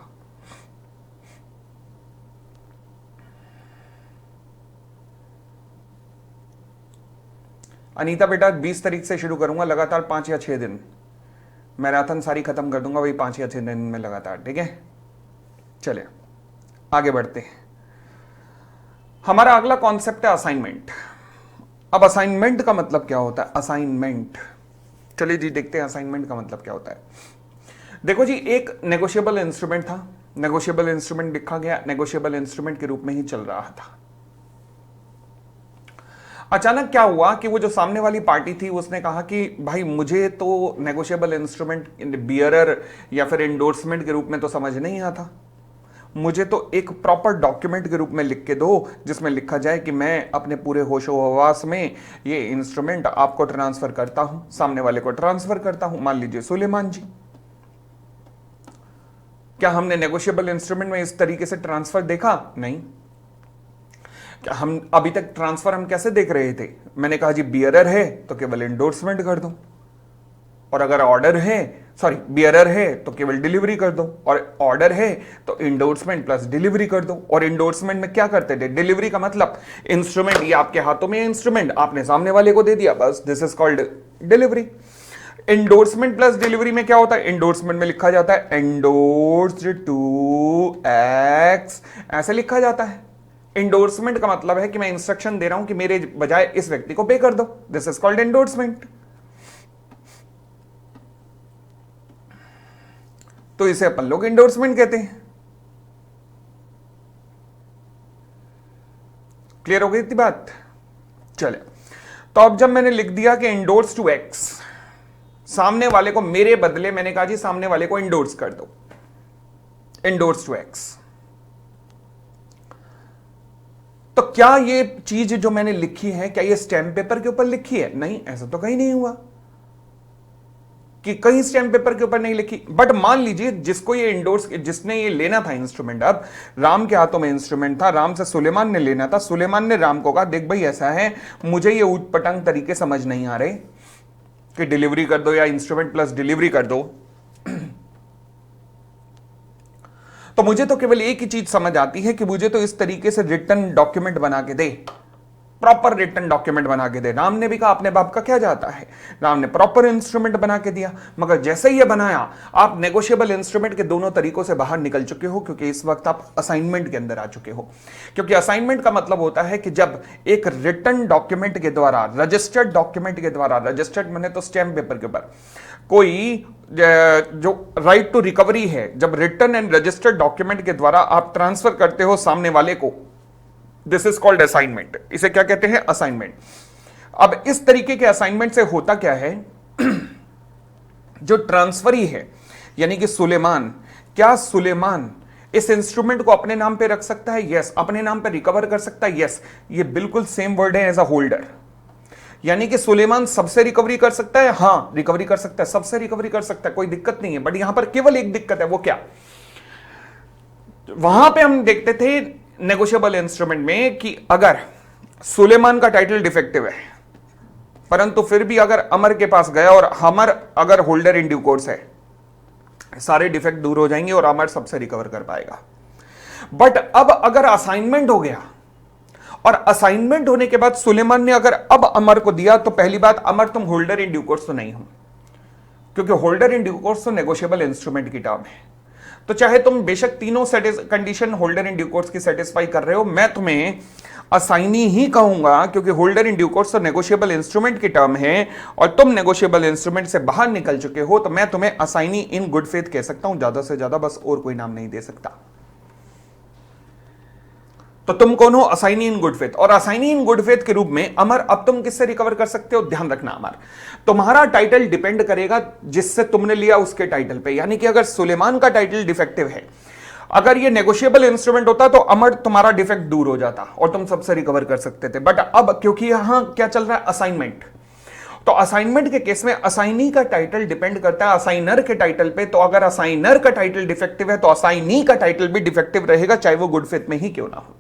अनीता बेटा 20 तारीख से शुरू करूंगा, लगातार 5 या 6 दिन मैराथन सारी खत्म कर दूंगा, वही 5 या 6 दिन में लगातार। ठीक है, चलिए आगे बढ़ते हैं। हमारा अगला कॉन्सेप्ट है असाइनमेंट। अब असाइनमेंट का मतलब क्या होता है? असाइनमेंट, चलिए जी देखते हैं असाइनमेंट का मतलब क्या होता है। देखो जी, एक नेगोशिएबल इंस्ट्रूमेंट था, नेगोशिएबल इंस्ट्रूमेंट लिखा गया, नेगोशिएबल इंस्ट्रूमेंट के रूप में ही चल रहा था। अचानक क्या हुआ कि वो जो सामने वाली पार्टी थी उसने कहा कि भाई मुझे तो नेगोशिएबल इंस्ट्रूमेंट बियरर या फिर एंडोर्समेंट के रूप में तो समझ नहीं आता, मुझे तो एक प्रॉपर डॉक्यूमेंट के रूप में लिख के दो जिसमें लिखा जाए कि मैं अपने पूरे होशो हवास में ये इंस्ट्रूमेंट आपको ट्रांसफर करता हूं, सामने वाले को ट्रांसफर करता हूं, मान लीजिए सुलेमान जी। क्या हमने नेगोशिएबल इंस्ट्रूमेंट में इस तरीके से ट्रांसफर देखा? नहीं। क्या हम अभी तक ट्रांसफर हम कैसे देख रहे थे? मैंने कहा जी बियरर है तो केवल एंडोर्समेंट कर दो, और अगर ऑर्डर है, सॉरी बियरर है तो केवल डिलीवरी कर दो, और ऑर्डर है तो एंडोर्समेंट प्लस डिलीवरी कर दो। और एंडोर्समेंट में क्या करते थे? डिलीवरी का मतलब इंस्ट्रूमेंट ये आपके हाथों में इंस्ट्रूमेंट आपने सामने वाले को दे दिया, बस this is called delivery. Endorsement plus delivery में क्या होता है? एंडोर्समेंट में लिखा जाता है एंडोर्स्ड टू एक्स, ऐसे लिखा जाता है। एंडोर्समेंट का मतलब है कि मैं इंस्ट्रक्शन दे रहा हूं कि मेरे बजाय इस व्यक्ति को पे कर दो, दिस इज कॉल्ड एंडोर्समेंट। तो इसे अपन लोग एंडोर्समेंट कहते हैं। क्लियर हो गई इतनी बात? चले, तो अब जब मैंने लिख दिया कि एंडोर्स टू एक्स, सामने वाले को मेरे बदले मैंने कहा जी सामने वाले को एंडोर्स कर दो, एंडोर्स टू एक्स, तो क्या ये चीज जो मैंने लिखी है क्या ये स्टैम्प पेपर के ऊपर लिखी है? नहीं, ऐसा तो कहीं नहीं हुआ कि कहीं स्टैम्प पेपर के ऊपर नहीं लिखी। बट मान लीजिए जिसको ये इंडोर्स, जिसने ये लेना था इंस्ट्रूमेंट, अब राम के हाथों में इंस्ट्रूमेंट था, राम से सुलेमान ने लेना था, सुलेमान ने राम को कहा देख भाई ऐसा है, मुझे ये ऊटपटांग तरीके समझ नहीं आ रहे कि डिलीवरी कर दो या इंस्ट्रूमेंट प्लस डिलीवरी कर दो, तो मुझे तो केवल एक ही चीज समझ आती है कि मुझे तो इस तरीके से रिटर्न डॉक्यूमेंट बना के दे प्रॉपर रिटन डॉक्यूमेंट बना के दे। राम ने भी कहा अपने बाप का क्या जाता है, राम ने प्रॉपर इंस्ट्रूमेंट बना के दिया। मगर जैसे ही ये बनाया, आप नेगोशिएबल इंस्ट्रूमेंट के दोनों तरीकों से बाहर निकल चुके हो, क्योंकि इस वक्त आप असाइनमेंट के अंदर आ चुके हो। क्योंकि असाइनमेंट का मतलब होता है कि जब एक रिटन डॉक्यूमेंट के द्वारा, रजिस्टर्ड डॉक्यूमेंट के द्वारा, रजिस्टर्ड मैंने तो स्टैम्प पेपर के ऊपर, कोई जो राइट टू रिकवरी है, जब रिटन एंड रजिस्टर्ड डॉक्यूमेंट के द्वारा आप ट्रांसफर करते हो सामने वाले को, दिस इज कॉल्ड असाइनमेंट। इसे क्या कहते हैं? असाइनमेंट। अब इस तरीके के असाइनमेंट से होता क्या है, जो ट्रांसफरी है, यानी कि सुलेमान, क्या सुलेमान इस इंस्ट्रूमेंट को अपने नाम पे रख सकता है? यस। अपने नाम पे रिकवर कर सकता है? यस। ये बिल्कुल सेम वर्ड है एज अ होल्डर, यानी कि सुलेमान सबसे रिकवरी कर सकता है। हां, रिकवरी कर सकता है, सबसे रिकवरी कर सकता है, कोई दिक्कत नहीं है। बट यहां पर केवल एक दिक्कत है, वो क्या? वहां पे हम देखते थे नेगोशिएबल इंस्ट्रूमेंट में कि अगर सुलेमान का टाइटल डिफेक्टिव है, परंतु फिर भी अगर अमर के पास गया और अमर अगर होल्डर इन ड्यू कोर्स है, सारे डिफेक्ट दूर हो जाएंगे और अमर सबसे रिकवर कर पाएगा। बट अब अगर असाइनमेंट हो गया और असाइनमेंट होने के बाद सुलेमान ने अगर अब अमर को दिया, तो पहली बात, अमर तुम होल्डर इन ड्यू कोर्स तो नहीं हो, क्योंकि होल्डर इन ड्यू कोर्स तो नेगोशिएबल इंस्ट्रूमेंट की टर्म है। तो चाहे तुम बेशक तीनों condition holder in due course की सेटिस्फाई कर रहे हो, मैं तुम्हें असाइनी ही कहूंगा, क्योंकि होल्डर इन ड्यू कोर्स तो नेगोशिएबल इंस्ट्रूमेंट की टर्म है और तुम नेगोशिएबल इंस्ट्रूमेंट से बाहर निकल चुके हो, तो मैं तुम्हें असाइनी इन गुड फेथ कह सकता हूं, ज्यादा से ज्यादा, बस और कोई नाम नहीं दे सकता। तो तुम कौन हो? Assignee in good faith. और असाइनी इन गुड फेथ के रूप में अमर, अब तुम किससे रिकवर कर सकते हो? ध्यान रखना, अमर, तुम्हारा टाइटल डिपेंड करेगा जिससे तुमने लिया उसके टाइटल पे। यानी कि अगर सुलेमान का टाइटल डिफेक्टिव है, अगर ये नेगोशिएबल इंस्ट्रूमेंट होता तो अमर तुम्हारा डिफेक्ट दूर हो जाता और तुम सबसे रिकवर कर सकते थे। बट अब क्योंकि यहां क्या चल रहा है? असाइनमेंट। तो असाइनमेंट के केस में असाइनी का टाइटल डिपेंड करता है असाइनर के टाइटल पे। तो अगर असाइनर का टाइटल डिफेक्टिव है तो असाइनी का टाइटल भी डिफेक्टिव रहेगा, चाहे वो गुड फेथ में ही क्यों ना हो।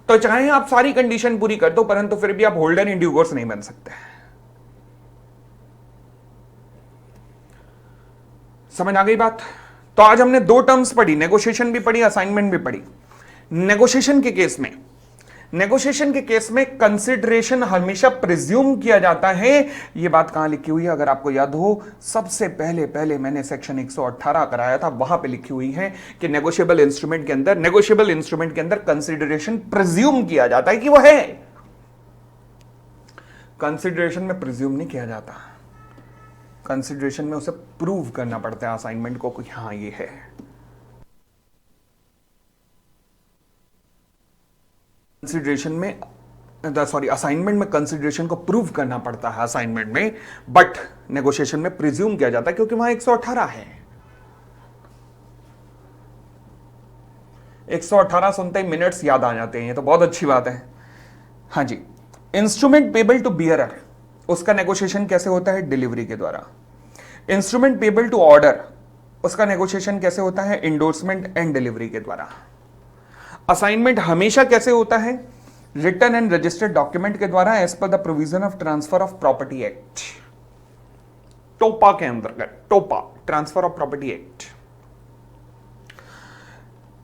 तो चाहे आप सारी कंडीशन पूरी कर दो, परंतु फिर भी आप होल्डर इन ड्यू कोर्स नहीं बन सकते। समझ आ गई बात? तो आज हमने दो टर्म्स पढ़ी, नेगोशिएशन भी पढ़ी, असाइनमेंट भी पढ़ी। नेगोशिएशन के केस में कंसिडरेशन हमेशा प्रिज्यूम किया जाता है। यह बात कहां लिखी हुई है? अगर आपको याद हो, सबसे पहले मैंने सेक्शन 118 कराया था, वहां पे लिखी हुई है कि नेगोशिएबल इंस्ट्रूमेंट के अंदर कंसिडरेशन प्रिज्यूम किया जाता है कि वो है। कंसिडरेशन में प्रिज्यूम नहीं किया जाता, कंसिडरेशन में उसे प्रूव करना पड़ता है असाइनमेंट को कि हां ये है। असाइनमेंट में कंसिडरेशन को प्रूव करना पड़ता है असाइनमेंट में, बट नेगोशिएशन में प्रिज्यूम किया जाता है क्योंकि वहां 118 है। 118 सुनते ही मिनट्स याद आ जाते हैं, तो बहुत अच्छी बात है। हाँ जी, इंस्ट्रूमेंट पेबल टू बियरर, उसका नेगोशिएशन कैसे होता है? डिलीवरी के द्वारा। इंस्ट्रूमेंट पेबल टू ऑर्डर, उसका नेगोशिएशन कैसे होता है? इंडोर्समेंट एंड डिलीवरी के द्वारा। असाइनमेंट हमेशा कैसे होता है? रिटन एंड रजिस्टर्ड डॉक्यूमेंट के द्वारा, as per the provision of transfer of property act, TOPA के अंतर्गत, TOPA, transfer of property act.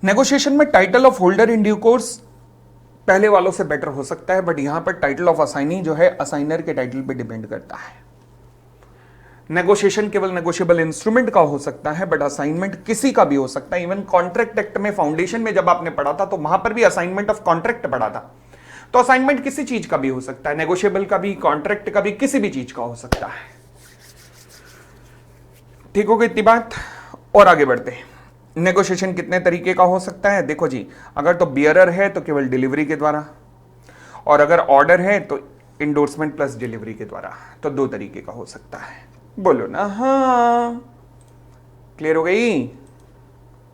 Negotiation में title of holder in due course पहले वालों से बेटर हो सकता है, बट यहां पर टाइटल ऑफ असाइनी जो है असाइनर के टाइटल पे डिपेंड करता है। नेगोशिएशन केवल नेगोशिएबल इंस्ट्रूमेंट का हो सकता है, बट असाइनमेंट किसी का भी हो सकता है। इवन कॉन्ट्रैक्ट एक्ट में, फाउंडेशन में जब आपने पढ़ा था, तो वहां पर भी असाइनमेंट ऑफ कॉन्ट्रैक्ट पढ़ा था। तो असाइनमेंट किसी चीज का भी हो सकता है, नेगोशिएबल का भी, कॉन्ट्रैक्ट का भी, किसी भी चीज का हो सकता है। ठीक हो गई इतनी बात? और आगे बढ़ते हैं। नेगोशिएशन कितने तरीके का हो सकता है? देखो जी, अगर तो बियरर है तो केवल डिलीवरी के द्वारा, और अगर ऑर्डर है तो इंडोर्समेंट प्लस डिलीवरी के द्वारा। तो दो तरीके का हो सकता है। बोलो ना हाँ, क्लियर हो गई?